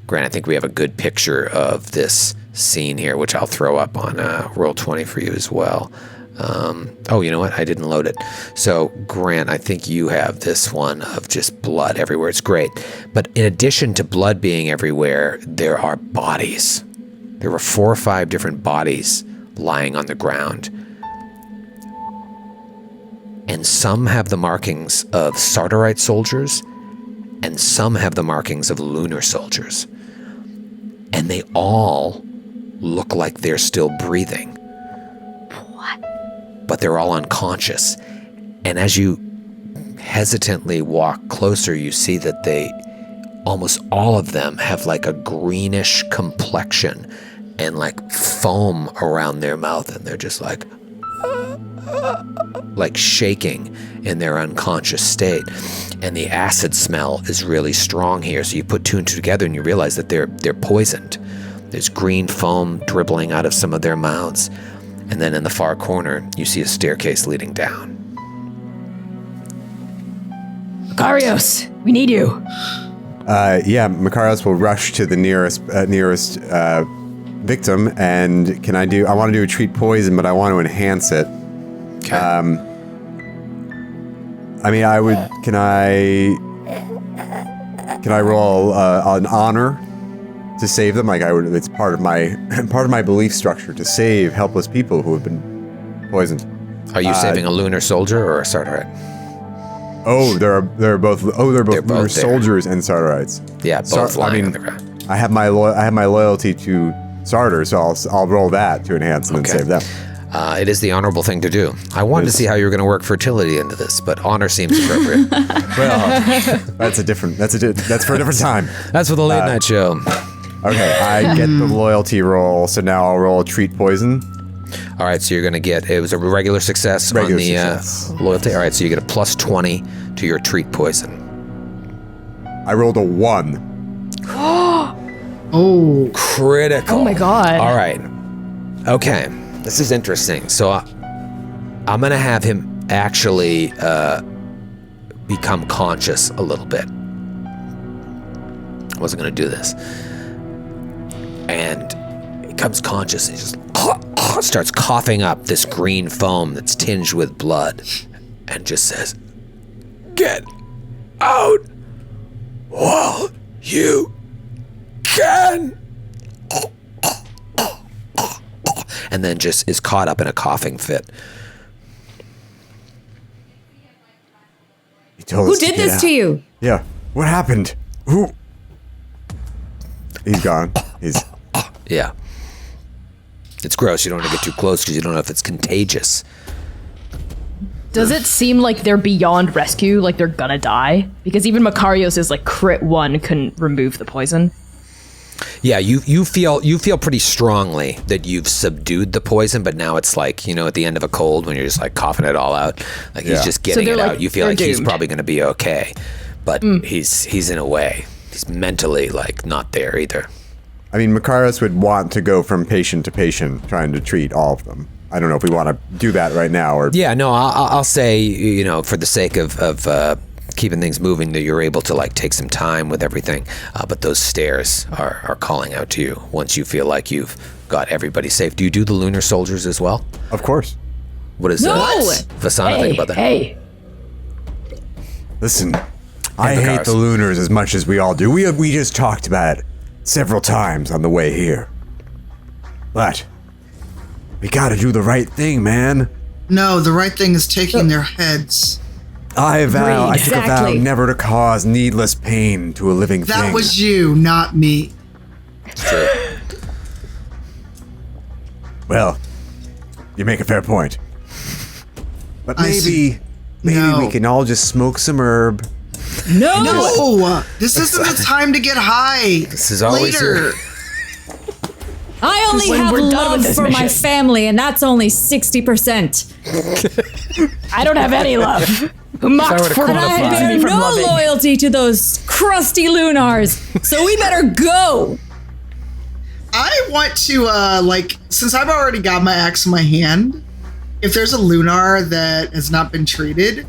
Grant, I think we have a good picture of this scene here, which I'll throw up on Roll20 for you as well. Oh, you know what? I didn't load it. So, Grant, I think you have this one of just blood everywhere. It's great. But in addition to blood being everywhere, there are bodies. There were 4 or 5 different bodies lying on the ground. And some have the markings of Sardarite soldiers, and some have the markings of lunar soldiers. And they all look like they're still breathing. But they're all unconscious. And as you hesitantly walk closer, you see that almost all of them have like a greenish complexion and like foam around their mouth. And they're just like shaking in their unconscious state. And the acid smell is really strong here. So you put 2 and 2 together and you realize that they're poisoned. There's green foam dribbling out of some of their mouths. And then in the far corner, you see a staircase leading down. Makarios, we need you. Yeah, Makarios will rush to the nearest victim, and I want to do a treat poison, but I want to enhance it. Okay. Can I roll an honor to save them? It's part of my belief structure to save helpless people who have been poisoned. Are you saving a lunar soldier or a Sardarite? Oh, they're both lunar soldiers and Sardarites. Yeah, both lying on the ground. I have my loyalty to Sardar, so I'll roll that to enhance and then save them. It is the honorable thing to do. I wanted to see how you were going to work fertility into this, but honor seems appropriate. Well, that's for a different time. That's for the late night show. Okay, I get the loyalty roll, so now I'll roll a treat poison. All right, so you're going to get, it was a regular success on the loyalty. All right, so you get a plus 20 to your treat poison. I rolled a 1. Oh. Critical. Oh my god. All right. Okay, this is interesting. So I'm going to have him actually become conscious a little bit. I wasn't going to do this. And he becomes conscious and he just starts coughing up this green foam that's tinged with blood and just says, "Get out while you can." And then just is caught up in a coughing fit. Who did this to you? Yeah. What happened? Who? He's gone. Yeah. It's gross. You don't want to get too close because you don't know if it's contagious. Does it seem like they're beyond rescue, like they're gonna die? Because even Makarios' like crit 1 couldn't remove the poison. Yeah, you feel pretty strongly that you've subdued the poison, but now it's like, at the end of a cold when you're just like coughing it all out, like he's just getting it out. You feel like he's probably going to be okay, but he's in a way, he's mentally like not there either. I mean, Makarios would want to go from patient to patient, trying to treat all of them. I don't know if we want to do that right now or. Yeah, no, I'll say, for the sake of keeping things moving, that you're able to like take some time with everything, but those stairs are calling out to you once you feel like you've got everybody safe. Do you do the lunar soldiers as well? Of course. What does Vasana think about that? Hey, Listen, I hate the lunars as much as we all do. We just talked about it several times on the way here. But we gotta do the right thing, man. No, the right thing is taking their heads. I vow, I took a vow Exactly. never to cause needless pain to a living thing. That was you, not me. It's true. Well, you make a fair point. But I see. maybe No. we can all just smoke some herb. No, this isn't the time to get high. This is always later. I only When have we're done with love this for my mission. family, and that's only 60%. I don't have any love. Who mocked were to for And I keeps bear me from no loving? loyalty to those crusty lunars, so we better go. I want to, since I've already got my axe in my hand, if there's a lunar that has not been treated,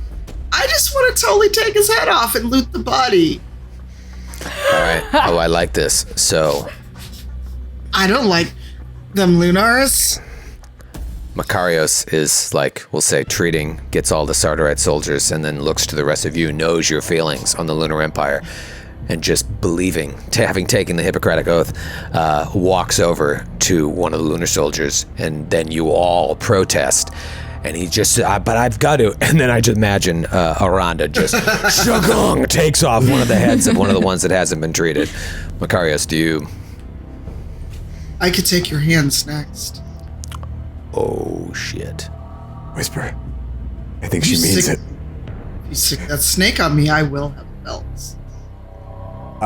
I just want to totally take his head off and loot the body. All right. Oh, I like this. So I don't like them lunars. Makarios is like, we'll say, gets all the Sardarite soldiers and then looks to the rest of you, knows your feelings on the Lunar Empire, and just believing, having taken the Hippocratic Oath, walks over to one of the Lunar soldiers, and then you all protest. And he just, but I've got to. And then I just imagine Aranda just shagong takes off one of the heads of one of the ones that hasn't been treated. Makarios, do you? I could take your hands next. Oh, shit. Whisper. I think she means it. If you stick that snake on me, I will have belts. Do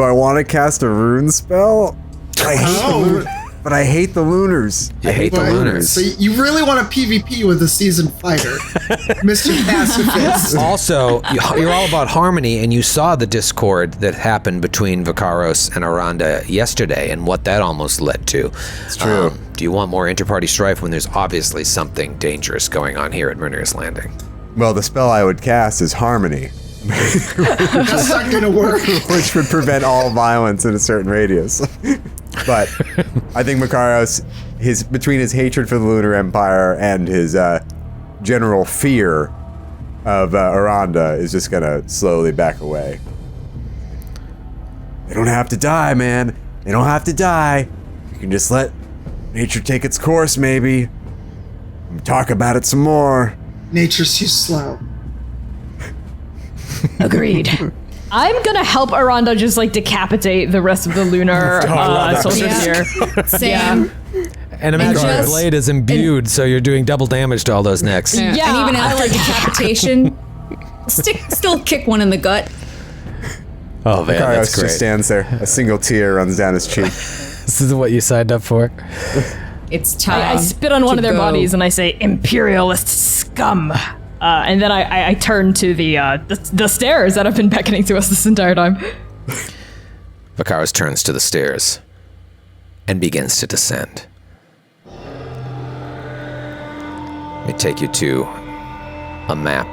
I want to cast a rune spell? I hate the lunars. You hate the lunars. So you really want a PvP with a seasoned fighter, Mr. Pacifist. Also, you're all about harmony, and you saw the discord that happened between Vakaros and Aranda yesterday, and what that almost led to. It's true. Do you want more inter-party strife when there's obviously something dangerous going on here at Myrnius Landing? Well, the spell I would cast is Harmony. That's not going to work. Which would prevent all violence in a certain radius. But I think Makarios, between his hatred for the Lunar Empire and his general fear of Aranda, is just going to slowly back away. They don't have to die, man. They don't have to die. You can just let nature take its course, maybe. Talk about it some more. Nature's too slow. Agreed. I'm gonna help Aranda just like decapitate the rest of the lunar soldiers here. Same. Yeah. And imagine your just- blade is imbued, so you're doing double damage to all those necks. Yeah. Yeah, And even I after like- decapitation, still kick one in the gut. Oh, man, Makarios that's great. just stands there. A single tear runs down his cheek. This is what you signed up for? It's time. I spit on one of their go. bodies and I say, Imperialist scum. and then I turn to the stairs that have been beckoning to us this entire time. Vakaros turns to the stairs and begins to descend. Let me take you to a map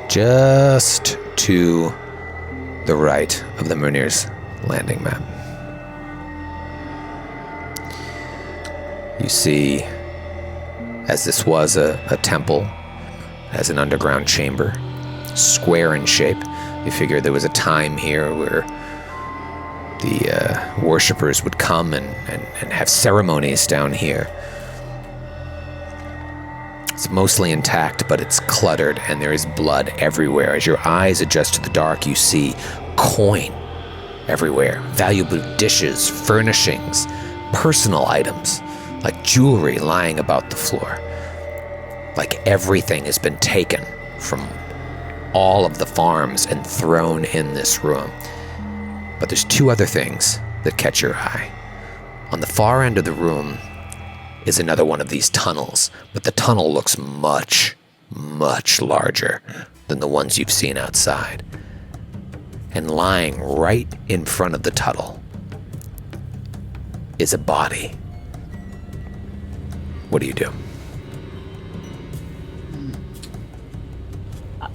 just to the right of the Myrnius Landing map. You see, as this was a temple, as an underground chamber, square in shape, you figure there was a time here where the worshippers would come and have ceremonies down here. It's mostly intact, but it's cluttered, and there is blood everywhere. As your eyes adjust to the dark, you see coin everywhere, valuable dishes, furnishings, personal items, like jewelry lying about the floor. Like everything has been taken from all of the farms and thrown in this room. But there's two other things that catch your eye. On the far end of the room is another one of these tunnels, but the tunnel looks much, much larger than the ones you've seen outside. And lying right in front of the tunnel is a body. What do you do?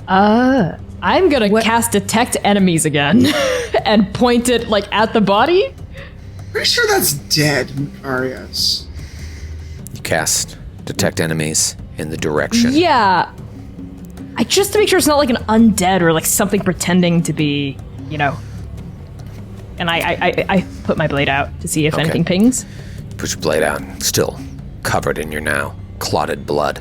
I'm gonna cast Detect Enemies again and point it like at the body. Pretty sure that's dead, Makarios. You cast Detect Enemies in the direction. Yeah. Just to make sure it's not like an undead or like something pretending to be, you know. And I put my blade out to see if Okay. anything pings. Put your blade out, still covered in your now clotted blood,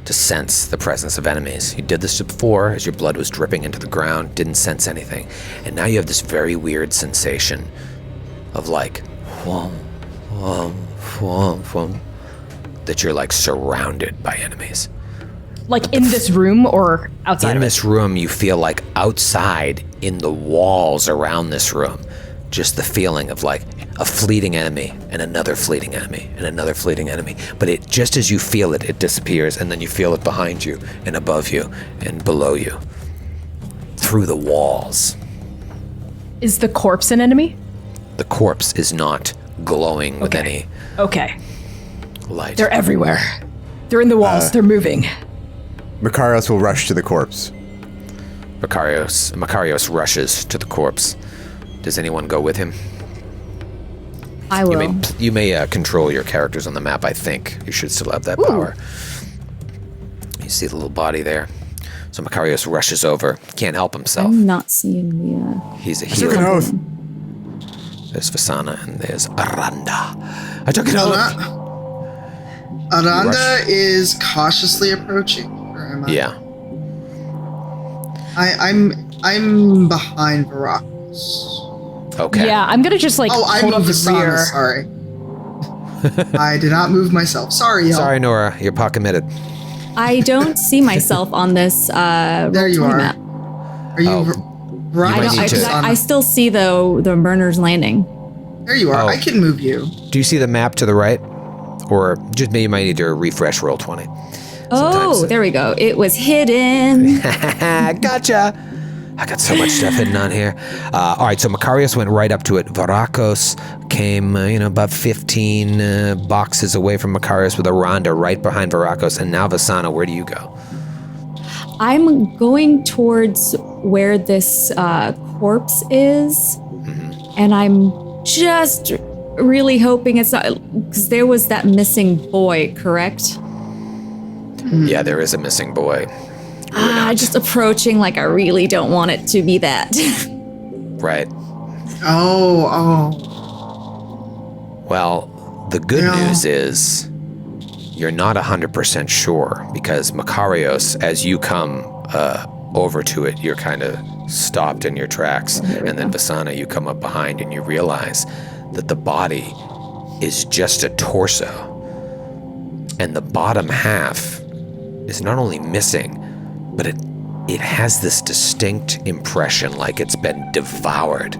to sense the presence of enemies. You did this before as your blood was dripping into the ground, didn't sense anything. And now you have this very weird sensation of like, whom, that you're like surrounded by enemies. Like in this room or outside In of it? this room, you feel like outside in the walls around this room, just the feeling of like a fleeting enemy and another fleeting enemy and another fleeting enemy. But it just as you feel it, it disappears, and then you feel it behind you and above you and below you, through the walls. Is the corpse an enemy? The corpse is not glowing with any Okay. light. They're everywhere. They're in the walls. They're moving. Makarios will rush to the corpse. Makarios rushes to the corpse. Does anyone go with him? I will. You may control your characters on the map, I think. You should still have that power. You see the little body there. So Makarios rushes over. Can't help himself. I'm not seeing the... He's a I took an hero. oath. There's Vasana and there's Aranda. I took an oath. Aranda is cautiously approaching. Or am I? Yeah. I'm behind Varacos. Okay. Yeah, I'm gonna just like Oh, I'm hold up the Vasana, rear. sorry. I did not move myself. Sorry, y'all. Sorry, Nora. You're pot committed. I don't see myself on this There you Roll20 are. map. Are you Oh. Varacos? might I, don't, need to- I still see the Murner's Landing. There you are. Oh. I can move you. Do you see the map to the right? Or just maybe you might need to refresh Roll20. Oh, Sometimes- there we go. It was hidden. Gotcha. I got so much stuff hidden on here. All right, so Makarios went right up to it. Varacos came, about 15 boxes away from Makarios with Aranda right behind Varacos. And now Vasana, where do you go? I'm going towards where this corpse is, and I'm just really hoping it's not, because there was that missing boy, correct? Yeah, there is a missing boy. Just approaching like I really don't want it to be that. Right. Oh. Well, the good Yeah. news is you're not 100% sure because Makarios, as you come over to it, you're kind of stopped in your tracks. And then Vasana, you come up behind and you realize that the body is just a torso. And the bottom half is not only missing, but it has this distinct impression like it's been devoured.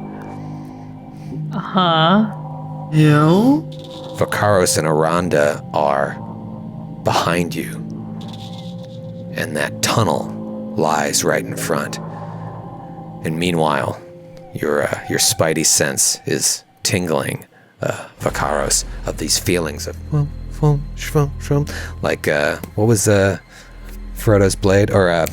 You? Vakaros and Aranda are behind you. And that tunnel lies right in front. And meanwhile, your spidey sense is tingling, Vakaros, of these feelings of like what was Frodo's blade or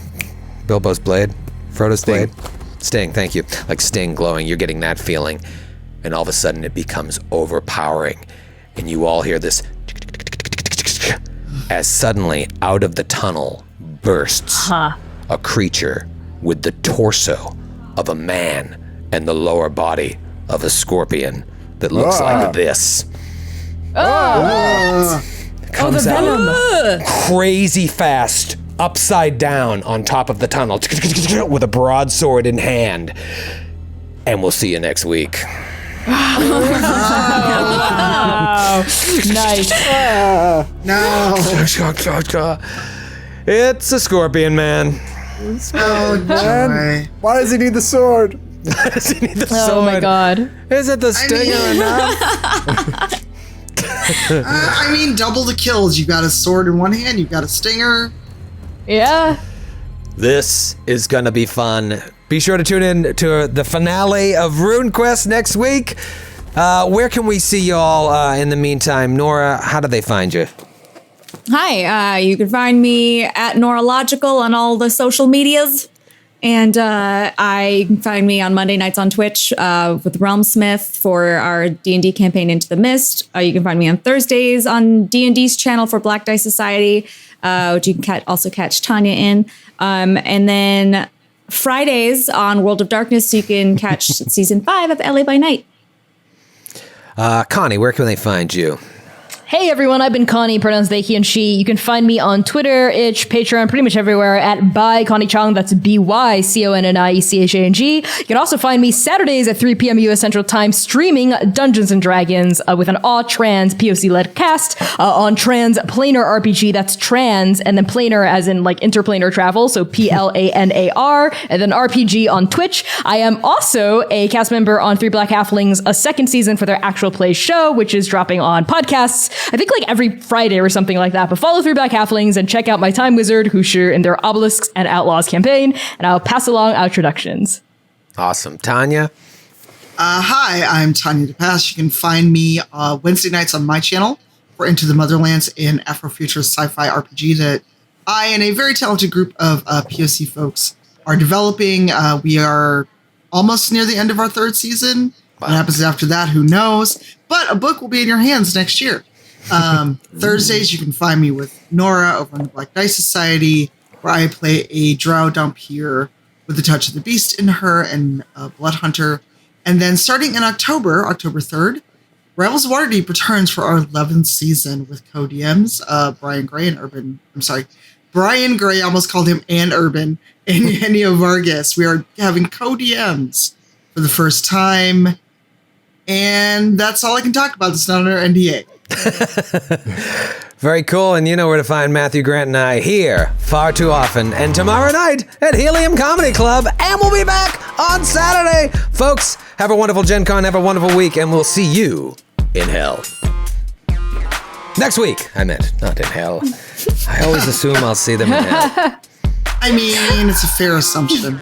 Bilbo's blade? Frodo's Sting. blade? Sting, thank you. Like Sting glowing, you're getting that feeling. And all of a sudden it becomes overpowering. And you all hear this as suddenly out of the tunnel bursts a creature with the torso of a man and the lower body of a scorpion that looks like this. Comes out crazy fast, upside down on top of the tunnel with a broadsword in hand. And we'll see you next week. Nice. No. It's a scorpion man. Oh, joy. Why does he need the sword? Does he need the Oh my sword? god. Is it the stinger enough? I mean, double the kills. You got a sword in one hand, you got a stinger. Yeah. This is going to be fun. Be sure to tune in to the finale of RuneQuest next week. Where can we see y'all in the meantime? Nora, how do they find you? Hi, you can find me at Noralogical on all the social medias. And you can find me on Monday nights on Twitch with Realmsmith for our D&D campaign Into the Mist. You can find me on Thursdays on D&D's channel for Black Dice Society, which you can also catch Tanya in. And then Fridays on World of Darkness, you can catch season 5 of LA by Night. Connie, where can they find you? Hey everyone, I've been Connie, pronouns they, he, and she. You can find me on Twitter, Itch, Patreon, pretty much everywhere at by Connie Chong. That's BYCONNIECHANG. You can also find me Saturdays at 3 p.m. U.S. Central Time streaming Dungeons and Dragons with an all-trans POC-led cast on Trans Planar RPG. That's trans, and then planar as in like interplanar travel, so PLANAR, and then RPG on Twitch. I am also a cast member on Three Black Halflings, a second season for their actual play show, which is dropping on podcasts. I think like every Friday or something like that. But follow Three Black Halflings and check out my Time Wizard, Hoosier, and their Obelisks and Outlaws campaign. And I'll pass along our introductions. Awesome. Tanya? Hi, I'm Tanya DePass. You can find me Wednesday nights on my channel for Into the Motherlands, an Afrofuturist sci-fi RPG that I and a very talented group of POC folks are developing. We are almost near the end of our third season. What happens after that, who knows? But a book will be in your hands next year. Thursdays, you can find me with Nora over in the Black Dice Society, where I play a drow Dhampir with the touch of the beast in her and a blood hunter. And then starting in October 3rd, Rivals of Waterdeep returns for our 11th season with co-DMs, Brian Gray and Urban. I'm sorry, Brian Gray, I almost called him and Urban, and Enio Vargas. We are having co-DMs for the first time. And that's all I can talk about. It's not under NDA. Very cool. And you know where to find Matthew Grant and I here far too often. And tomorrow night at Helium Comedy Club. And we'll be back on Saturday. Folks, have a wonderful Gen Con. Have a wonderful week. And we'll see you in hell. Next week. I meant not in hell. I always assume I'll see them in hell. I mean, it's a fair assumption.